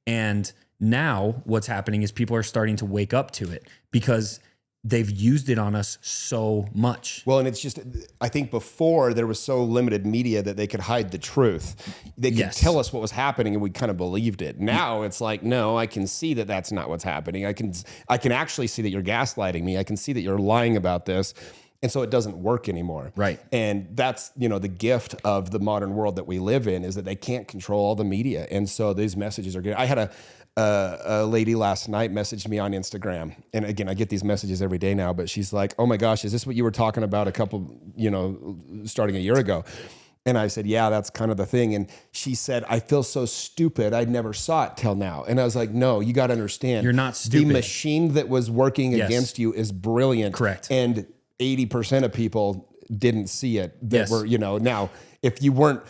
And now what's happening is people are starting to wake up to it because they've used it on us so much. Well, and it's just, I think before there was so limited media that they could hide the truth. They could tell us what was happening and we kind of believed it. Now it's like, no, I can see that that's not what's happening. I can actually see that you're gaslighting me. I can see that you're lying about this. And so it doesn't work anymore. Right. And that's, the gift of the modern world that we live in is that they can't control all the media. And so these messages are good. I had a lady last night messaged me on Instagram. And again, I get these messages every day now, but she's like, oh my gosh, is this what you were talking about starting a year ago? And I said, yeah, that's kind of the thing. And she said, I feel so stupid. I never saw it till now. And I was like, no, you got to understand. You're not stupid. The machine that was working against you is brilliant. Correct. And 80% of people didn't see it that were, now if you weren't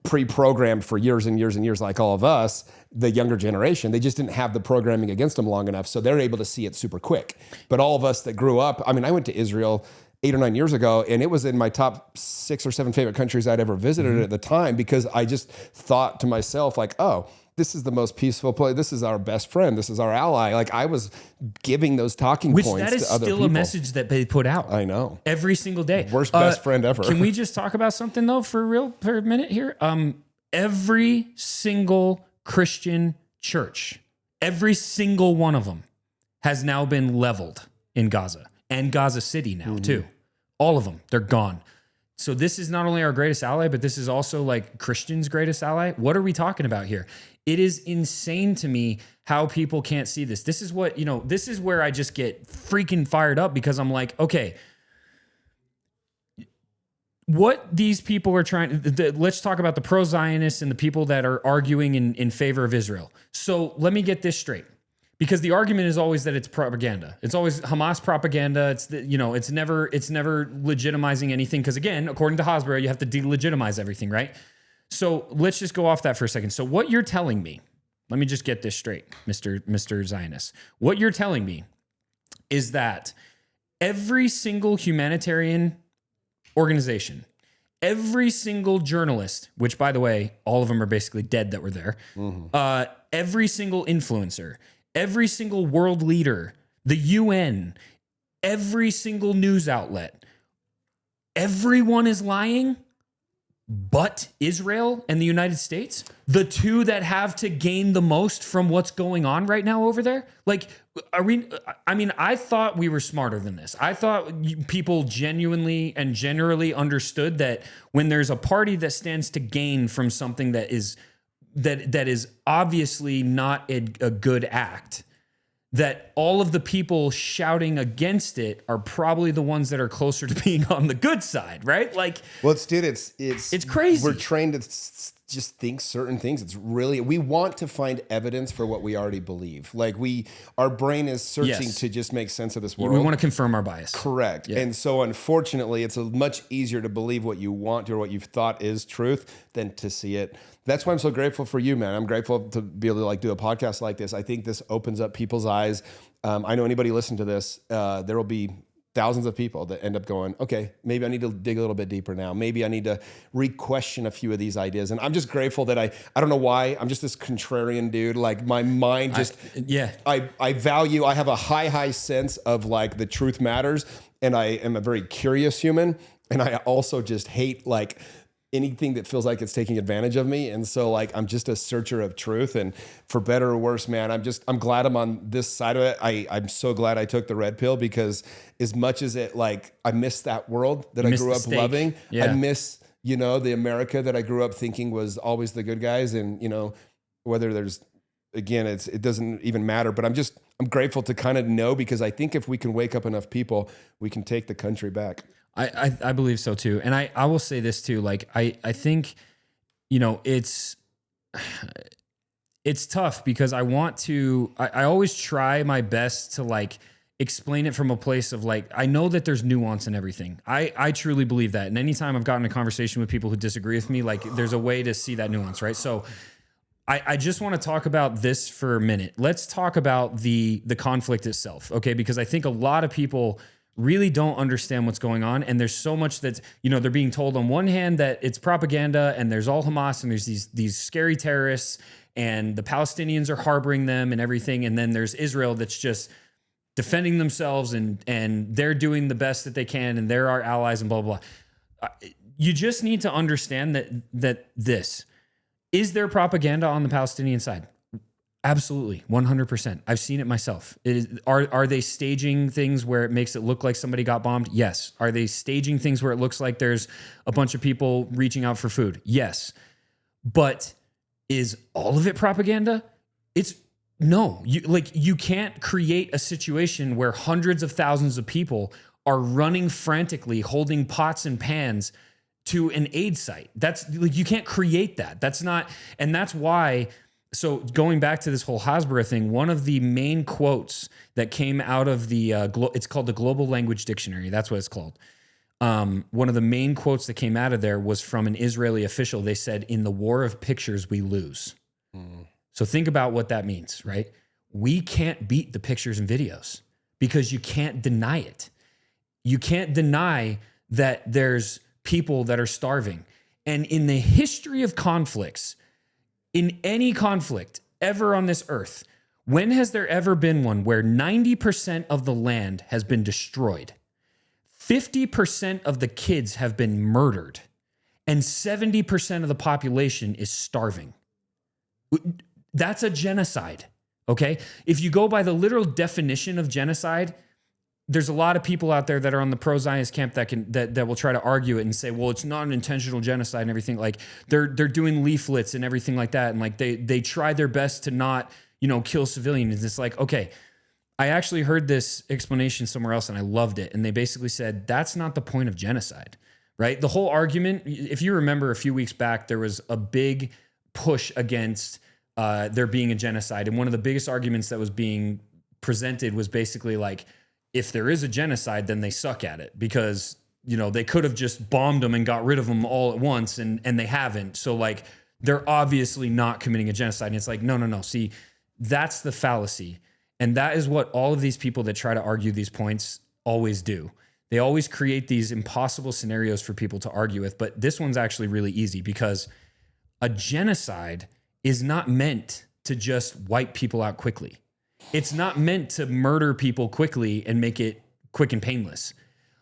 pre-programmed for years and years and years like all of us, the younger generation, they just didn't have the programming against them long enough. So they're able to see it super quick. But all of us that grew up, I went to Israel 8 or 9 years ago, and it was in my top 6 or 7 favorite countries I'd ever visited at the time, because I just thought to myself, like, oh, this is the most peaceful place. This is our best friend. This is our ally. Like, I was giving those talking points to other people. That is still a message that they put out. I know. Every single day. Worst best friend ever. Can we just talk about something though for a minute here? Every single Christian church, every single one of them has now been leveled in Gaza and Gaza City now too. All of them, they're gone. So this is not only our greatest ally, but this is also like Christians' greatest ally. What are we talking about here? It is insane to me how people can't see this. This is what, this is where I just get freaking fired up, because I'm like, okay, what these people are trying, let's talk about the pro-Zionists and the people that are arguing in favor of Israel. So let me get this straight. Because the argument is always that it's propaganda. It's always Hamas propaganda. It's it's never legitimizing anything. Because again, according to Hasbara, you have to delegitimize everything, right? So let's just go off that for a second. So what you're telling me, let me just get this straight, Mr. Zionist. What you're telling me is that every single humanitarian organization, every single journalist, which by the way, all of them are basically dead that were there, every single influencer, every single world leader, the UN, every single news outlet, everyone is lying but Israel and the United States, the two that have to gain the most from what's going on right now over there. Like, I thought we were smarter than this. I thought people genuinely and generally understood that when there's a party that stands to gain from something that is obviously not a good act, that all of the people shouting against it are probably the ones that are closer to being on the good side, right? Like, well, it's crazy. We're trained to just think certain things. It's really, we want to find evidence for what we already believe. Like our brain is searching to just make sense of this world. We want to confirm our bias. Correct. Yeah. And so unfortunately, it's much easier to believe what you want or what you've thought is truth than to see it. That's why I'm so grateful for you, man. I'm grateful to be able to like do a podcast like this. I think this opens up people's eyes. I know anybody listen to this, there will be thousands of people that end up going, okay, maybe I need to dig a little bit deeper now. Maybe I need to re-question a few of these ideas. And I'm just grateful that I don't know why, I'm just this contrarian dude. Like my mind just, I value, I have a high sense of like the truth matters. And I am a very curious human. And I also just hate like anything that feels like it's taking advantage of me. And so like, I'm just a searcher of truth, and for better or worse, man, I'm glad I'm on this side of it. I'm so glad I took the red pill, because as much as it, like, I miss that world that I grew up loving. Yeah. I miss, the America that I grew up thinking was always the good guys. And, whether there's, again, it doesn't even matter, but I'm grateful to kind of know, because I think if we can wake up enough people, we can take the country back. I believe so too. And I will say this too. Like, I think, it's tough, because I always try my best to like explain it from a place of like, I know that there's nuance in everything. I truly believe that. And anytime I've gotten a conversation with people who disagree with me, like there's a way to see that nuance, right? So I just want to talk about this for a minute. Let's talk about the conflict itself. Okay. Because I think a lot of people really don't understand what's going on. And there's so much that's, they're being told on one hand that it's propaganda and there's all Hamas and there's these scary terrorists and the Palestinians are harboring them and everything. And then there's Israel that's just defending themselves and they're doing the best that they can and they're our allies and blah, blah, blah. You just need to understand that this, is there propaganda on the Palestinian side? Absolutely, 100%. I've seen it myself. Are they staging things where it makes it look like somebody got bombed? Yes. Are they staging things where it looks like there's a bunch of people reaching out for food? Yes. But is all of it propaganda? No. You can't create a situation where hundreds of thousands of people are running frantically, holding pots and pans to an aid site. That's like, you can't create that. That's not, and that's why. So going back to this whole Hasbara thing, one of the main quotes that came out of the, it's called the Global Language Dictionary. That's what it's called. One of the main quotes that came out of there was from an Israeli official. They said, "In the war of pictures, we lose." So think about what that means, right? We can't beat the pictures and videos because you can't deny it. You can't deny that there's people that are starving. And in the history of conflicts, in any conflict ever on this earth, when has there ever been one where 90% of the land has been destroyed, 50% of the kids have been murdered, and 70% of the population is starving? That's a genocide, okay? If you go by the literal definition of genocide, there's a lot of people out there that are on the pro-Zionist camp that will try to argue it and say, well, it's not an intentional genocide and everything. Like they're doing leaflets and everything like that. And like they try their best to not, kill civilians. It's like, okay, I actually heard this explanation somewhere else and I loved it. And they basically said, that's not the point of genocide, right? The whole argument, if you remember a few weeks back, there was a big push against there being a genocide. And one of the biggest arguments that was being presented was basically like, if there is a genocide, then they suck at it because, they could have just bombed them and got rid of them all at once and they haven't. So like, they're obviously not committing a genocide. And it's like, no. See, that's the fallacy. And that is what all of these people that try to argue these points always do. They always create these impossible scenarios for people to argue with. But this one's actually really easy because a genocide is not meant to just wipe people out quickly. It's not meant to murder people quickly and make it quick and painless.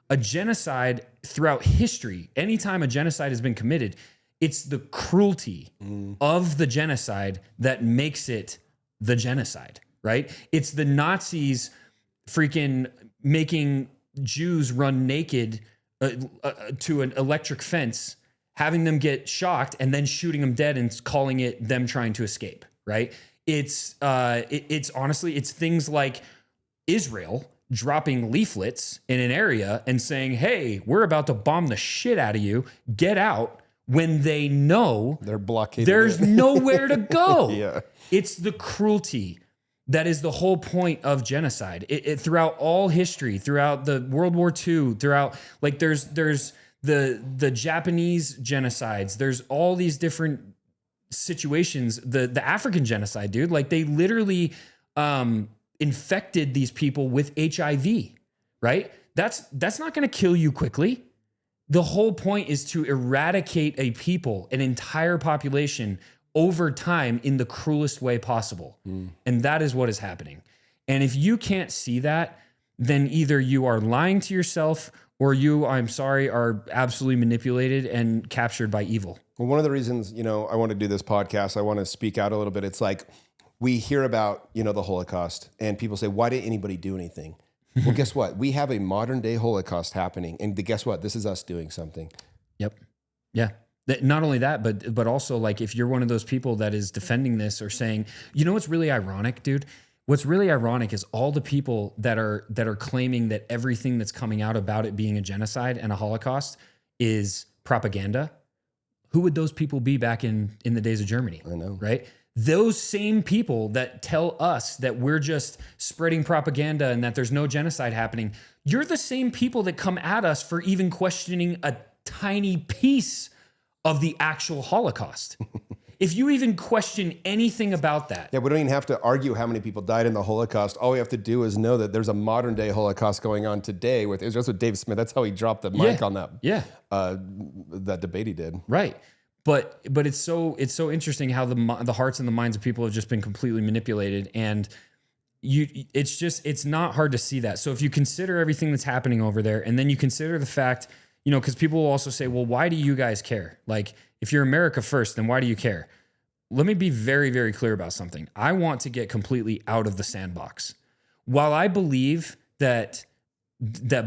A genocide throughout history, anytime a genocide has been committed, it's the cruelty of the genocide that makes it the genocide, right? It's the Nazis freaking making Jews run naked to an electric fence, having them get shocked and then shooting them dead and calling it them trying to escape, right? It's honestly, it's things like Israel dropping leaflets in an area and saying, hey, we're about to bomb the shit out of you. Get out, when they know they're blockaded. There's nowhere to go. Yeah. It's the cruelty that is the whole point of genocide. It throughout all history, throughout the World War II, throughout, like, there's the Japanese genocides. There's all these different situations. The African genocide, dude, like they literally infected these people with HIV, right? That's not going to kill you quickly. The whole point is to eradicate a people, an entire population, over time in the cruelest way possible. And that is what is happening. And if you can't see that, then either you are lying to yourself or you, I'm sorry, are absolutely manipulated and captured by evil. Well, one of the reasons, I want to do this podcast, I want to speak out a little bit. It's like we hear about, the Holocaust and people say, why didn't anybody do anything? Well, guess what? We have a modern day Holocaust happening. And guess what? This is us doing something. Yep. Yeah. Not only that, but also, like, if you're one of those people that is defending this or saying, what's really ironic, dude? What's really ironic is all the people that are claiming that everything that's coming out about it being a genocide and a Holocaust is propaganda. Who would those people be back in the days of Germany? I know. Right? Those same people that tell us that we're just spreading propaganda and that there's no genocide happening, you're the same people that come at us for even questioning a tiny piece of the actual Holocaust. If you even question anything about that. Yeah, we don't even have to argue how many people died in the Holocaust. All we have to do is know that there's a modern day Holocaust going on today with Israel. That's what Dave Smith, that's how he dropped the mic on that. Yeah. That debate he did. Right. But it's so interesting how the hearts and the minds of people have just been completely manipulated, and it's not hard to see that. So if you consider everything that's happening over there, and then you consider the fact, because people will also say, well, why do you guys care? Like, if you're America first, then why do you care? Let me be very, very clear about something. I want to get completely out of the sandbox. While I believe that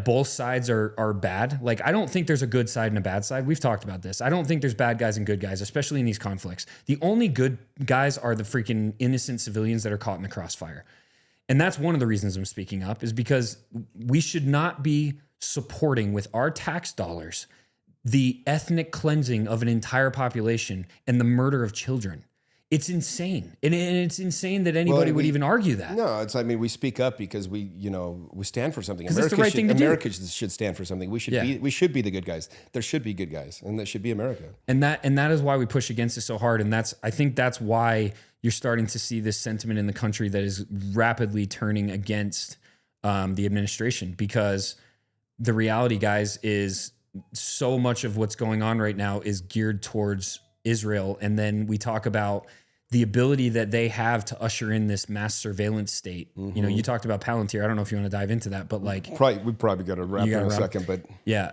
both sides are bad. Like, I don't think there's a good side and a bad side. We've talked about this. I don't think there's bad guys and good guys, especially in these conflicts. The only good guys are the freaking innocent civilians that are caught in the crossfire. And that's one of the reasons I'm speaking up, is because we should not be supporting with our tax dollars the ethnic cleansing of an entire population and the murder of children. It's insane. And it's insane that anybody would even argue that. No, we speak up because we stand for something. It's the right thing to do. America should stand for something. We should be the good guys. There should be good guys, and that should be America. And that is why we push against it so hard. And I think that's why you're starting to see this sentiment in the country that is rapidly turning against the administration, because the reality, guys, is so much of what's going on right now is geared towards Israel. And then we talk about the ability that they have to usher in this mass surveillance state. Mm-hmm. You talked about Palantir. I don't know if you want to dive into that, but like, we probably got to wrap in a second, but yeah,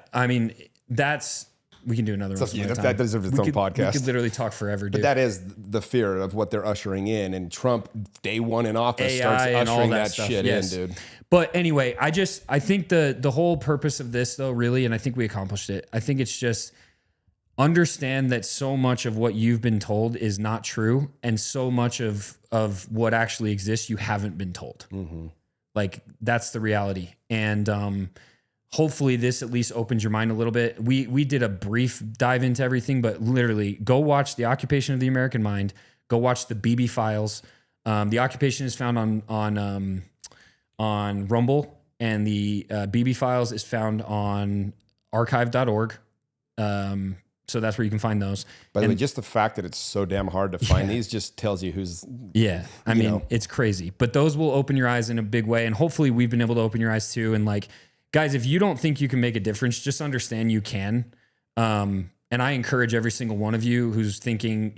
we can do another one. That deserves its own podcast. We could literally talk forever, dude. But that is the fear of what they're ushering in, and Trump, day one in office, starts ushering that shit in, dude. But anyway, I think the whole purpose of this, though, really, and I think we accomplished it. I think it's just understand that so much of what you've been told is not true, and so much of what actually exists you haven't been told. Mm-hmm. Like, that's the reality. And hopefully this at least opens your mind a little bit. We did a brief dive into everything, but literally go watch The Occupation of the American Mind. Go watch the BB Files. The Occupation is found on Rumble, and the BB Files is found on archive.org. So that's where you can find those. By the way, just the fact that it's so damn hard to find these just tells you who's... Yeah, I mean, it's crazy. But those will open your eyes in a big way, and hopefully we've been able to open your eyes too. And like, guys, if you don't think you can make a difference, just understand you can. And I encourage every single one of you who's thinking,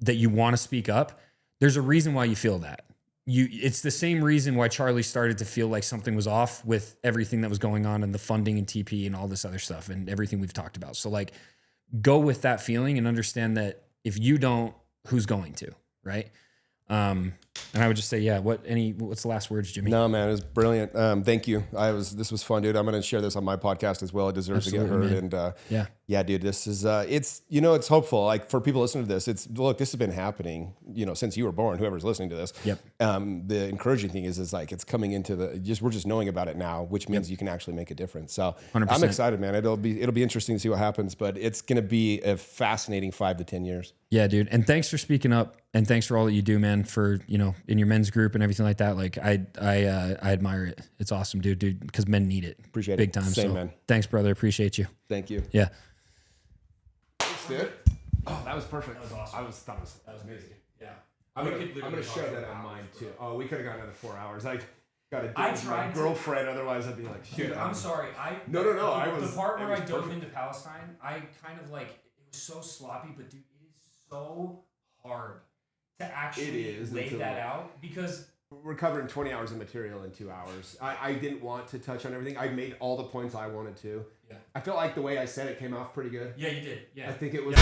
that you want to speak up. There's a reason why you feel that. It's the same reason why Charlie started to feel like something was off with everything that was going on and the funding and TP and all this other stuff and everything we've talked about. So like, go with that feeling and understand that if you don't, who's going to, right? And I would just say, what's the last words, Jimmy? No, man, it was brilliant. Thank you. This was fun, dude. I'm going to share this on my podcast as well. It deserves to get heard. Man. And Yeah, dude, this is, it's, you know, it's hopeful. Like for people listening to this, look, this has been happening, you know, since you were born, whoever's listening to this. Yep. The encouraging thing is like, it's coming into we're just knowing about it now, which means you can actually make a difference. So 100%. I'm excited, man. It'll be interesting to see what happens, but it's going to be a fascinating 5 to 10 years. Yeah, dude. And thanks for speaking up, and thanks for all that you do, man, for, you know, in your men's group and everything like that. Like I admire it. It's awesome, dude, because men need it. Appreciate it. Big time. Same, so man. Thanks, brother. Appreciate you. Thank you. Yeah. Thanks, dude. Oh, that was perfect. That was awesome. That was amazing. Yeah. I'm gonna show that on mine too. Oh, we could have gone another 4 hours. I got to date with my girlfriend, otherwise I'd be like, dude, I'm sorry. No. The part where I dove into Palestine, I kind of like, it was so sloppy, but dude, it is so hard to actually lay that out, because we're covering 20 hours of material in 2 hours. I didn't want to touch on everything. I made all the points I wanted to. Yeah. I felt like the way I said it came off pretty good. Yeah, you did. Yeah. I think it was...